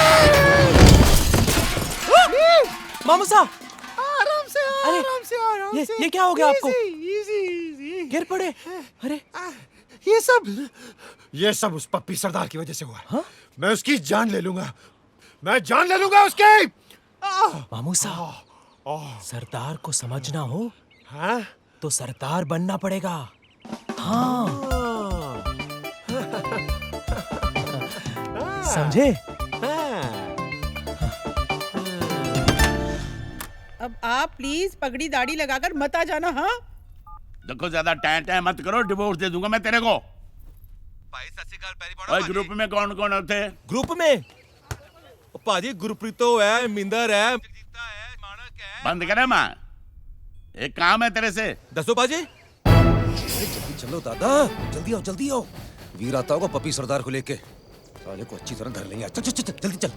[SPEAKER 7] मामूसा,
[SPEAKER 18] आराम से
[SPEAKER 7] ये क्या हो गया आपको?
[SPEAKER 18] इजी
[SPEAKER 7] गिर पड़े? अरे
[SPEAKER 11] ये सब उस पप्पी सरदार की वजह से हुआ। हाँ? मैं उसकी जान ले लूंगा, उसकी।
[SPEAKER 7] मामूसा, सरदार को समझना हो तो सरदार बनना पड़ेगा। हाँ, समझे?
[SPEAKER 19] अब आप प्लीज पगड़ी दाढ़ी लगाकर मत आ जाना। हाँ,
[SPEAKER 8] देखो ज्यादा टाइम मत करो, डिवोर्स दे दूंगा मैं तेरे को। और ग्रुप में कौन कौन होते?
[SPEAKER 21] ग्रुप में पाजी गुरप्रीतो है, मिंदर है,
[SPEAKER 8] बंद करे माँ, एक काम है तेरे से।
[SPEAKER 21] दसो पाजी।
[SPEAKER 4] जल्दी चलो दादा, जल्दी आओ। वीर आता होगा पप्पी सरदार को लेके, साले को अच्छी तरह धर लेंगे। चल जल्दी चल।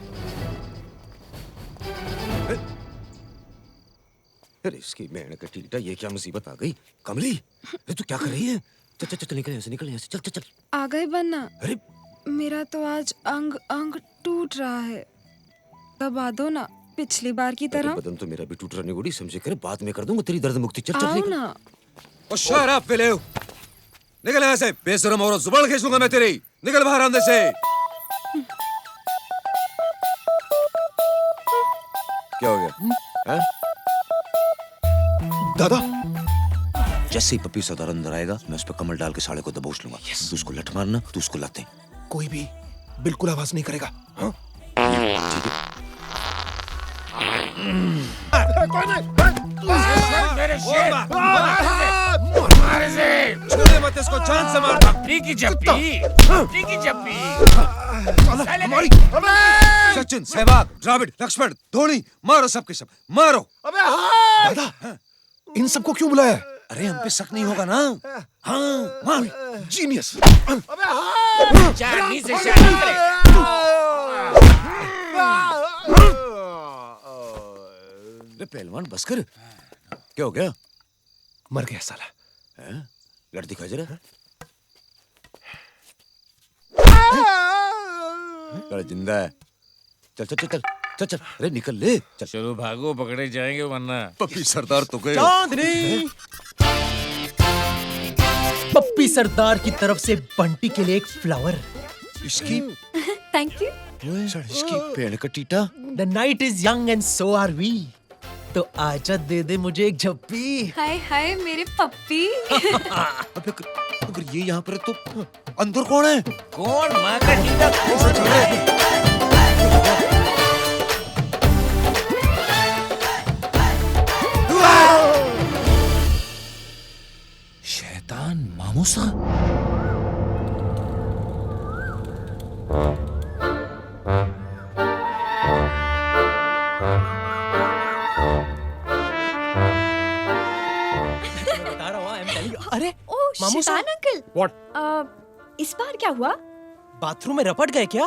[SPEAKER 4] अरे इसकी मैंने का टीटा, ये क्या मुसीबत आ गई? कमली, अरे तू क्या कर रही है? चल निकल यहाँ से, चल।
[SPEAKER 5] आ गए बनना।
[SPEAKER 4] अरे
[SPEAKER 5] मेरा तो आज अंग टूट रहा है, दबा दो ना पिछली बार की तरह।
[SPEAKER 4] बदन तो मेरा भी टूट रहा निगोड़ी, समझे करे, बाद में कर दूंगा तेरी दर्द मुक्ति। चल
[SPEAKER 5] आओ
[SPEAKER 4] निकल।
[SPEAKER 5] ना।
[SPEAKER 4] ओ शट अप फेलेव, निकल यहाँ से, बेशरम औरत, जुबान खींच लूंगा मैं तेरी। निकल बाहर अंदर से। क्या हो गया?
[SPEAKER 11] दादा,
[SPEAKER 4] जैसे ही पप्पी सरदार अंदर आएगा, मैं उस पर कमल डाल के साले को दबोच लूंगा। तू उसको लठ मारना, तू उसको लाते।
[SPEAKER 11] कोई भी बिल्कुल आवाज नहीं करेगा। हाँ?
[SPEAKER 21] मत इसको, जान से मार।
[SPEAKER 4] सचिन, सहवाग, द्राविड, लक्ष्मण, धोनी, मारो सबके सब, मारो।
[SPEAKER 11] दादा, इन सबको क्यों बुलाया?
[SPEAKER 4] अरे हम पे शक नहीं होगा ना? हाँ, मार।
[SPEAKER 11] जीनियस।
[SPEAKER 8] चांदी से शादी करे।
[SPEAKER 4] अरे पहलवान बस कर, क्या हो गया?
[SPEAKER 11] मर गया साला।
[SPEAKER 4] हैं? लड़ दिखा जरा। अरे जिंदा है। चल। अरे निकल ले।
[SPEAKER 17] चलो भागो, पकड़े जाएंगे वरना।
[SPEAKER 4] पप्पी सरदार तो गए।
[SPEAKER 7] चांदनी, पप्पी सरदार की तरफ से बंटी के लिए एक फ्लावर।
[SPEAKER 4] इसकी
[SPEAKER 9] थैंक यू।
[SPEAKER 4] इसकी पेड़ का theta.
[SPEAKER 7] The night is young and so are we. तो आजा दे दे मुझे एक झप्पी।
[SPEAKER 5] हाय मेरे पप्पी।
[SPEAKER 4] अगर ये यहाँ पर है तो अंदर कौन है?
[SPEAKER 17] कौन? माँ का टीटा कौन है?
[SPEAKER 4] शैतान मामूसा।
[SPEAKER 7] अरे
[SPEAKER 9] ओह,
[SPEAKER 7] मामूसा।
[SPEAKER 9] शैतान अंकल।
[SPEAKER 11] What?
[SPEAKER 9] इस बार क्या हुआ?
[SPEAKER 7] बाथरूम में रपट गए क्या?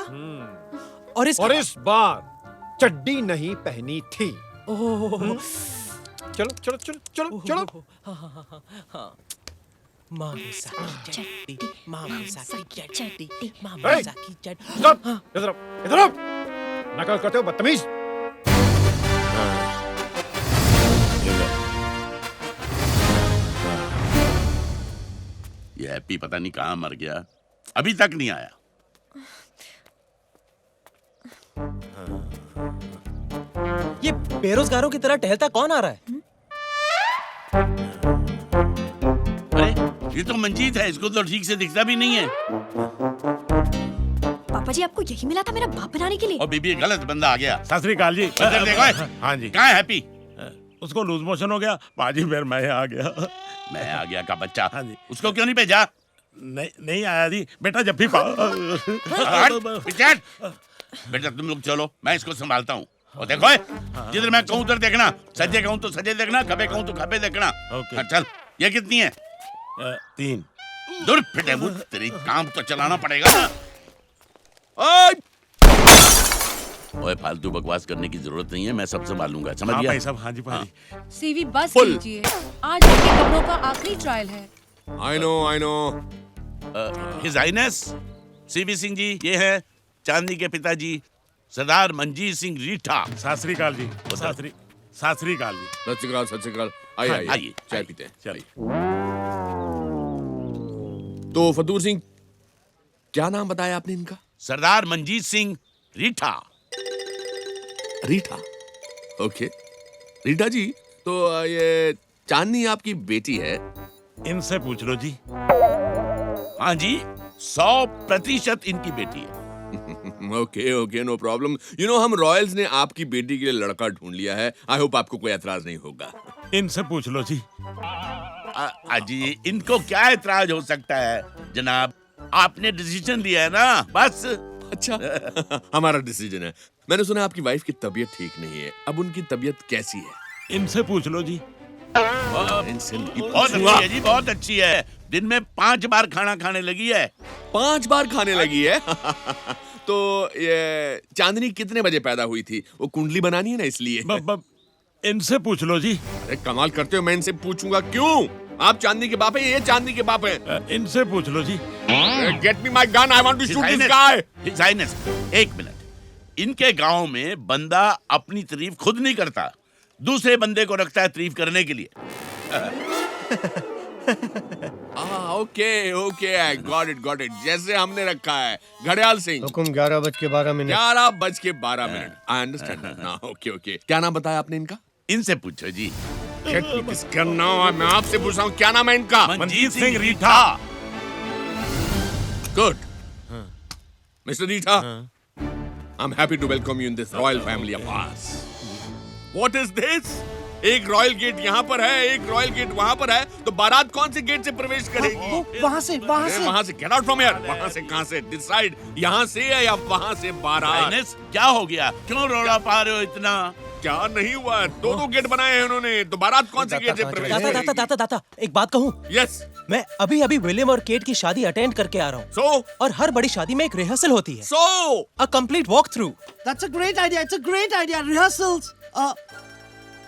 [SPEAKER 7] और
[SPEAKER 11] इस बार चड्डी नहीं पहनी थी।
[SPEAKER 7] ओह,
[SPEAKER 11] चलो चलो चलो चलो चलो।
[SPEAKER 7] मामूसा की चड्डी, मामूसा की चड्डी,
[SPEAKER 11] Hey!
[SPEAKER 7] मामूसा की चड्डी।
[SPEAKER 11] Stop! इधर आओ। नकल करते हो बदतमीज।
[SPEAKER 8] ये हैप्पी पता नहीं कहाँ मर गया, अभी तक नहीं आया।
[SPEAKER 7] ये बेरोजगारों की तरह टहलता कौन आ रहा है?
[SPEAKER 8] अरे ये तो मंजीत है, इसको तो ठीक से दिखता भी नहीं है।
[SPEAKER 9] पापा जी आपको यही मिला था मेरा बाप बनाने के लिए?
[SPEAKER 8] और बीबी गलत बंदा आ गया।
[SPEAKER 1] सत श्री अकाल जी।
[SPEAKER 8] इधर देखो।
[SPEAKER 1] हाँ जी।
[SPEAKER 8] कहाँ है हैप्पी?
[SPEAKER 1] उसको लूज मोशन हो गया बाजी, फिर मैं आ गया।
[SPEAKER 8] मैं आ गया का बच्चा। हाँ जी। उसको क्यों नहीं भेजा?
[SPEAKER 1] नहीं आया जी बेटा, जब भी
[SPEAKER 8] बेटा तुम लोग चलो, मैं इसको संभालता हूँ। और देखो जिधर मैं कहूँ उधर देखना, सजे कहूँ तो सजे देखना, खबे कहूँ तो खबे देखना। हाँ, चल। ये कितनी है?
[SPEAKER 1] 3।
[SPEAKER 8] दूर फिटे मुझ, तेरी काम तो चलाना पड़ेगा ना। ओए फालतू बकवास करने की जरूरत नहीं है, मैं सब संभालूंगा, समझ गया?
[SPEAKER 1] भाई साहब। हाँ जी भाई।
[SPEAKER 5] सीवी बस कीजिए, आज आपके कपड़ों का आखिरी ट्रायल है।
[SPEAKER 2] I know.
[SPEAKER 8] His highness C Singh Singh, ji है चांदनी के पिताजी सरदार मंजीत सिंह रीठा।
[SPEAKER 1] सत श्री अकाल जी। सत श्री अकाल जी।
[SPEAKER 2] सत श्री अकाल। आइए चाय पीते हैं।
[SPEAKER 1] चलिए।
[SPEAKER 2] तो फतूर सिंह, क्या नाम बताया आपने इनका?
[SPEAKER 8] सरदार मंजीत सिंह रीठा।
[SPEAKER 2] रीठा, ओके। रीठा जी, तो ये चांदनी आपकी बेटी है?
[SPEAKER 1] इनसे पूछ लो जी।
[SPEAKER 8] हाँ जी, 100% इनकी बेटी है।
[SPEAKER 2] Okay, no problem. You know, हम रॉयल्स ने आपकी बेटी के लिए लड़का ढूंढ लिया है। आई होप आपको कोई एतराज नहीं होगा।
[SPEAKER 1] इनसे पूछ लो जी।
[SPEAKER 8] जी, इनको क्या एतराज हो सकता है जनाब? आपने डिसीजन लिया है ना, बस।
[SPEAKER 2] अच्छा हमारा डिसीजन है। मैंने सुना आपकी वाइफ की तबीयत ठीक नहीं है, अब उनकी तबीयत कैसी है?
[SPEAKER 1] इनसे पूछ लो जी।
[SPEAKER 8] बहुत अच्छी है जी, बहुत अच्छी है। दिन में 5 बार खाना खाने लगी है।
[SPEAKER 2] 5 बार खाने लगी है? तो ये चांदनी कितने बजे पैदा हुई थी? वो कुंडली बनानी है ना, इसलिए।
[SPEAKER 1] इनसे पूछ लो जी।
[SPEAKER 2] अरे कमाल करते हो, मैं इनसे पूछूंगा क्यों? आप चांदनी के बाप है, ये चांदनी के बाप है।
[SPEAKER 1] इनसे पूछ लो जी।
[SPEAKER 2] Get me my gun, I want to shoot this guy.
[SPEAKER 8] His highness, 1 मिनट। इनके गांव में बंदा अपनी तारीफ खुद नहीं करता, दूसरे बंदे को रखता है तारीफ करने के लिए।
[SPEAKER 2] Okay, I got it. जैसे हमने रखा है घड़ियाल सिंह।
[SPEAKER 20] हुकुम 11:12।
[SPEAKER 2] 11:12। I understand now. ओके। क्या नाम बताया आपने इनका?
[SPEAKER 8] इनसे पूछो जी।
[SPEAKER 2] इसका नाम मैं आपसे पूछ रहा हूँ, क्या नाम है इनका?
[SPEAKER 8] Manjeet Singh Reetha.
[SPEAKER 2] Good, mister Reetha, I am happy to welcome you in this royal family of ours. What is this? एक रॉयल गेट यहाँ पर है, एक रॉयल गेट वहाँ पर है, तो बारात कौन से गेट से प्रवेश करेगी?
[SPEAKER 18] वहाँ से।
[SPEAKER 2] Gate out from here. वहाँ से कहाँ से? डिसाइड, यहाँ से या वहाँ से बारात?
[SPEAKER 8] क्या हो गया? क्यों रोड़ा पा रहे हो इतना?
[SPEAKER 2] क्या नहीं हुआ? 2 गेट बनाए हैं उन्होंने, तो बारात कौन से गेट से प्रवेश करेगी?
[SPEAKER 7] दाता, एक बात कहूँ?
[SPEAKER 2] यस।
[SPEAKER 7] मैं अभी विलियम और केट की शादी अटेंड करके आ रहा हूँ।
[SPEAKER 2] So?
[SPEAKER 7] और हर बड़ी शादी में एक रिहर्सल होती है।
[SPEAKER 2] So?
[SPEAKER 7] A complete walk through.
[SPEAKER 18] That's a great idea. It's a great idea. Rehearsals.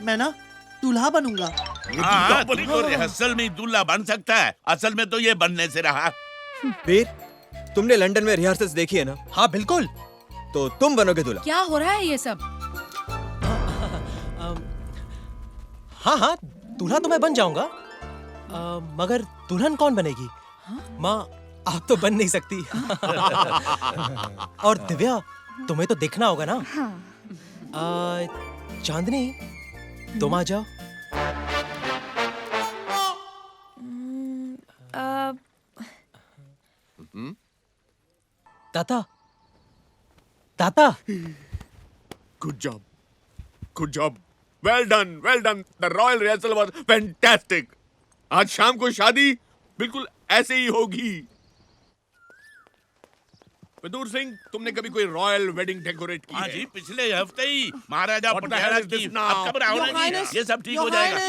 [SPEAKER 18] मैं ना दूल्हा बनूंगा।
[SPEAKER 8] रिहर्सल में दूल्हा बन सकता है, असल में तो ये बनने से रहा।
[SPEAKER 21] वीर, तुमने लंदन में रिहर्सल्स देखी है ना?
[SPEAKER 7] हाँ बिल्कुल।
[SPEAKER 21] तो तुम बनोगे दूल्हा।
[SPEAKER 5] क्या हो रहा है ये सब?
[SPEAKER 7] हाँ, दूल्हा तो मैं बन जाऊंगा, मगर दुल्हन कौन बनेगी? माँ, आप तो बन नहीं सकती। और दिव्या, तुम्हें तो देखना होगा ना। चांदनी, तुम आ जाओ। दाता।
[SPEAKER 2] Good job. Well done. The royal rehearsal was fantastic. आज शाम को शादी बिल्कुल ऐसे ही होगी। फतूर सिंह, तुमने कभी कोई रॉयल वेडिंग डेकोरेट की है?
[SPEAKER 8] जी, पिछले हफ्ते ही महाराजा पटियाला की। अब कब आओगे? ये सब ठीक हो जाएगा।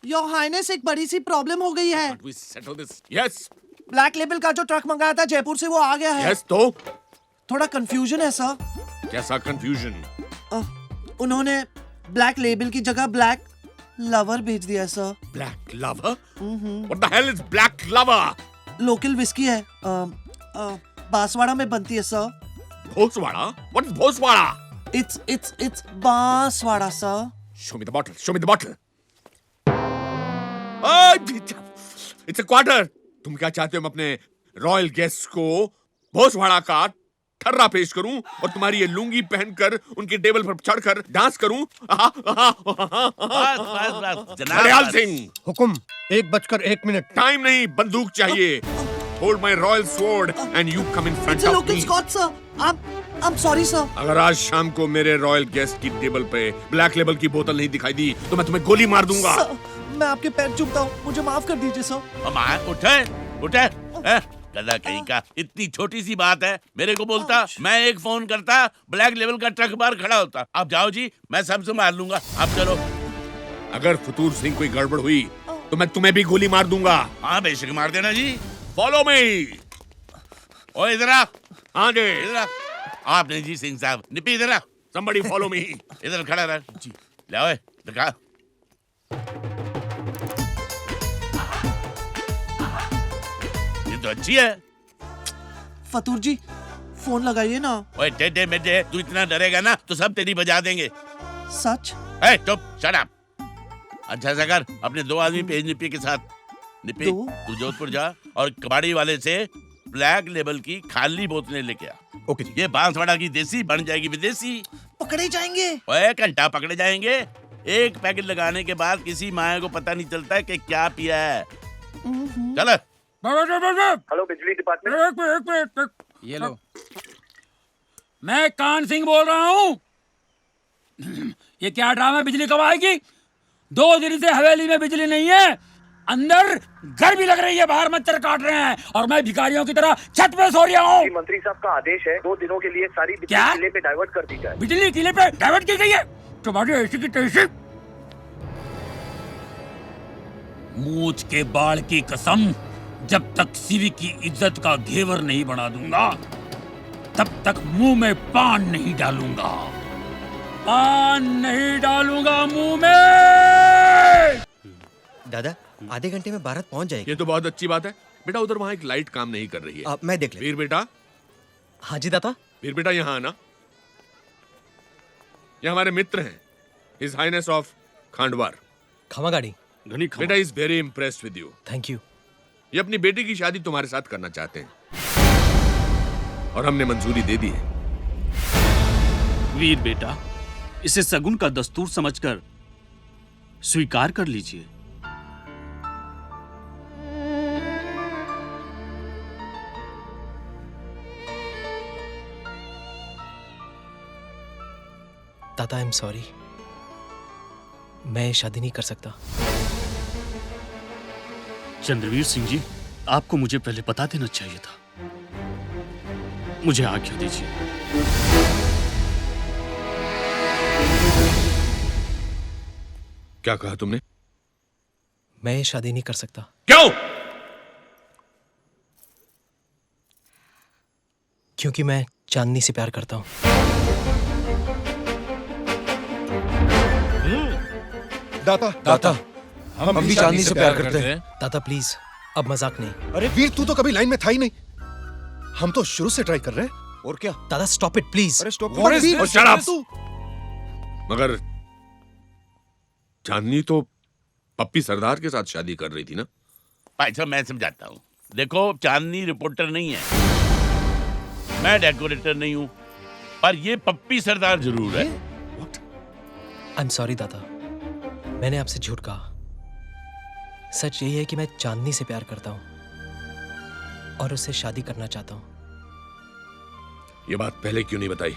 [SPEAKER 18] योर हाइनेस, एक बड़ी सी प्रॉब्लम हो गई है।
[SPEAKER 2] We settle this. Yes.
[SPEAKER 18] Black label का जो ट्रक मंगाया था जयपुर से वो आ गया है।
[SPEAKER 2] यस तो
[SPEAKER 18] थोड़ा कंफ्यूजन है सर।
[SPEAKER 2] कैसा कंफ्यूजन?
[SPEAKER 18] उन्होंने ब्लैक लेबल की जगह ब्लैक लवर भेज दिया sir.
[SPEAKER 2] Black lover? What the hell is black lover?
[SPEAKER 18] Local whisky है, बांसवाड़ा में बनती है sir.
[SPEAKER 2] Bhoswada? What is Bhoswada?
[SPEAKER 18] It's Banswara sir.
[SPEAKER 2] Show me the bottle. Show me the bottle. It's a quarter. तुम क्या चाहते हो? मैं अपने रॉयल गेस्ट को भोसवाड़ा का ठर्रा पेश करूं और तुम्हारी ये लुंगी पहनकर उनके टेबल पर चढ़कर डांस करूं? हरियाल सिंह,
[SPEAKER 20] हुकुम 1:01।
[SPEAKER 2] टाइम नहीं, बंदूक चाहिए। Hold my royal sword and you come in front
[SPEAKER 18] It's a
[SPEAKER 2] of
[SPEAKER 18] local
[SPEAKER 2] me.
[SPEAKER 18] Scotch sir. I'm sorry sir.
[SPEAKER 2] अगर आज शाम को मेरे रॉयल गेस्ट की टेबल पे ब्लैक लेबल की बोतल नहीं दिखाई दी तो मैं तुम्हें गोली मार दूंगा।
[SPEAKER 18] Sir, मैं आपके पैर चूमता हूँ, मुझे माफ कर दीजिए सर।
[SPEAKER 8] उठे गधा कहीं का, इतनी छोटी सी बात है मेरे को बोलता। मैं एक फोन करता, ब्लैक लेवल का ट्रक बाहर खड़ा होता। आप जाओ जी, मैं सब संभाल लूंगा, आप चलो।
[SPEAKER 2] अगर फतूर सिंह कोई गड़बड़ हुई तो मैं तुम्हें भी गोली मार दूंगा।
[SPEAKER 8] हाँ बेशक मार देना जी। Follow me. ओ इधर आ।
[SPEAKER 2] हाँ जी
[SPEAKER 8] इधर आ। आप नहीं जी सिंह साहब, निपी इधर आ।
[SPEAKER 2] somebody follow me।
[SPEAKER 8] इधर खड़ा रह जी। ले आओ दिखा। ये तो अच्छी है।
[SPEAKER 18] फतूर जी फोन लगाइए ना।
[SPEAKER 8] ओए टेढ़े मेढ़े, तू इतना डरेगा ना तो सब तेरी बजा देंगे।
[SPEAKER 18] सच?
[SPEAKER 8] ए चुप, शट अप। अच्छा सा कर, अपने 2 आदमी भेज निपी के साथ। निपी तू जोधपुर जा और कबाड़ी वाले से ब्लैक लेबल की खाली बोतलें लेके आ।
[SPEAKER 14] ओके।
[SPEAKER 8] ये बांसवाड़ा की देसी बन जाएगी विदेशी।
[SPEAKER 18] पकड़े जाएंगे।
[SPEAKER 8] ओए घंटा पकड़े जाएंगे। एक पैकेट लगाने के बाद किसी माया को पता नहीं चलता कि क्या पिया है। चल।
[SPEAKER 15] हेलो बिजली डिपार्टमेंट।
[SPEAKER 22] एक मिनट ये लो। मैं कान सिंह बोल रहा हूँ। ये क्या ड्रामा, बिजली कब आएगी? 2 दिन से हवेली में बिजली नहीं है, अंदर गर्मी लग रही है, बाहर मच्छर काट रहे हैं और मैं भिखारियों की तरह छत पे सो रहा हूँ।
[SPEAKER 15] मंत्री साहब का आदेश है 2 दिनों के लिए सारी बिजली
[SPEAKER 22] क्या?
[SPEAKER 15] किले पे डाइवर्ट कर दी जाए।
[SPEAKER 22] बिजली किले पे डाइवर्ट की गई है? तुम्हारी ऐसी की तैसी। मूछ के बाल की कसम, जब तक सीवी की इज्जत का घेवर नहीं बना दूंगा तब तक मुंह में पान नहीं डालूंगा। पान नहीं डालूंगा मुंह में।
[SPEAKER 21] दादा आधे घंटे में भारत पहुंच जाएगी।
[SPEAKER 2] ये तो बहुत अच्छी बात है बेटा। उधर वहाँ एक लाइट काम नहीं कर रही है।
[SPEAKER 21] मैं देख लेता।
[SPEAKER 2] वीर बेटा।
[SPEAKER 7] हाँ जी दादा।
[SPEAKER 2] वीर बेटा यहाँ आना। ये हमारे मित्र हैं, हिज हाइनेस ऑफ खांडवार।
[SPEAKER 7] खमागाड़ी।
[SPEAKER 2] बेटा is very impressed with you.
[SPEAKER 7] Thank you.
[SPEAKER 2] ये अपनी बेटी की शादी तुम्हारे साथ करना चाहते हैं और हमने मंजूरी दे दी है।
[SPEAKER 13] वीर बेटा, इसे सगुन का दस्तूर समझकर स्वीकार कर लीजिए।
[SPEAKER 7] दादा आई एम सॉरी, मैं शादी नहीं कर सकता।
[SPEAKER 13] चंद्रवीर सिंह जी, आपको मुझे पहले बता देना चाहिए था। मुझे आज्ञा दीजिए।
[SPEAKER 2] क्या कहा तुमने?
[SPEAKER 7] मैं शादी नहीं कर सकता।
[SPEAKER 2] क्यों?
[SPEAKER 7] क्योंकि मैं चांदनी से प्यार करता हूँ।
[SPEAKER 14] दाता हम भी चांदनी से प्यार करते हैं।
[SPEAKER 7] दादा प्लीज, अब मजाक नहीं।
[SPEAKER 14] अरे वीर, तू तो कभी लाइन में था ही नहीं। हम तो शुरू से ट्राई कर रहे हैं। और क्या?
[SPEAKER 7] दादा स्टॉप इट प्लीज।
[SPEAKER 14] अरे स्टॉप।
[SPEAKER 2] मगर चांदनी तो पप्पी सरदार के साथ शादी कर रही थी ना?
[SPEAKER 8] भाई साहब मैं समझाता हूँ। देखो चांदनी रिपोर्टर नहीं है, मैं डेकोरेटर नहीं हूँ, पर ये पप्पी सरदार जरूर है।
[SPEAKER 7] आई एम सॉरी दादा, मैंने आपसे झूठ कहा। सच यही है कि मैं चांदनी से प्यार करता हूँ और उससे शादी करना चाहता हूँ।
[SPEAKER 2] ये बात पहले क्यों नहीं बताई?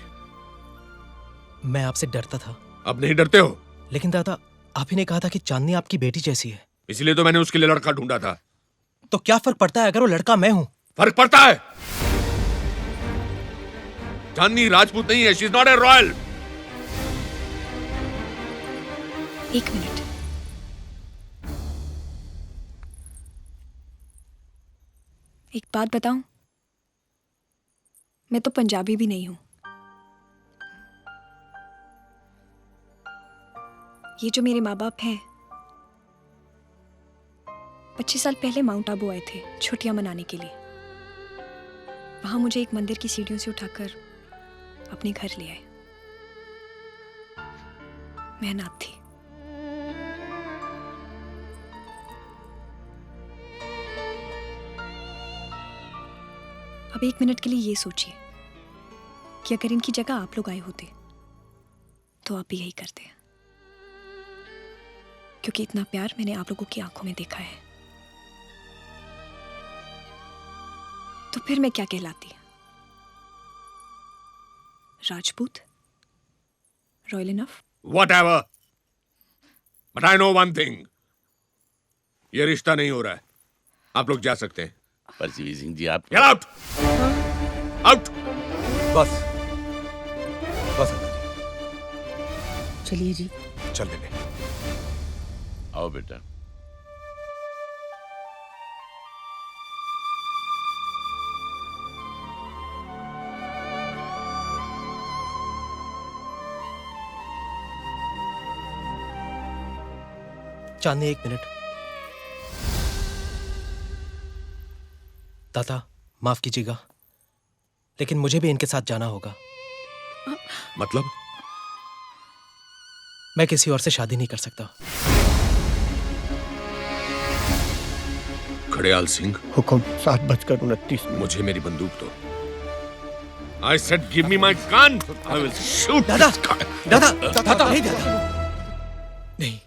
[SPEAKER 7] मैं आपसे डरता था।
[SPEAKER 2] अब नहीं डरते हो?
[SPEAKER 7] लेकिन दादा आप ही ने कहा था कि चांदनी आपकी बेटी जैसी है।
[SPEAKER 2] इसलिए तो मैंने उसके लिए लड़का ढूंढा था।
[SPEAKER 7] तो क्या फर्क पड़ता है अगर वो लड़का मैं हूं?
[SPEAKER 2] फर्क पड़ता है। चांदनी राजपूत नहीं है, she is not a royal.
[SPEAKER 9] एक मिनट। एक बात बताऊं, मैं तो पंजाबी भी नहीं हूं। ये जो मेरे माँ बाप हैं, 25 साल पहले माउंट आबू आए थे छुट्टियां मनाने के लिए। वहां मुझे एक मंदिर की सीढ़ियों से उठाकर अपने घर ले आए। मैं अनाथ थी। अब एक मिनट के लिए ये सोचिए कि अगर इनकी जगह आप लोग आए होते तो आप भी यही करते। क्योंकि इतना प्यार मैंने आप लोगों की आंखों में देखा है। तो फिर मैं क्या कहलाती? Rajput? Royal enough?
[SPEAKER 2] Whatever. But I know one thing. ये रिश्ता नहीं हो रहा है। आप लोग जा सकते हैं।
[SPEAKER 8] पर सीवी सिंह जी आप
[SPEAKER 2] Get out! Out!
[SPEAKER 4] बस बस
[SPEAKER 19] चलिए जी।
[SPEAKER 14] चल बेटे।
[SPEAKER 8] आओ बेटा।
[SPEAKER 7] चांदनी, एक मिनट। दादा, माफ कीजिएगा, लेकिन मुझे भी इनके साथ जाना होगा।
[SPEAKER 2] मतलब?
[SPEAKER 7] मैं किसी और से शादी नहीं कर सकता।
[SPEAKER 2] खड़ेयाल सिंह।
[SPEAKER 20] हुक्म 7:29।
[SPEAKER 2] मुझे मेरी बंदूक दो। I said give me my gun. I will shoot.
[SPEAKER 7] दादा, दादा, दादा, नहीं दादा, नहीं।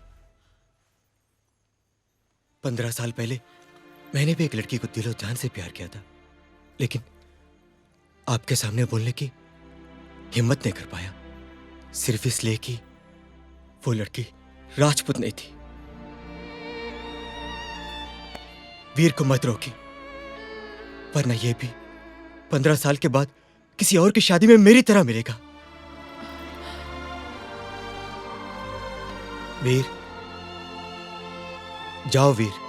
[SPEAKER 21] 15 साल पहले मैंने भी एक लड़की को दिलो जान से प्यार किया था, लेकिन आपके सामने बोलने की हिम्मत नहीं कर पाया, सिर्फ इसलिए कि वो लड़की राजपूत नहीं थी। वीर को मत रोकी, वरना ये भी 15 साल के बाद किसी और की शादी में मेरी तरह मिलेगा। वीर, जाओ वीर।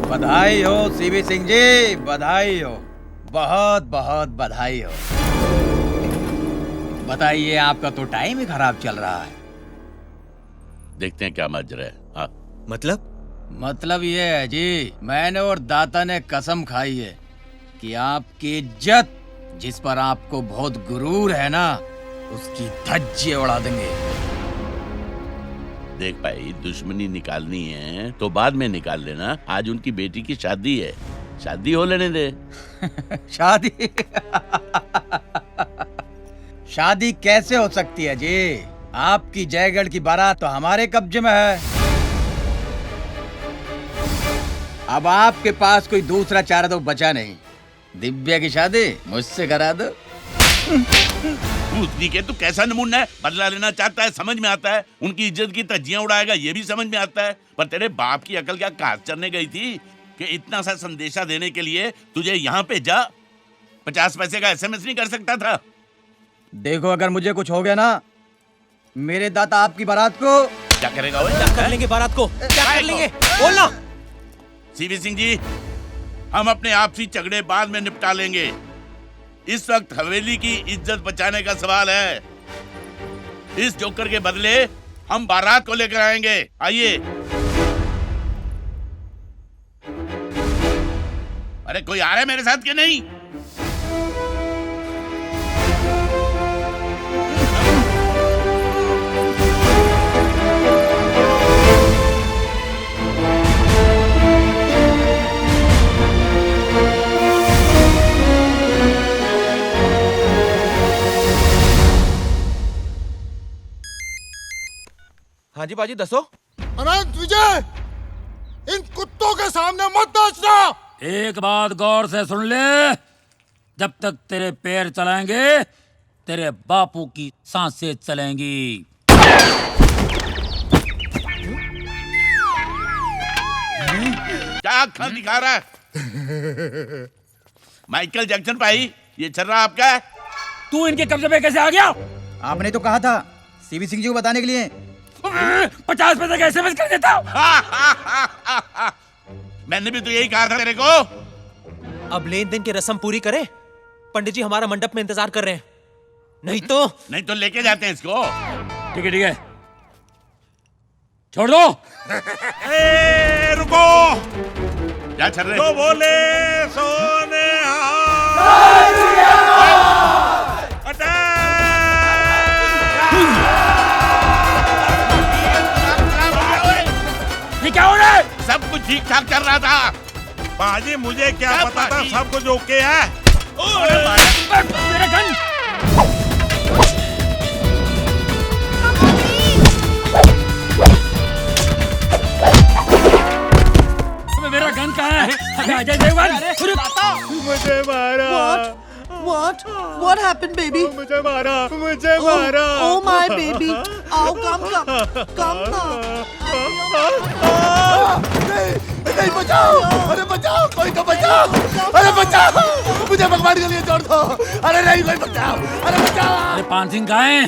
[SPEAKER 16] बधाई हो सीवी सिंह जी, बधाई हो, बहुत बहुत बधाई हो। बताइए, आपका तो टाइम ही खराब चल रहा है।
[SPEAKER 8] देखते हैं क्या मजरा है। हाँ।
[SPEAKER 16] मतलब ये है जी, मैंने और दाता ने कसम खाई है कि आपकी इज्जत, जिस पर आपको बहुत गुरूर है ना, उसकी धज्जियां उड़ा देंगे।
[SPEAKER 8] देख भाई, दुश्मनी निकालनी है तो बाद में निकाल लेना। आज उनकी बेटी की शादी है, शादी हो लेने दे।
[SPEAKER 16] शादी शादी कैसे हो सकती है जी? आपकी जयगढ़ की बारात तो हमारे कब्जे में है। अब आपके पास कोई दूसरा चारा तो बचा नहीं। दिव्या की शादी मुझसे करा दो।
[SPEAKER 8] पूछनी के तू कैसा नमूना है? बदला लेना चाहता है, समझ में आता है। उनकी इज्जत की धज्जियां उड़ाएगा, ये भी समझ में आता है। पर तेरे बाप की अकल क्या घास चरने गई थी कि इतना सा संदेशा देने के लिए तुझे यहाँ पे जा 50 पैसे का SMS नहीं कर सकता था?
[SPEAKER 16] देखो, अगर मुझे कुछ हो गया ना, मेरे दाता आपकी बारात को
[SPEAKER 8] क्या करेगा? वो
[SPEAKER 7] क्या कर लेंगे बारात को? क्या कर लेंगे? बोलना।
[SPEAKER 8] सीवी सिंह जी, हम अपने आपसी झगड़े बाद में निपटा लेंगे। इस वक्त हवेली की इज्जत बचाने का सवाल है। इस जोकर के बदले हम बारात को लेकर आएंगे। आइए। अरे कोई आ रहा है मेरे साथ कि नहीं?
[SPEAKER 21] हाँ जी बाजी, दसो।
[SPEAKER 3] अनंत विजय, इन कुत्तों के सामने मत नाचना।
[SPEAKER 22] एक बात गौर से सुन ले, जब तक तेरे पैर चलाएंगे तेरे बापू की सांसें चलेंगी।
[SPEAKER 8] क्या अक्खर दिखा रहा है? माइकल जैक्सन भाई, ये छर्रा आपका है?
[SPEAKER 22] तू इनके कब्जे पे कैसे आ गया?
[SPEAKER 16] आपने तो कहा था सीवी सिंह जी को बताने के लिए।
[SPEAKER 22] 50 पैसे का एसएमएस कर देता हूँ।
[SPEAKER 8] मैंने भी तो यही कहा था तेरे को।
[SPEAKER 6] अब लेन देन की रस्म पूरी करें। पंडित जी हमारा मंडप में इंतजार कर रहे हैं। नहीं तो
[SPEAKER 8] लेके जाते हैं इसको।
[SPEAKER 22] ठीक है छोड़ दो।
[SPEAKER 1] रुको,
[SPEAKER 8] क्या चल रहे?
[SPEAKER 1] तो बोले सोने
[SPEAKER 22] ये क्या हो रहा है?
[SPEAKER 8] सब कुछ ठीक ठाक चल रहा था।
[SPEAKER 1] बाजी मुझे क्या पता था सब कुछ ओके है।
[SPEAKER 22] मेरा गन। मेरा गन कहाँ है? अजय देवगन
[SPEAKER 1] मुझे मारा।
[SPEAKER 18] What happened, baby?
[SPEAKER 1] मुझे मारा।
[SPEAKER 18] Oh my baby. आओ, come now.
[SPEAKER 3] नहीं बचाओ, अरे बचाओ, कोई तो बचाओ, अरे बचाओ, मुझे भगवान के लिए छोड़ दो, अरे नहीं कोई बचाओ, अरे बचाओ।
[SPEAKER 22] अरे पान सिंह कहाँ हैं?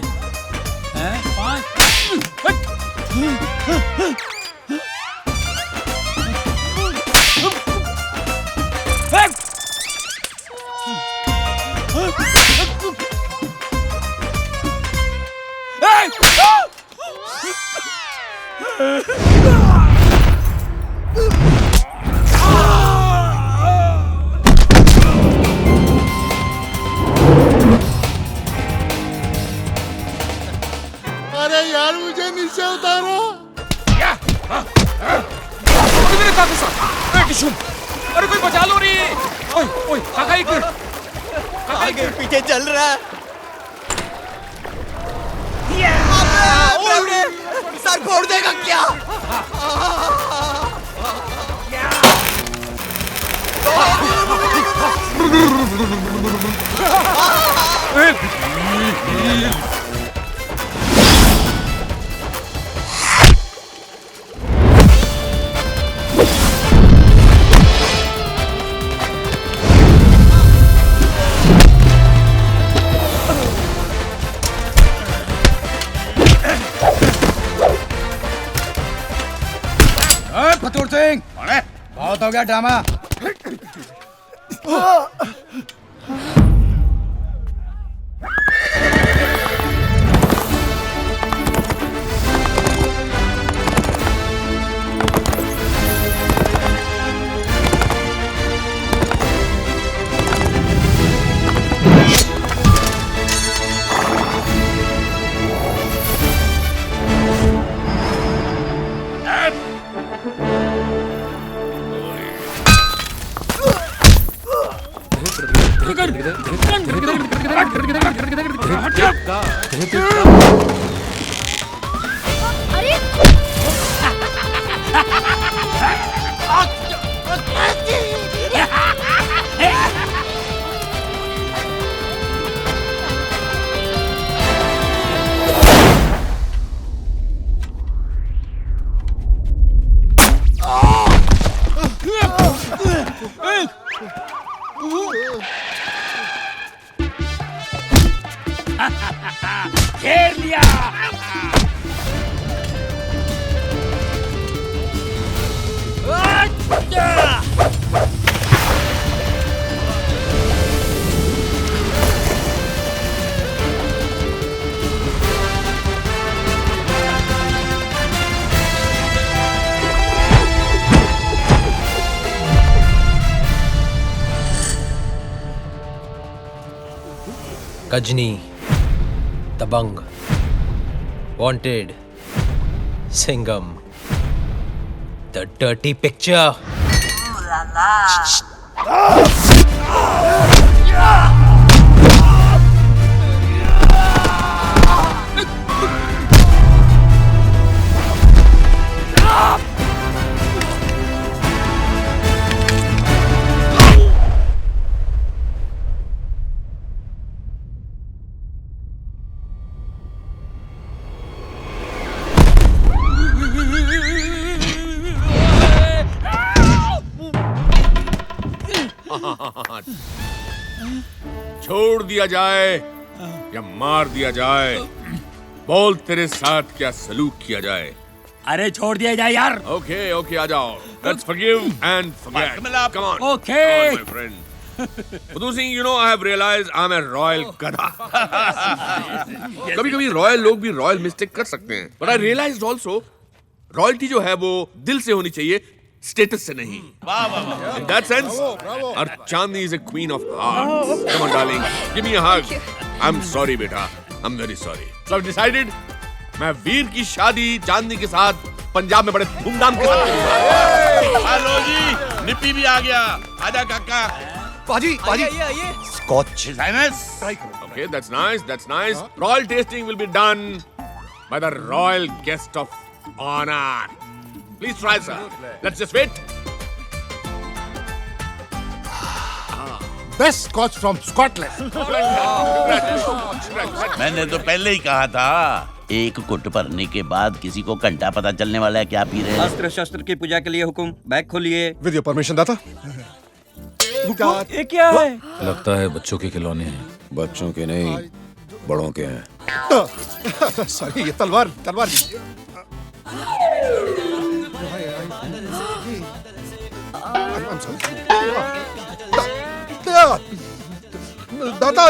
[SPEAKER 3] अरे यार मुझे नीचे उतारो।
[SPEAKER 11] मेरे काका साहब, किशुन, अरे कोई बचा लो रे। ओए काका एक मिनट।
[SPEAKER 21] आगे पीछे चल रहा है। सर फोड़ देगा क्या?
[SPEAKER 16] फतूर सिंह, बहुत हो गया ड्रामा।
[SPEAKER 22] घेर लिया।
[SPEAKER 6] Ghajini, Dabangg, wanted, Singham, the dirty picture.
[SPEAKER 2] not? छोड़ दिया जाए या मार दिया जाए? बोल, तेरे साथ क्या सलूक किया जाए?
[SPEAKER 22] अरे छोड़ दिया जाए यार।
[SPEAKER 2] Okay, okay, आ जाओ। Let's forgive and forget. Come on.
[SPEAKER 22] Okay.
[SPEAKER 2] Come on, my friend. Pudhu Singh, you know, I have realized I'm a royal गधा। कभी-कभी रॉयल लोग भी रॉयल मिस्टेक कर सकते हैं। But I realized also, royalty जो है वो दिल से होनी चाहिए, स्टेटस से नहीं। In that sense, our Chandni is a queen of hearts. Come on, darling, give me a hug. I'm sorry, बेटा. I'm very sorry. So I've decided, मैं वीर की शादी चांदनी के साथ पंजाब में बड़े धूमधाम के साथ करूंगा।
[SPEAKER 8] हेलो जी, निप्पी भी आ गया। आजा काका।
[SPEAKER 14] पाजी, पाजी।
[SPEAKER 2] Scotch. His Highness. Okay, that's nice. That's nice. Royal tasting will be done by the royal guest of honor. Please try, sir. Let's just wait.
[SPEAKER 14] Best Scotch from Scotland.
[SPEAKER 8] मैंने तो पहले ही कहा था, एक घुट भरने के बाद किसी को घंटा पता चलने वाला है क्या पी रहे हैं।
[SPEAKER 10] अस्त्र शस्त्र की पूजा के लिए हुकुम। बैग खोलिए।
[SPEAKER 14] With your permission, दाता।
[SPEAKER 10] ये क्या है?
[SPEAKER 17] लगता है बच्चों के खिलौने हैं।
[SPEAKER 4] बच्चों के नहीं, बड़ों के हैं।
[SPEAKER 14] सॉरी, ये तलवार दीजिए। I'm sorry. दादा,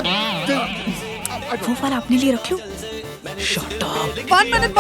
[SPEAKER 9] वो वाला अपने लिए रख लूं।
[SPEAKER 19] One minute.